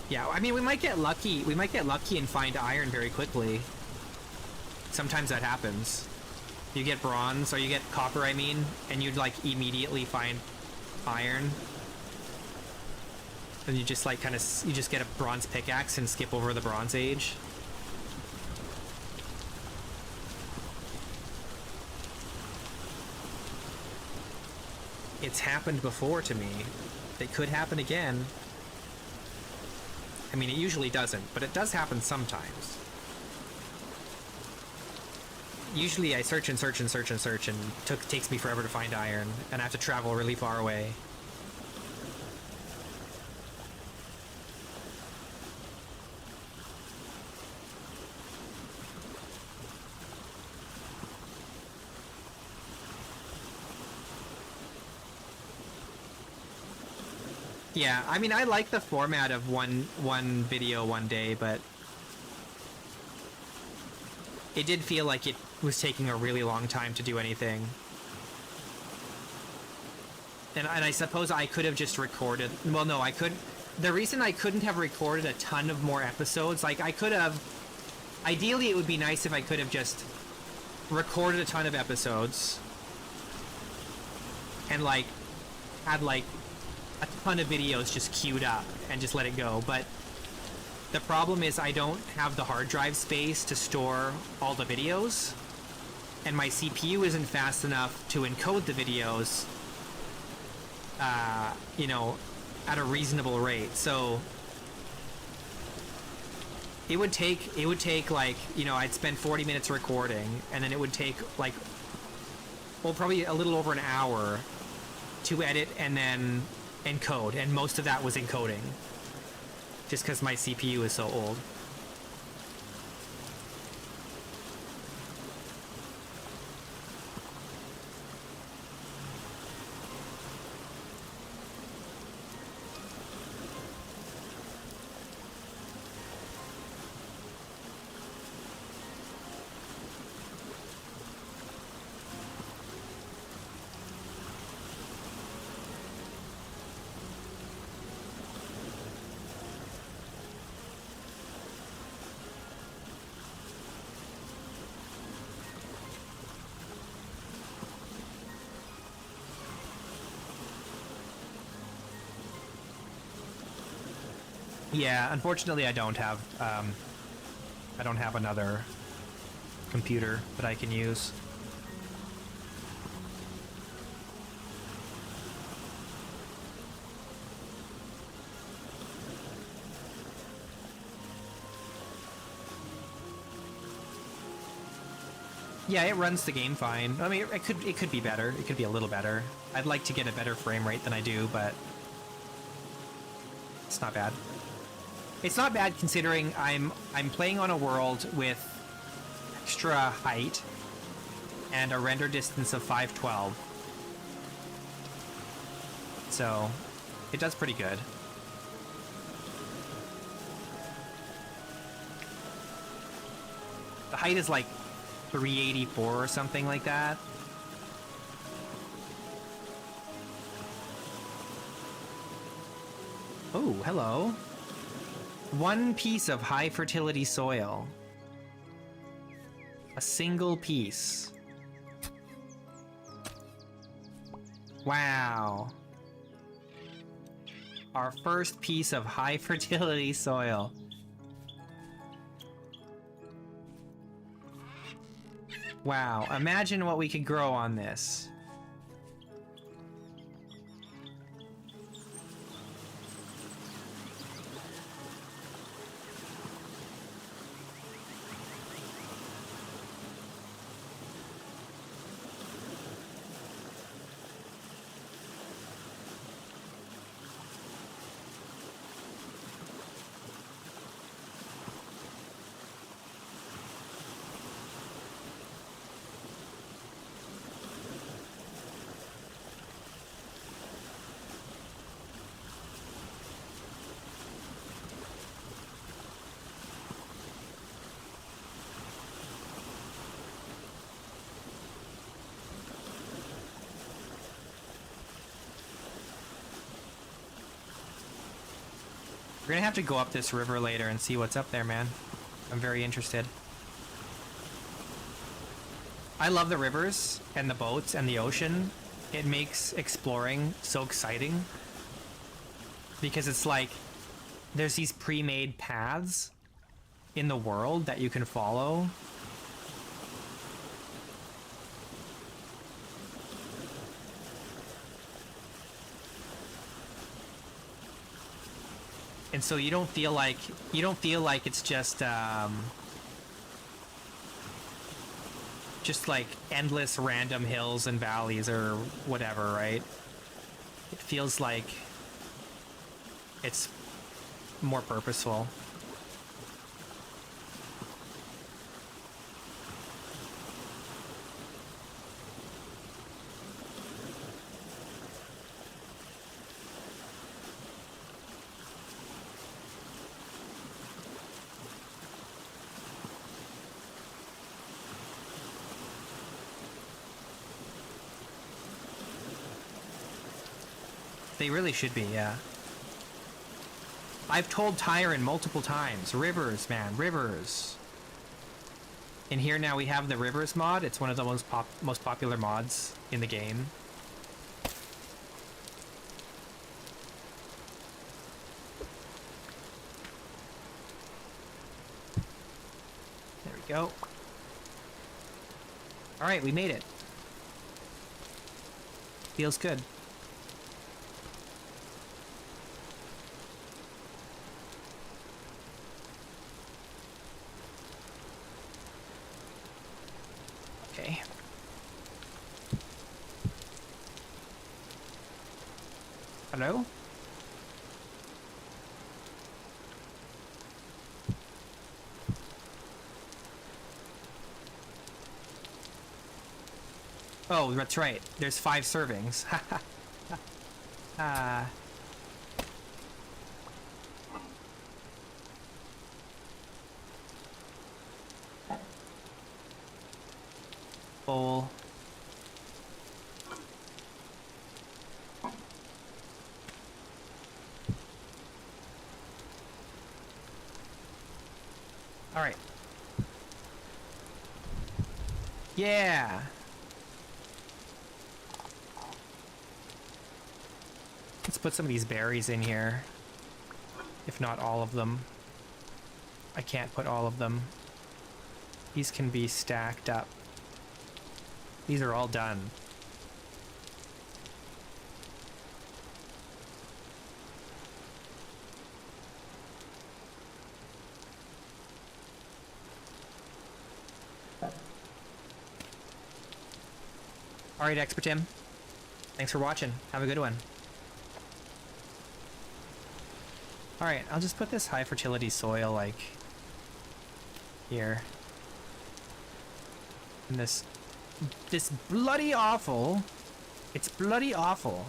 Speaker 1: Yeah, I mean, we might get lucky. We might get lucky and find iron very quickly. Sometimes that happens. You get bronze, or you get copper, I mean, and you'd, like, immediately find iron. And you just, like, you just get a bronze pickaxe and skip over the Bronze Age. It's happened before to me. It could happen again. I mean, it usually doesn't, but it does happen sometimes. Usually I search and search and search and search, and takes me forever to find iron, and I have to travel really far away. Yeah, I mean, I like the format of one video one day, but it did feel like it was taking a really long time to do anything. And I suppose I could have just recorded... Well, no, I could... The reason I couldn't have recorded a ton of more episodes, like, I could have... Ideally, it would be nice if I could have just recorded a ton of episodes and, like, had, like, a ton of videos just queued up and just let it go, but the problem is I don't have the hard drive space to store all the videos, and my CPU isn't fast enough to encode the videos, you know, at a reasonable rate. So it would take like, you know, I'd spend 40 minutes recording, and then it would take like, well, probably a little over an hour to edit and then encode, and most of that was encoding just because my CPU is so old. Yeah, unfortunately I don't have another computer that I can use. Yeah, it runs the game fine. I mean, it could be better. It could be a little better. I'd like to get a better frame rate than I do, but it's not bad. It's not bad considering I'm playing on a world with extra height and a render distance of 512. So it does pretty good. The height is like 384 or something like that. Oh, hello. 1 piece of high fertility soil. A single piece. Wow. Our first piece of high fertility soil. Wow, imagine what we could grow on this. We're gonna have to go up this river later and see what's up there, man. I'm very interested. I love the rivers and the boats and the ocean. It makes exploring so exciting because it's like there's these pre-made paths in the world that you can follow. And so you don't feel like it's just like endless random hills and valleys or whatever, right? It feels like it's more purposeful. They really should be, yeah. I've told Tyron multiple times, rivers, man, rivers. In here now we have the rivers mod. It's one of the most popular mods in the game. There we go. All right, we made it. Feels good. Okay. Hello? Oh, that's right. There's 5 servings. Bowl. All right. Yeah. Let's put some of these berries in here. If not all of them. I can't put all of them. These can be stacked up. These are all done. All right, Expert Tim. Thanks for watching. Have a good one. All right, I'll just put this high fertility soil like here. And this bloody awful. It's bloody awful.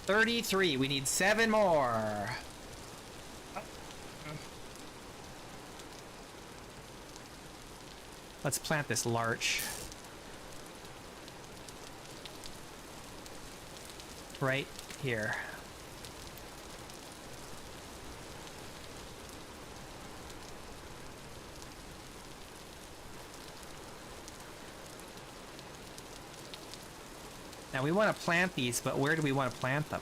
Speaker 1: $33. We need 7 more. Let's plant this larch. Right here. Now we want to plant these, but where do we want to plant them?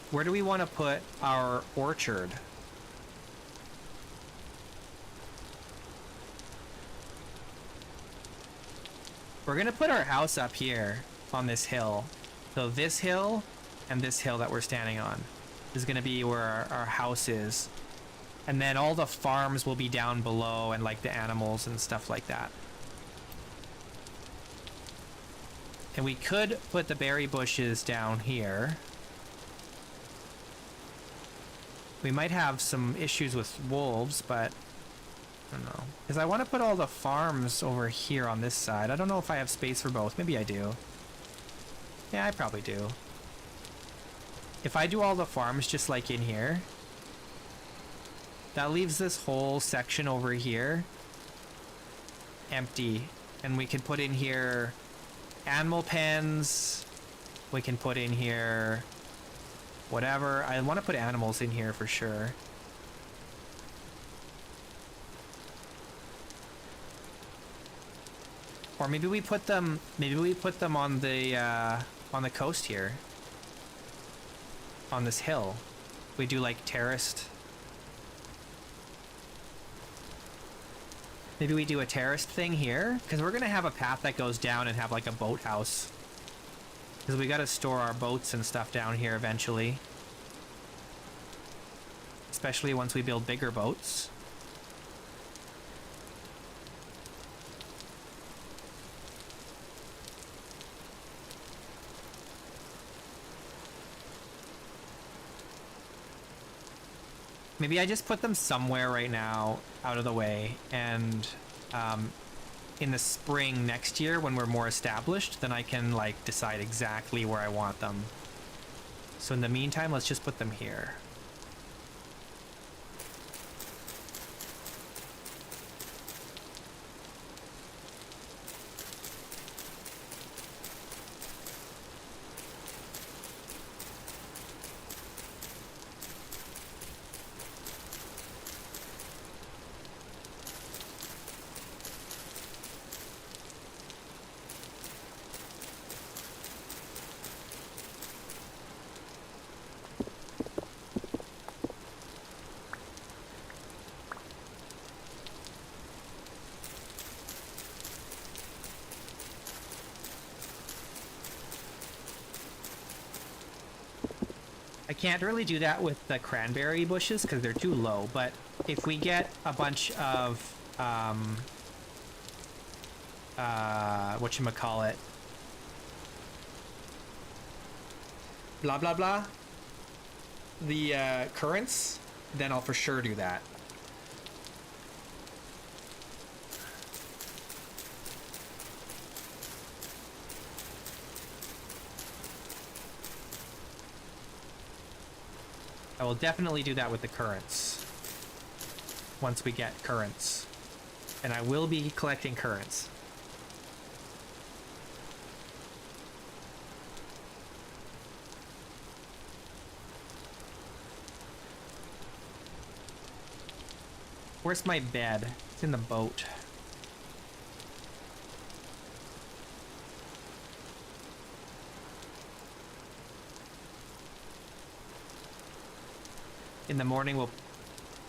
Speaker 1: Where do we want to put our orchard? We're going to put our house up here on this hill. So this hill and this hill that we're standing on is going to be where our house is. And then all the farms will be down below and like the animals and stuff like that. And we could put the berry bushes down here. We might have some issues with wolves, but I don't know. Because I want to put all the farms over here on this side. I don't know if I have space for both. Maybe I do. Yeah, I probably do. If I do all the farms just like in here, that leaves this whole section over here empty. And we can put in here animal pens. We can put in here whatever. I want to put animals in here for sure. Or maybe we put them on the coast here. On this hill. We do like terraced. Maybe we do a terraced thing here, because we're gonna have a path that goes down and have like a boathouse. Because we gotta store our boats and stuff down here eventually. Especially once we build bigger boats. Maybe I just put them somewhere right now, out of the way, and in the spring next year, when we're more established, then I can like decide exactly where I want them. So in the meantime, let's just put them here. I can't really do that with the cranberry bushes because they're too low, but if we get a bunch of whatchamacallit, blah blah blah, the currants, then I'll for sure do that. I will definitely do that with the currants. Once we get currants. And I will be collecting currants. Where's my bed? It's in the boat. In the morning, we'll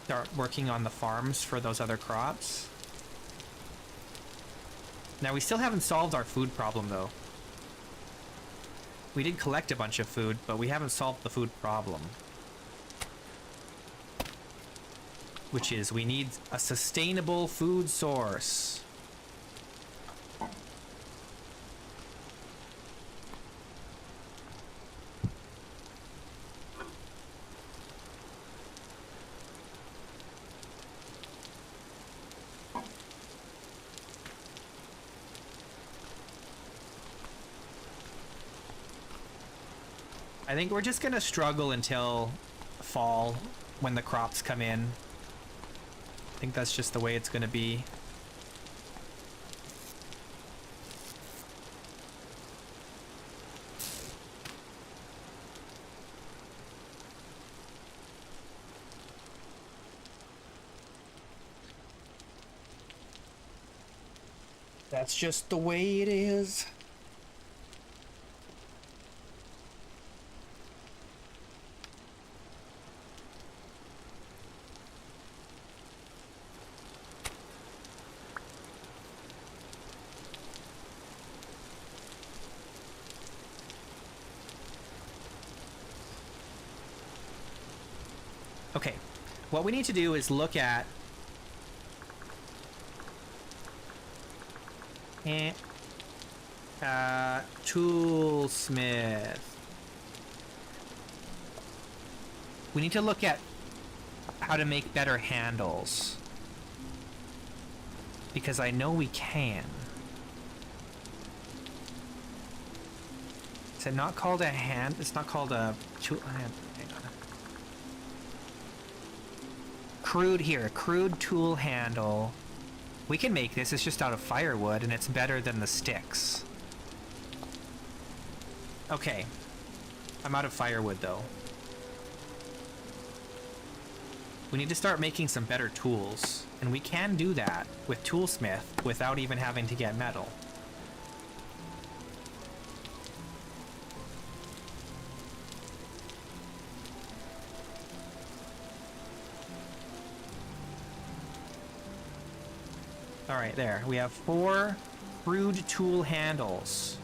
Speaker 1: start working on the farms for those other crops. Now, we still haven't solved our food problem, though. We did collect a bunch of food, but we haven't solved the food problem. Which is, we need a sustainable food source. I think we're just gonna struggle until fall when the crops come in. I think that's just the way it's gonna be. That's just the way it is. Okay, what we need to do is look at toolsmith. We need to look at how to make better handles. Because I know we can. Is it not called a hand? It's not called a tool. Hang on. Crude tool handle. We can make this. It's just out of firewood, and it's better than the sticks. Okay. I'm out of firewood, though. We need to start making some better tools. And we can do that with Toolsmith without even having to get metal. Alright, there. We have 4 crude tool handles.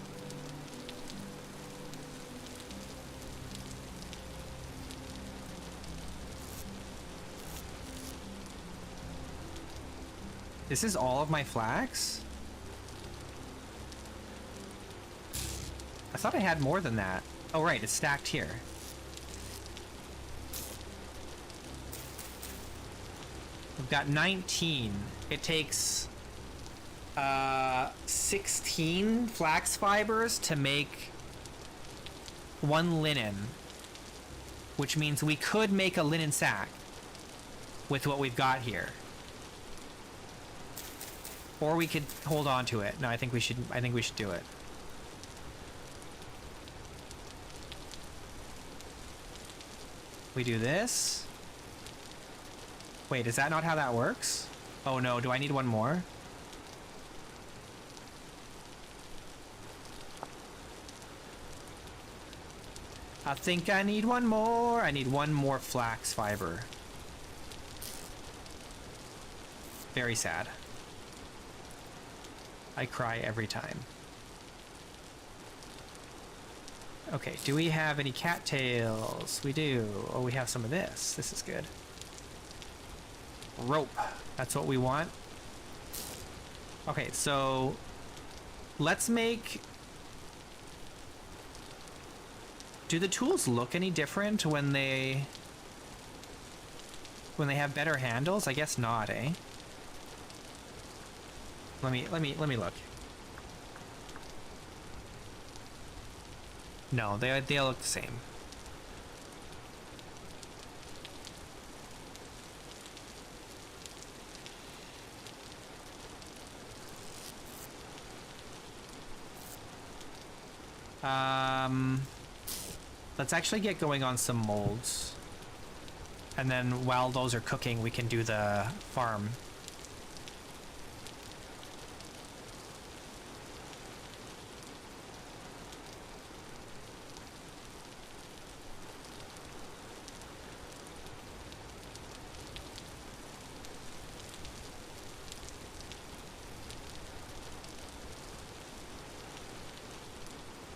Speaker 1: This is all of my flax? I thought I had more than that. Oh, right, it's stacked here. We've got 19. It takes 16 flax fibers to make 1 linen, which means we could make a linen sack with what we've got here. Or we could hold on to it. No, I think we should do it. We do this. Wait, is that not how that works? Oh no, do I need one more? I think I need one more. I need 1 more flax fiber. Very sad. I cry every time. Okay, do we have any cattails? We do. Oh, we have some of this. This is good. Rope. That's what we want. Okay, so let's make... Do the tools look any different when they have better handles? I guess not, eh? Let me look. No, they all look the same. Let's actually get going on some molds. And then while those are cooking, we can do the farm.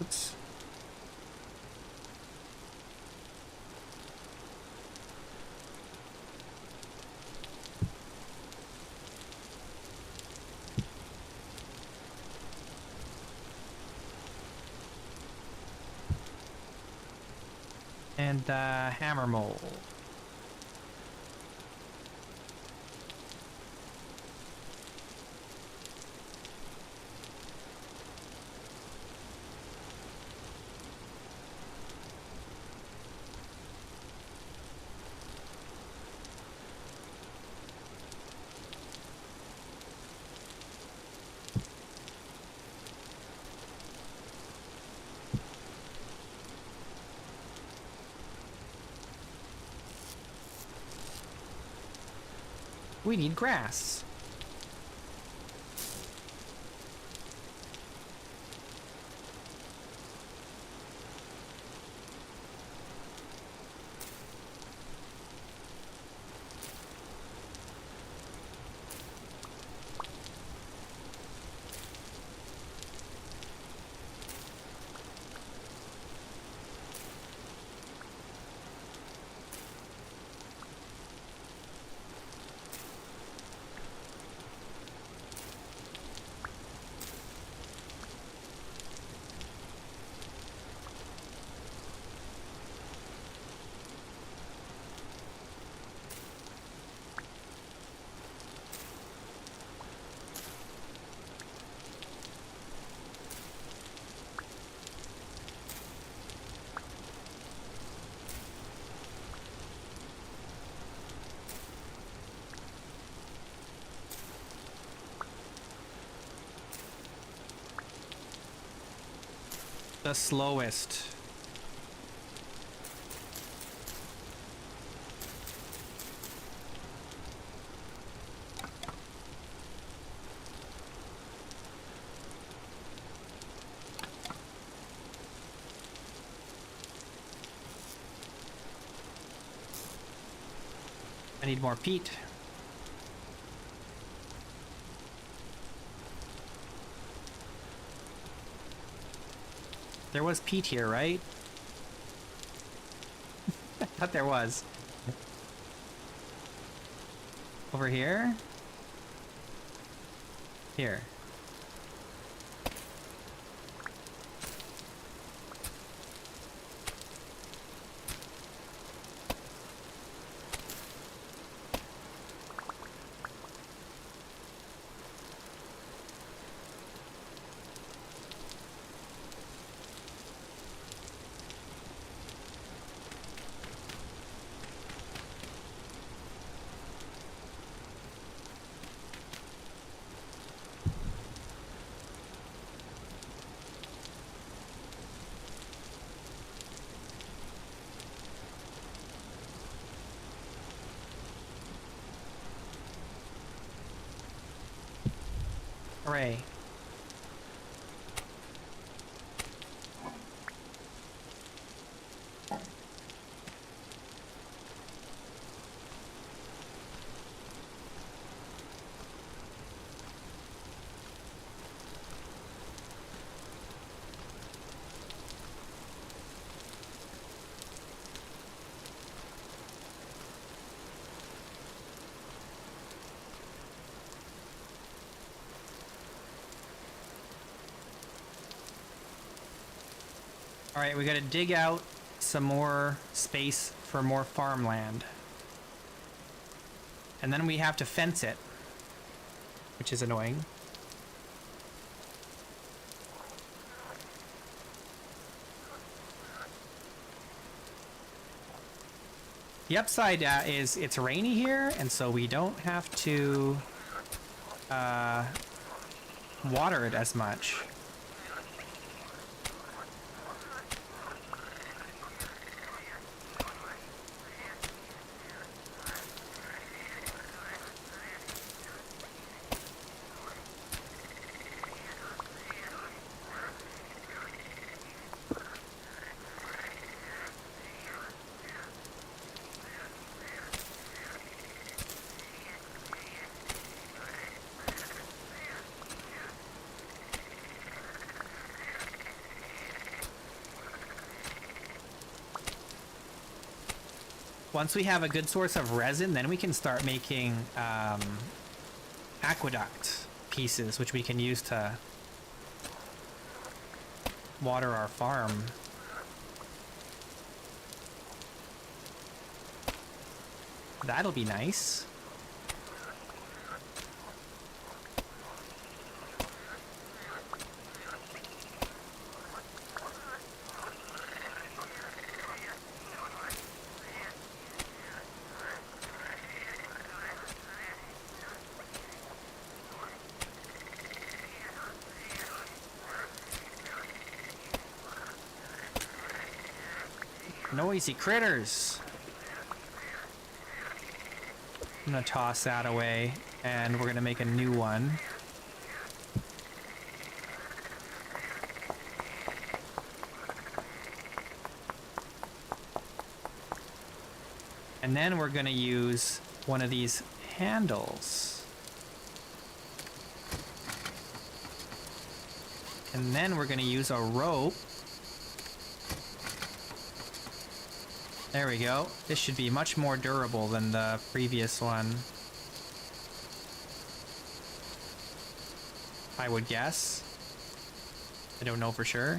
Speaker 1: Oops. And hammer mold. We need grass. The slowest. I need more peat. There was peat here, right? I thought there was. Over here? Here. Hooray. All right, we gotta dig out some more space for more farmland. And then we have to fence it, which is annoying. The upside is it's rainy here, and so we don't have to water it as much. Once we have a good source of resin, then we can start making aqueduct pieces, which we can use to water our farm. That'll be nice. Noisy critters. I'm gonna toss that away, and we're gonna make a new one. And then we're gonna use one of these handles. And then we're gonna use a rope. There we go. This should be much more durable than the previous one, I would guess. I don't know for sure.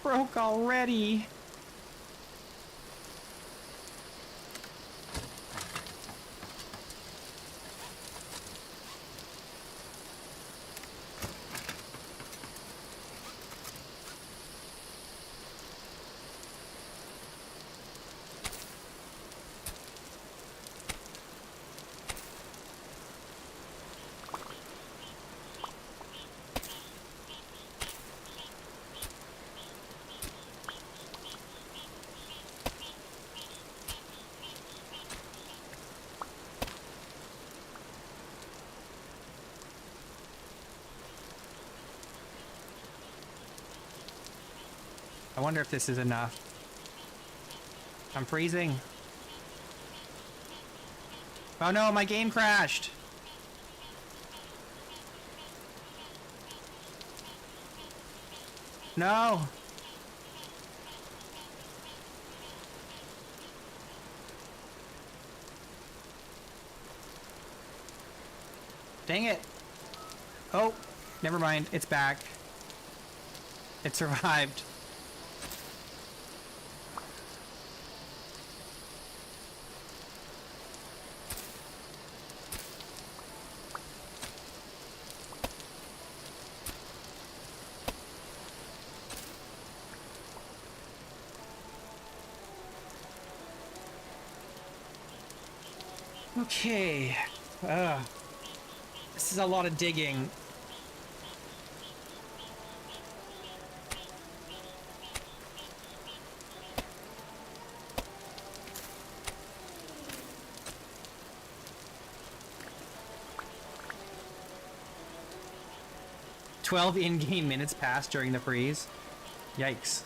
Speaker 1: broke already. I wonder if this is enough. I'm freezing. Oh no, my game crashed. No. Dang it. Oh, never mind. It's back. It survived. Okay. This is a lot of digging. "12 in-game minutes passed during the freeze." Yikes.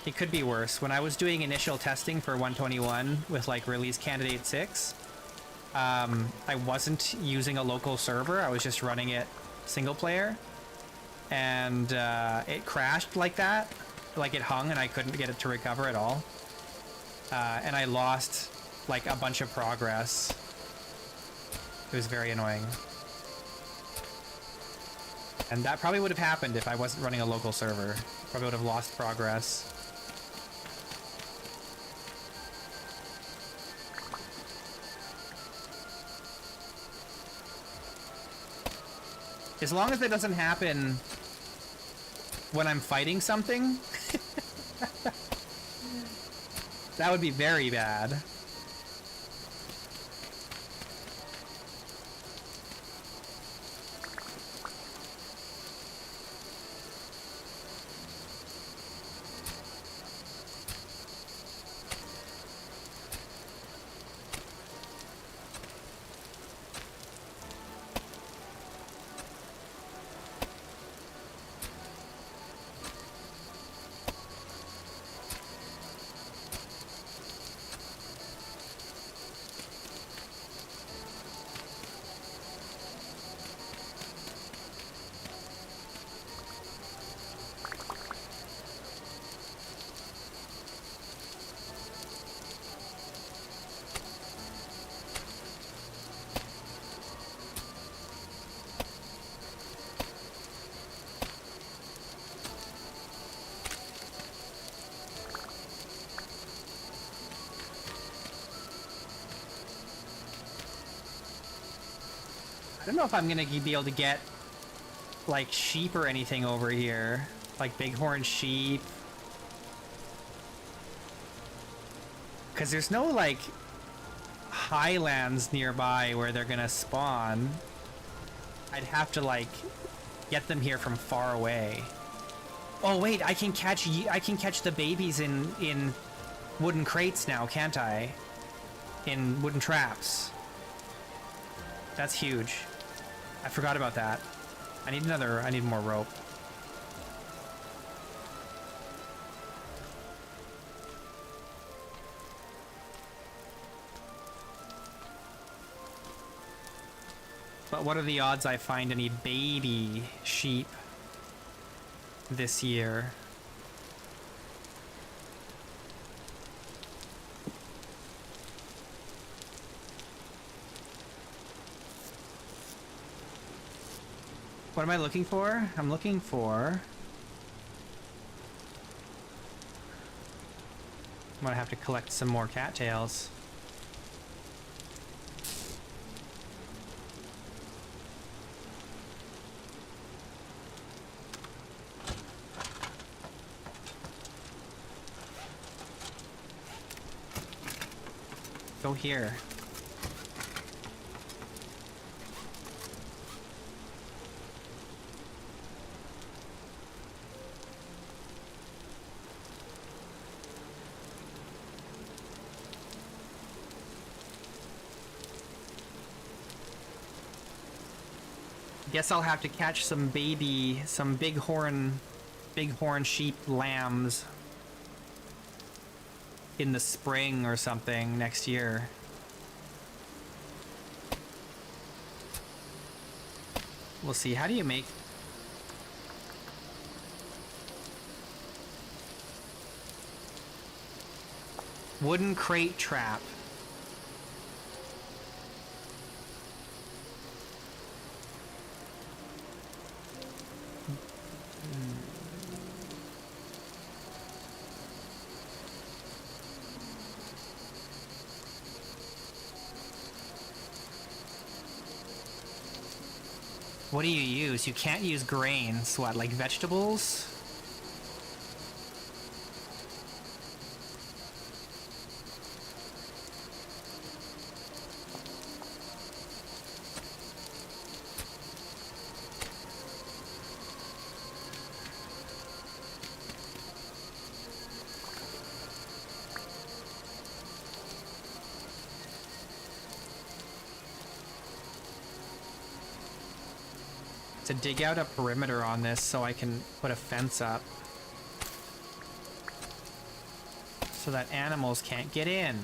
Speaker 1: It could be worse. When I was doing initial testing for 121 with like release candidate 6, I wasn't using a local server. I was just running it single player, and it crashed like that. Like it hung and I couldn't get it to recover at all. And I lost like a bunch of progress. It was very annoying. And that probably would have happened if I wasn't running a local server. Probably would have lost progress. As long as it doesn't happen when I'm fighting something, that would be very bad. I don't know if I'm gonna be able to get like sheep or anything over here, like bighorn sheep, because there's no like highlands nearby where they're gonna spawn. I'd have to like get them here from far away. Oh wait, I can catch the babies in wooden crates now, can't I? In wooden traps. That's huge. I forgot about that. I need more rope. But what are the odds I find any baby sheep this year? What am I looking for? I'm looking for... I'm gonna have to collect some more cattails. Go here. Guess I'll have to catch some bighorn sheep lambs in the spring or something next year. We'll see. How do you make... Wooden crate trap. What do you use? You can't use grains. What, like vegetables? To dig out a perimeter on this so I can put a fence up so that animals can't get in.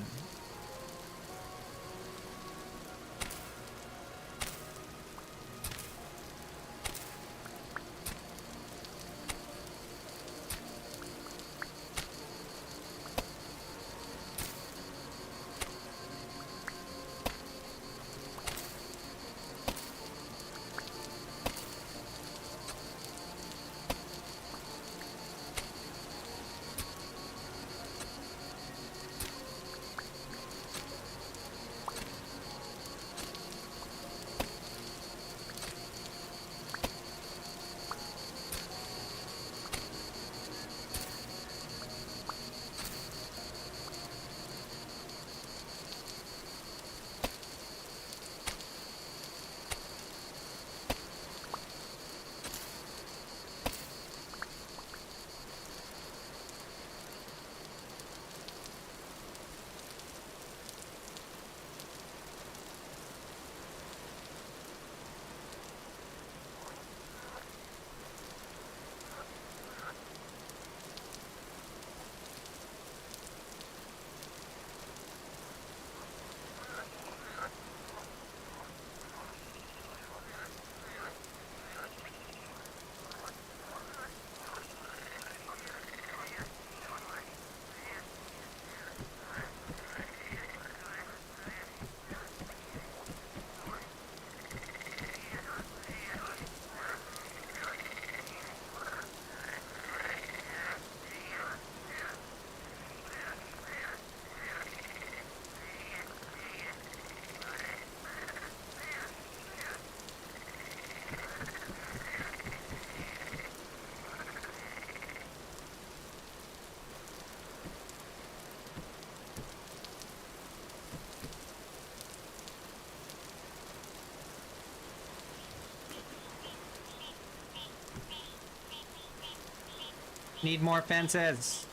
Speaker 1: Need more fences.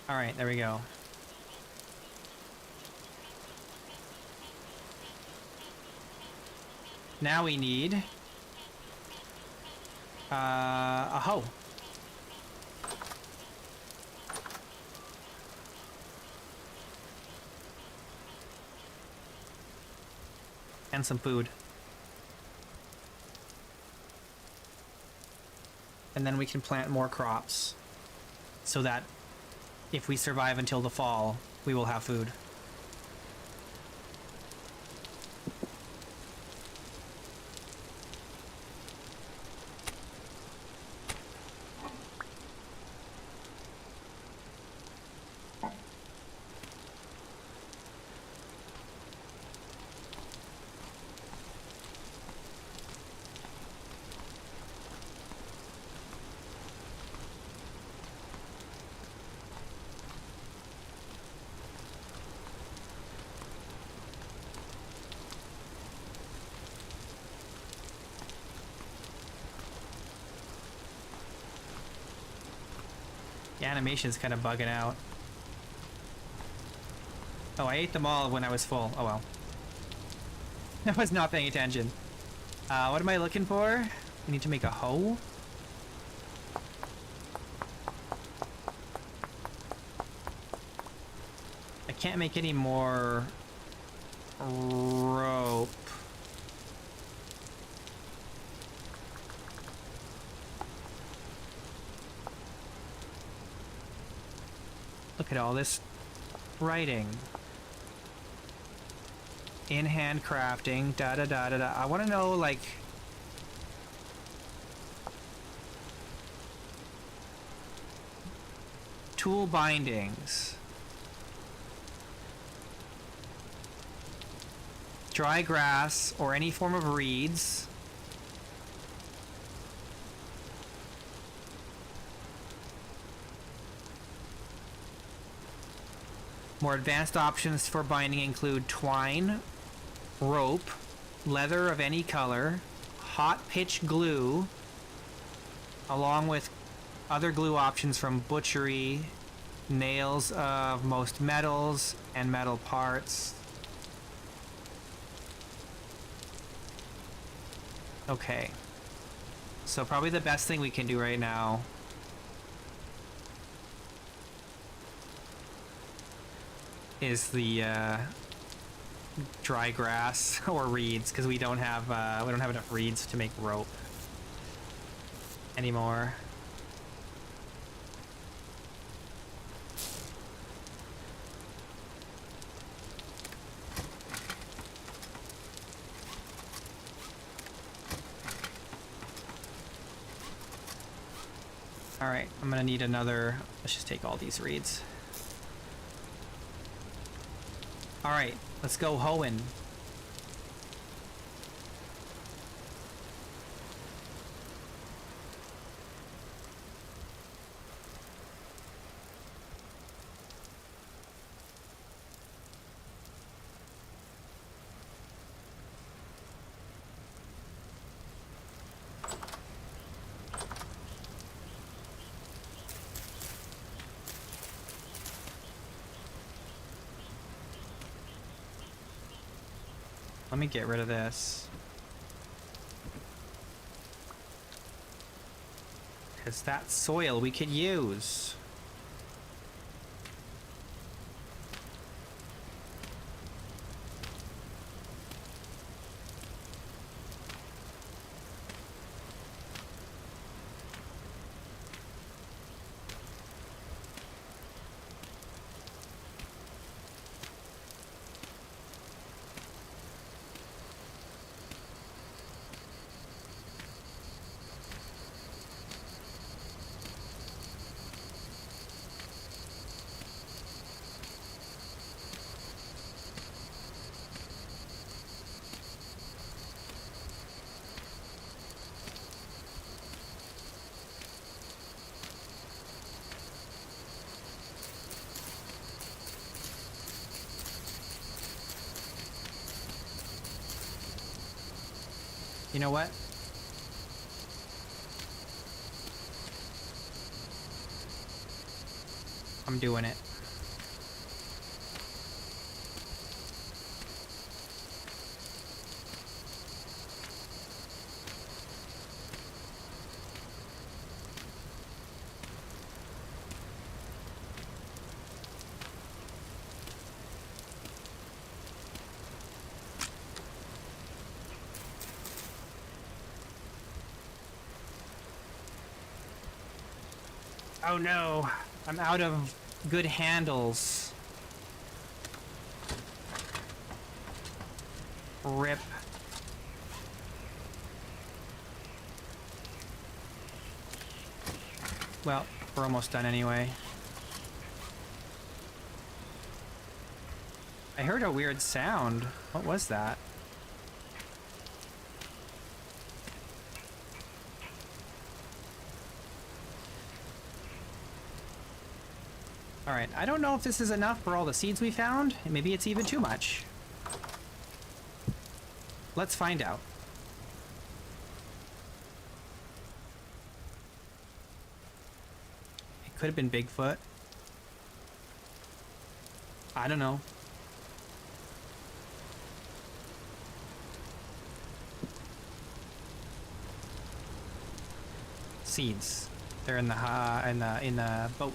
Speaker 1: All right, there we go. Now we need a hoe. And some food. and then we can plant more crops so that if we survive until the fall, we will have food. The animation's kind of bugging out. Oh, I ate them all when I was full. Oh well. I was not paying attention. What am I looking for? We need to make a hoe. I can't make any more rope. Look at all this writing. In hand crafting, da da da da da. I want to know, like, tool bindings, dry grass or any form of reeds, more advanced options for binding include twine, rope, leather of any color, hot pitch glue, along with other glue options from butchery, nails of most metals and metal parts. Okay. So probably the best thing we can do right now is the dry grass or reeds, because we don't have enough reeds to make rope anymore. All right, I'm gonna need another. Let's just take all these reeds. All right, let's go hoeing. Let me get rid of this. Because that soil we could use. You know what? I'm doing it. Oh no, I'm out of good handles. Rip. Well, we're almost done anyway. I heard a weird sound. What was that? Alright, I don't know if this is enough for all the seeds we found. Maybe it's even too much. Let's find out. It could have been Bigfoot. I don't know. Seeds. They're in the boat.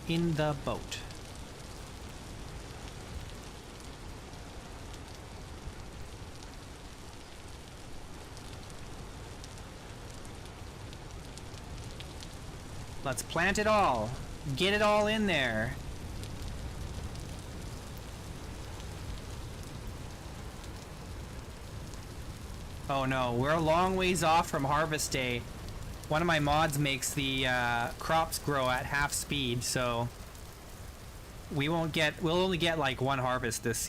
Speaker 1: In the boat. Let's plant it all. Get it all in there. Oh no, we're a long ways off from harvest day. One of my mods makes the crops grow at half speed, so we'll only get like one harvest this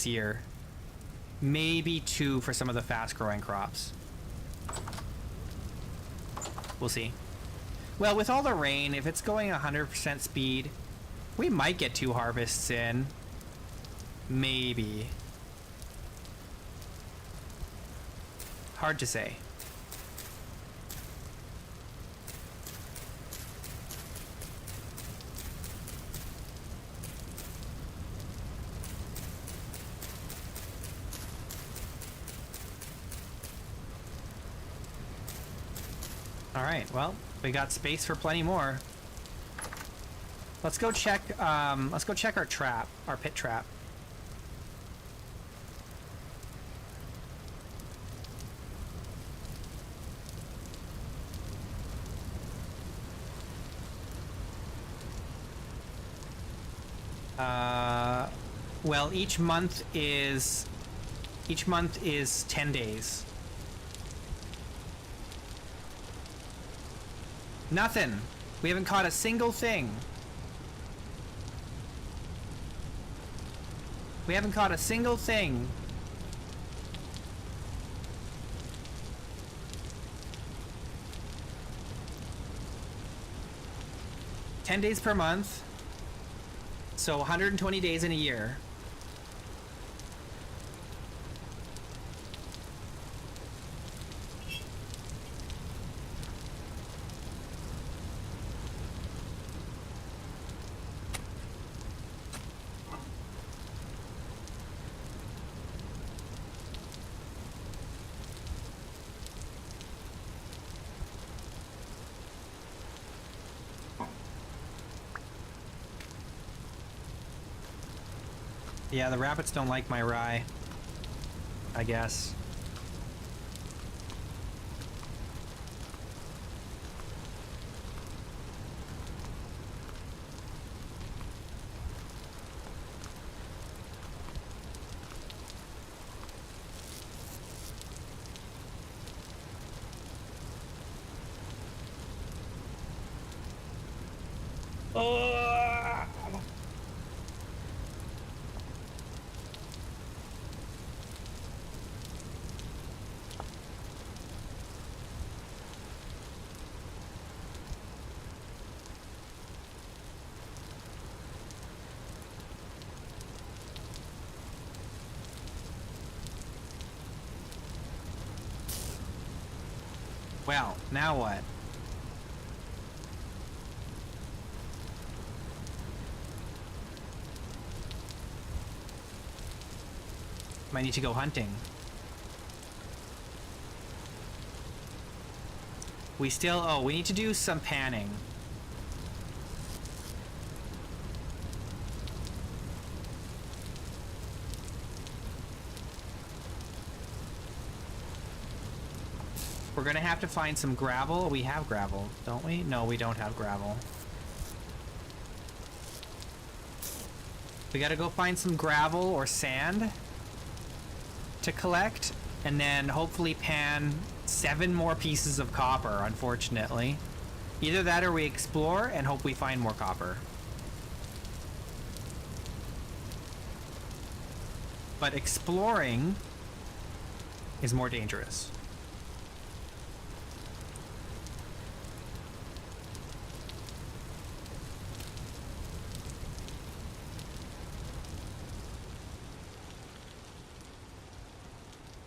Speaker 1: year. Maybe two for some of the fast growing crops. We'll see. Well, with all the rain, if it's going 100% speed, we might get 2 harvests in. Maybe. Hard to say. Alright, well, we got space for plenty more. Let's go check our trap, our pit trap. Well, each month is 10 days. Nothing. We haven't caught a single thing. We haven't caught a single thing. $10 days per month. So 120 days in a year. Yeah, the rabbits don't like my rye, I guess. Well, now what? Might need to go hunting. We need to do some panning. We're gonna have to find some gravel. We have gravel, don't we? No, we don't have gravel. We gotta go find some gravel or sand to collect, and then hopefully pan 7 more pieces of copper, unfortunately. Either that or we explore and hope we find more copper. But exploring is more dangerous.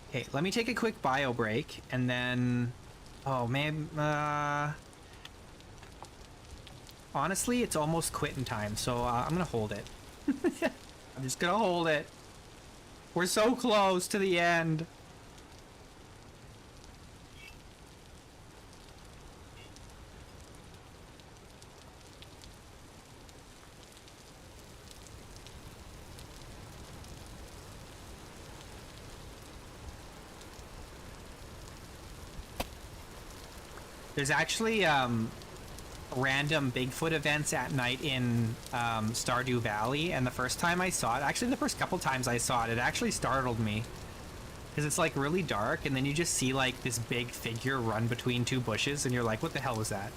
Speaker 1: Okay, let me take a quick bio break, and then... Oh, man, honestly, it's almost quitting time, so I'm gonna hold it. I'm just gonna hold it. We're so close to the end. There's actually random Bigfoot events at night in Stardew Valley, and the first time I saw it, actually the first couple times I saw it, it actually startled me. Because it's like really dark, and then you just see like this big figure run between 2 bushes, and you're like, what the hell was that?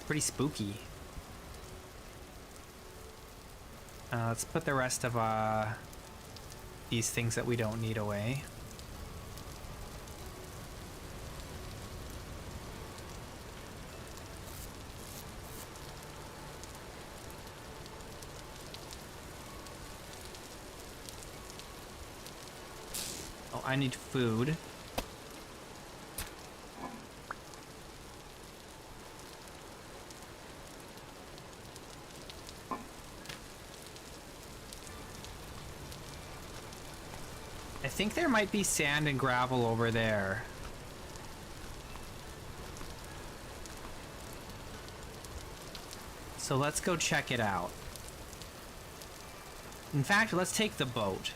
Speaker 1: Pretty spooky. Let's put the rest of these things that we don't need away. Oh, I need food. I think there might be sand and gravel over there. So let's go check it out. In fact, let's take the boat.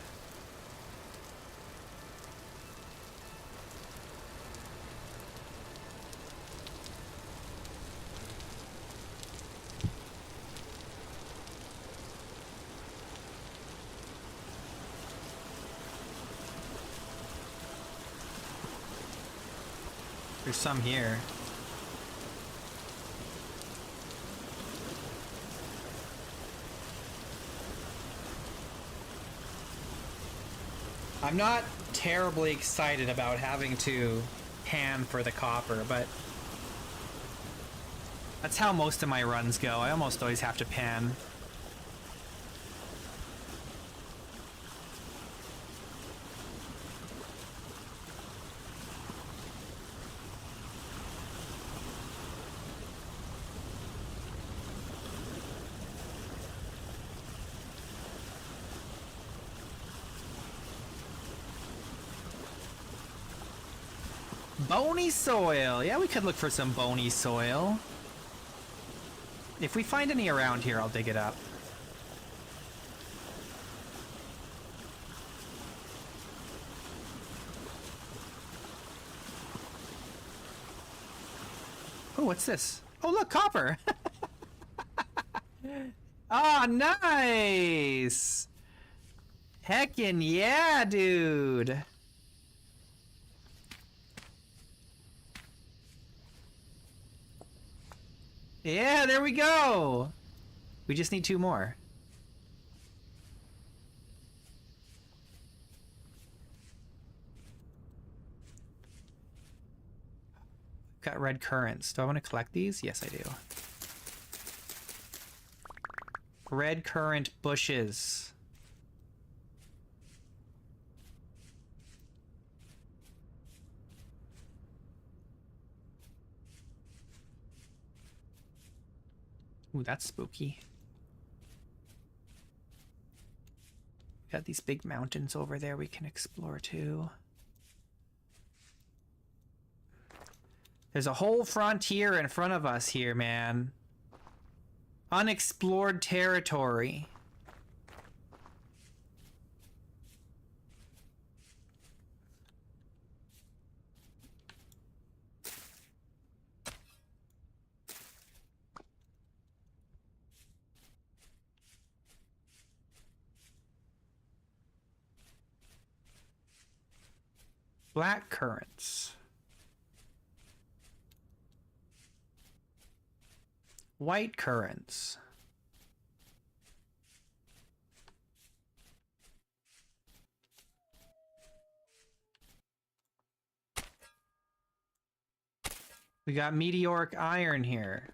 Speaker 1: There's some here. I'm not terribly excited about having to pan for the copper, but that's how most of my runs go. I almost always have to pan. Bony soil. Yeah, we could look for some bony soil. If we find any around here, I'll dig it up. Oh, what's this? Oh, look, copper. Oh, nice. Heckin' yeah, dude. Yeah, there we go. We just need 2 more. Got red currants. Do I want to collect these? Yes, I do. Red currant bushes. Ooh, that's spooky. Got these big mountains over there we can explore too. There's a whole frontier in front of us here, man. Unexplored territory. Black currants. White currants. We got meteoric iron here.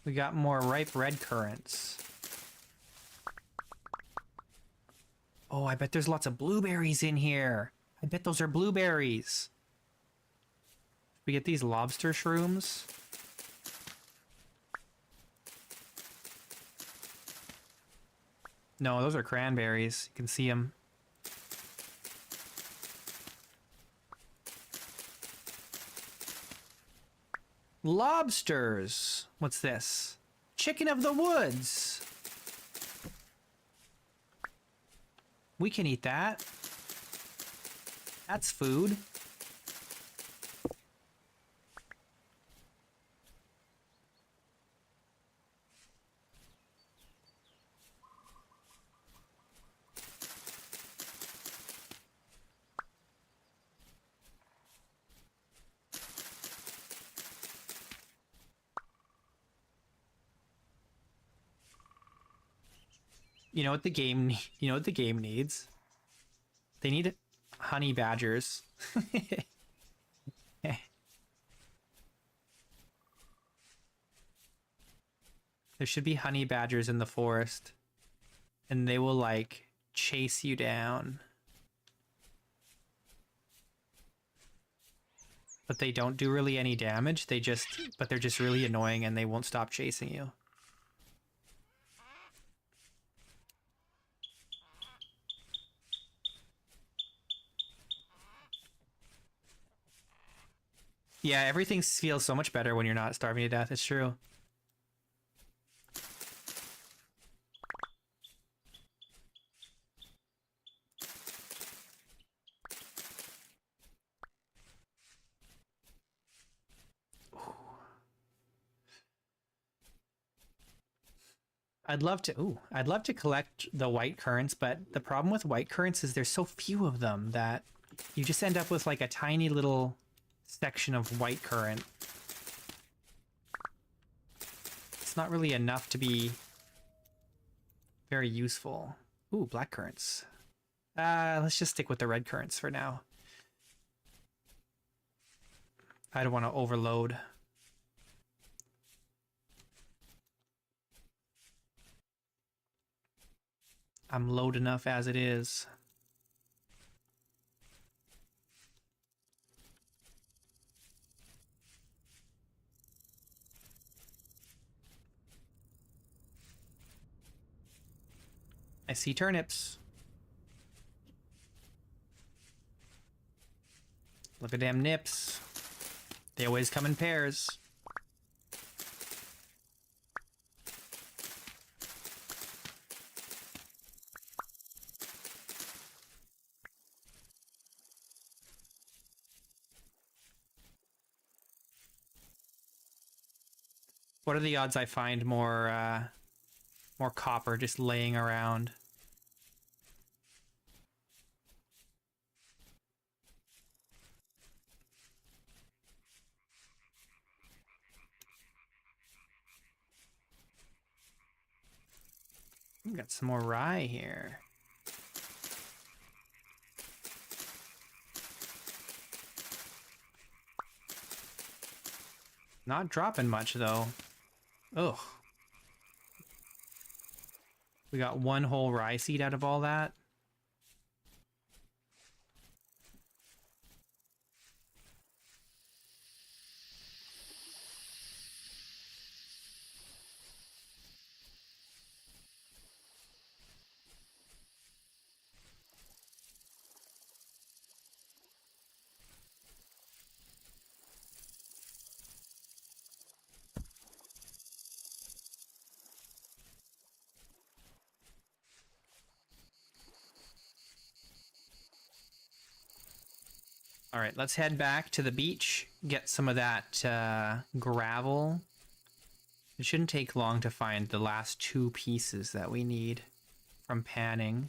Speaker 1: We got more ripe red currants. Oh, I bet there's lots of blueberries in here. I bet those are blueberries. We get these lobster shrooms. No, those are cranberries. You can see them. Lobsters. What's this? Chicken of the woods. We can eat that. That's food. You know what the game you know what the game needs? They need honey badgers. There should be honey badgers in the forest, and they will like chase you down. But they don't do really any damage. But they're just really annoying and they won't stop chasing you. Yeah, everything feels so much better when you're not starving to death. It's true. I'd love to collect the white currants, but the problem with white currants is there's so few of them that you just end up with like a tiny little section of white currant. It's not really enough to be very useful. Ooh, black currants. Let's just stick with the red currants for now. I don't want to overload. I'm low enough as it is. I see turnips. Look at them nips. They always come in pairs. What are the odds I find more copper just laying around? We got some more rye here. Not dropping much though. Ugh. We got one whole rye seed out of all that. All right, let's head back to the beach, get some of that gravel. It shouldn't take long to find the last 2 pieces that we need from panning.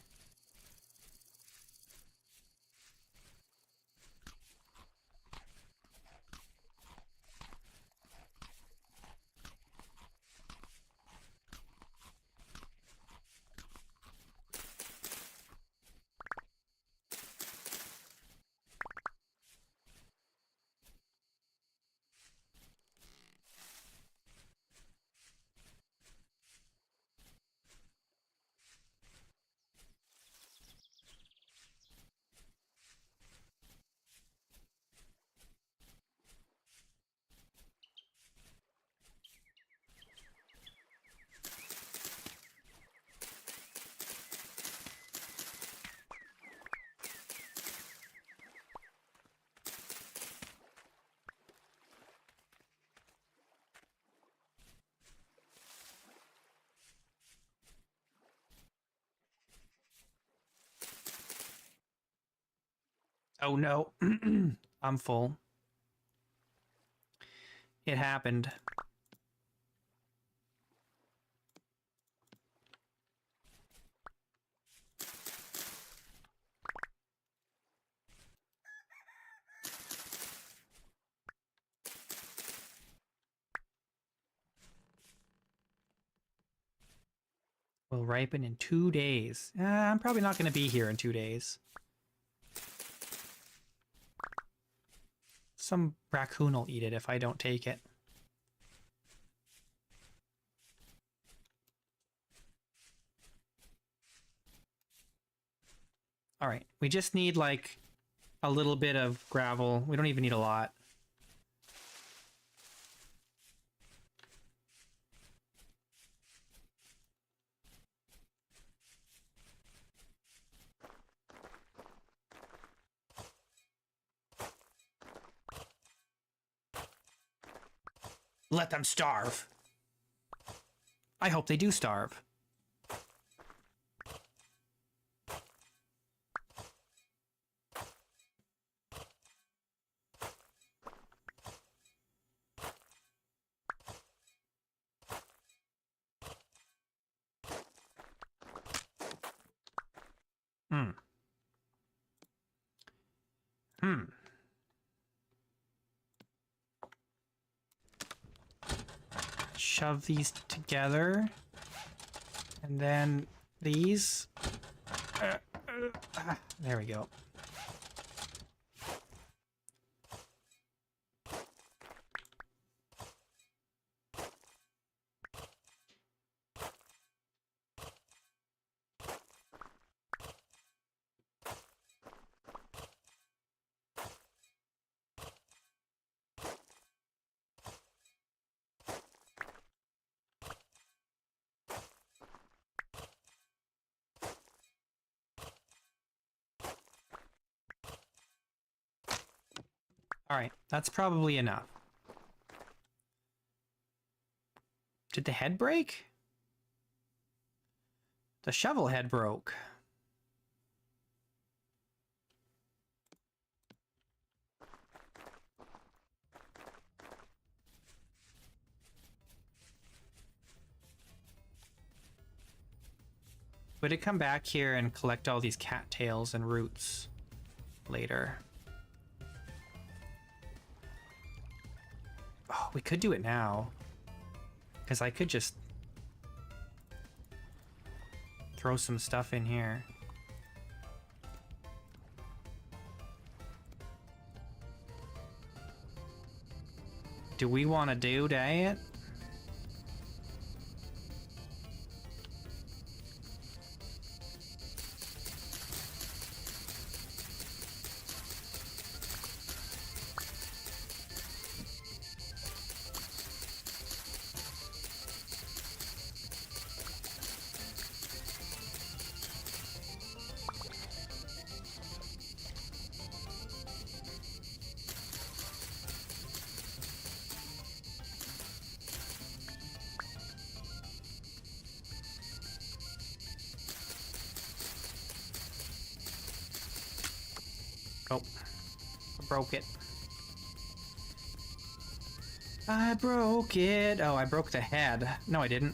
Speaker 1: Oh no, I'm full. It happened. Will ripen in 2 days. I'm probably not going to be here in 2 days. Some raccoon will eat it if I don't take it. All right, we just need like a little bit of gravel. We don't even need a lot. Let them starve. I hope they do starve. Shove these together. And then these. There we go. All right, that's probably enough. Did the head break? The shovel head broke. Would it come back here and collect all these cattails and roots later? Oh, we could do it now. Because I could just throw some stuff in here. Do we want to do that? Broke it. I broke it. Oh, I broke the head. No, I didn't.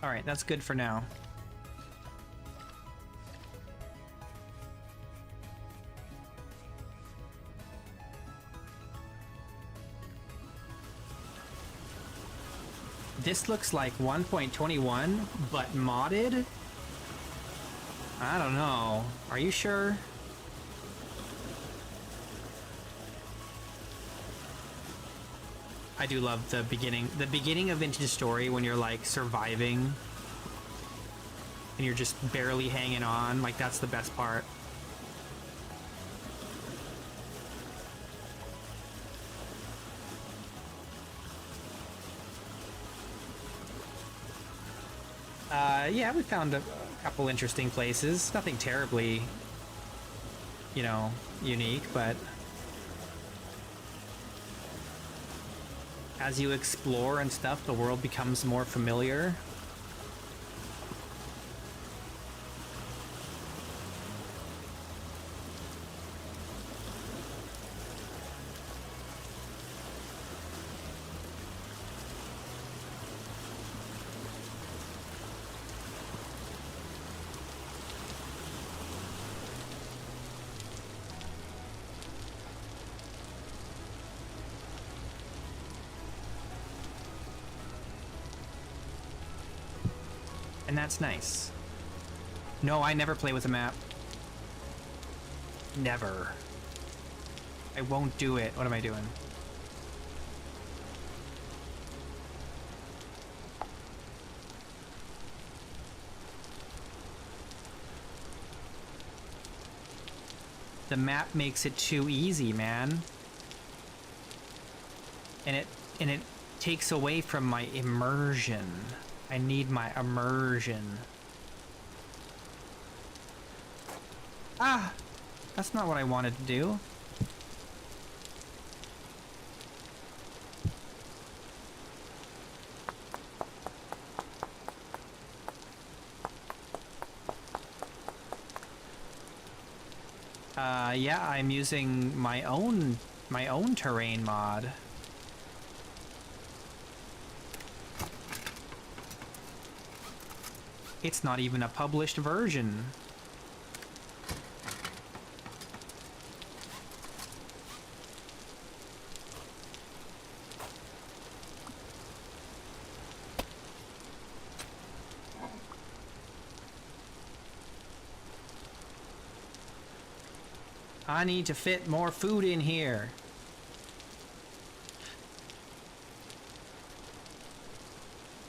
Speaker 1: All right, that's good for now. This looks like 1.21, but modded? I don't know. Are you sure? I do love the beginning of Vintage Story when you're like surviving and you're just barely hanging on. Like, that's the best part. Yeah, we found a couple interesting places. Nothing terribly, you know, unique, but as you explore and stuff, the world becomes more familiar. And that's nice. No, I never play with a map. Never. I won't do it. What am I doing? The map makes it too easy, man. And it takes away from my immersion. I need my immersion. Ah! That's not what I wanted to do. Yeah, I'm using my own terrain mod. It's not even a published version. I need to fit more food in here.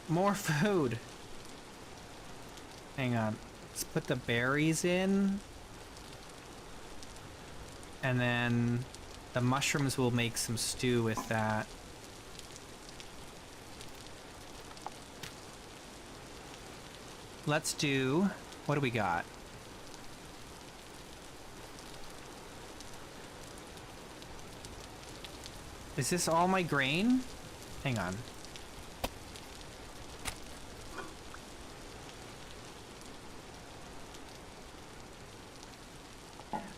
Speaker 1: More food. Hang on. Let's put the berries in. And then the mushrooms will make some stew with that. Let's do... What do we got? Is this all my grain? Hang on.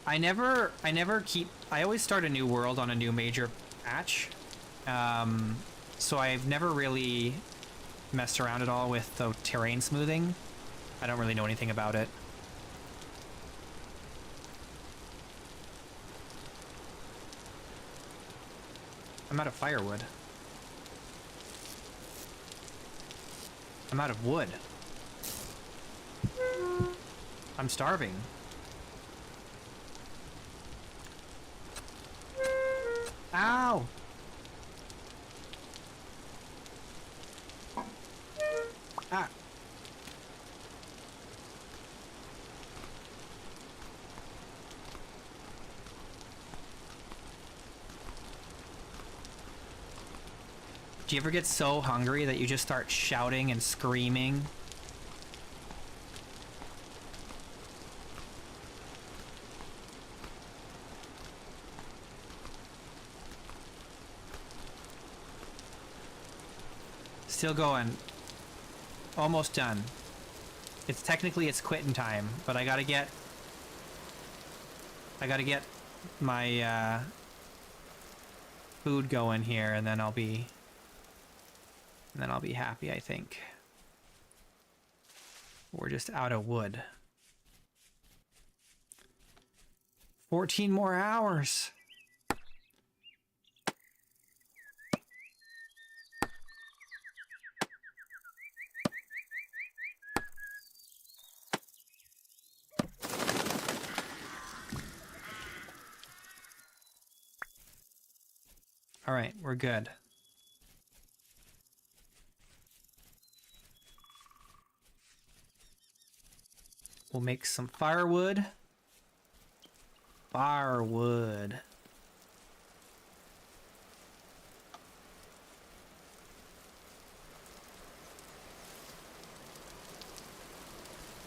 Speaker 1: I always start a new world on a new major patch. So I've never really messed around at all with the terrain smoothing. I don't really know anything about it. I'm out of firewood. I'm out of wood. I'm starving. Ow! Ah. Do you ever get so hungry that you just start shouting and screaming? Still going. Almost done. It's technically quitting time, but I gotta get my food going here, and then I'll be happy, I think. We're just out of wood. 14 more hours. All right, we're good. We'll make some firewood. Firewood.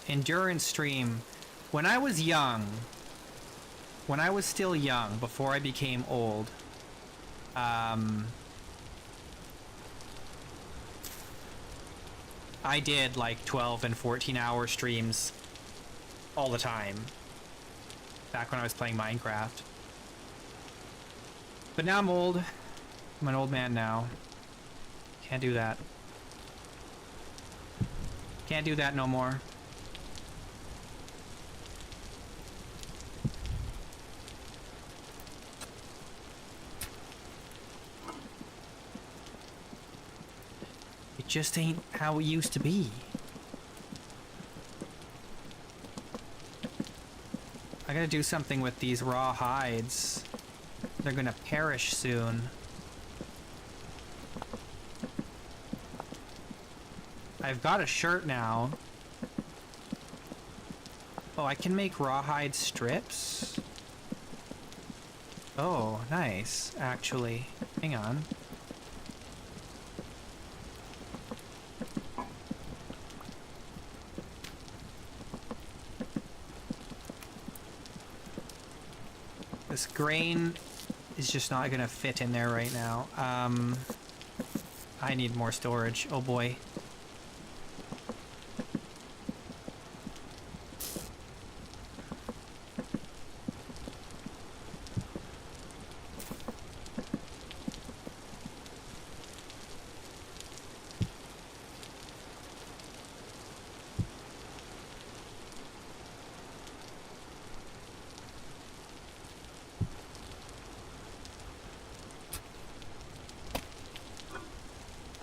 Speaker 1: Endurance stream. When I was young, when I was still young, before I became old, I did like 12 and 14-hour streams all the time. Back when I was playing Minecraft. But now I'm old. I'm an old man now. Can't do that. Can't do that no more. It just ain't how it used to be. I gotta do something with these raw hides. They're gonna perish soon. I've got a shirt now. Oh, I can make rawhide strips? Oh, nice, actually. Hang on. This grain is just not gonna fit in there right now. I need more storage. Oh boy.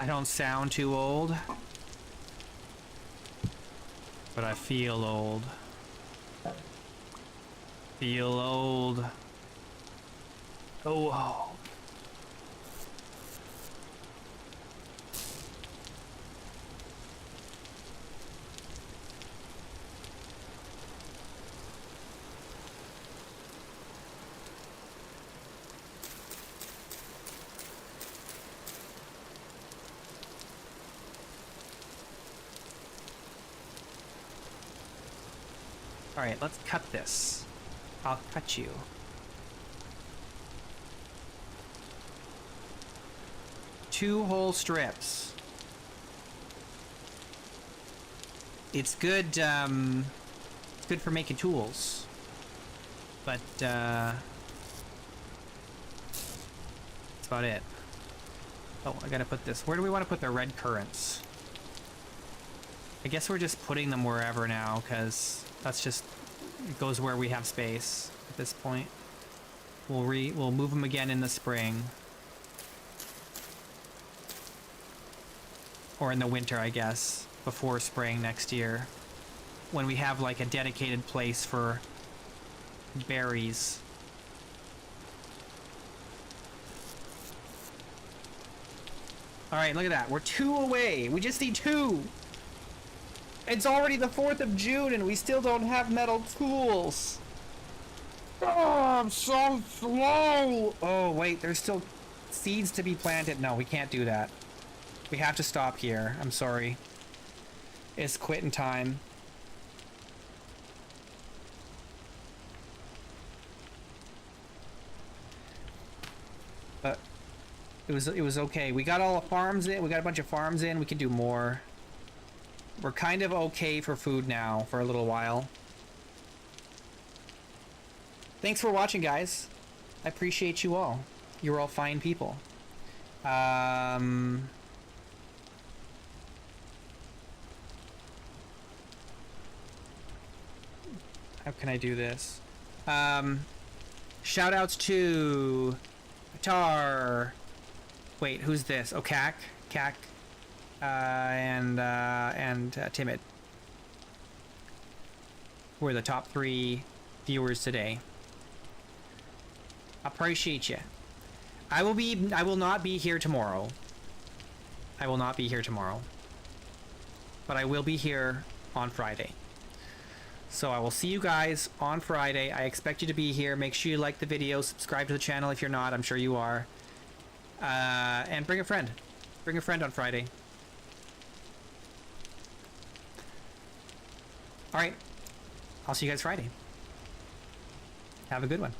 Speaker 1: I don't sound too old, but I feel old. Feel old. Oh. Alright, let's cut this. I'll cut you. Two whole strips. It's good, it's good for making tools. But, that's about it. Oh, I gotta put this. Where do we want to put the red currants? I guess we're just putting them wherever now, because that's just... It goes where we have space at this point. We'll move them again in the spring. Or in the winter, I guess. Before spring next year. When we have, like, a dedicated place for berries. Alright, look at that. We're 2 away. We just need 2. It's already the 4th of June and we still don't have metal tools. Oh, I'm so slow. Oh, wait. There's still seeds to be planted. No, we can't do that. We have to stop here. I'm sorry. It's quitting time. But it was okay. We got all the farms in. We got a bunch of farms in. We can do more. We're kind of okay for food now for a little while. Thanks for watching, guys. I appreciate you all. You're all fine people. How can I do this? Shout outs to Tar. Wait, who's this? Oh, Cac. And Timid. We're the top 3 viewers today. Appreciate you. I will not be here tomorrow. I will not be here tomorrow. But I will be here on Friday. So I will see you guys on Friday. I expect you to be here. Make sure you like the video, subscribe to the channel if you're not. I'm sure you are. And bring a friend. Bring a friend on Friday. All right. I'll see you guys Friday. Have a good one.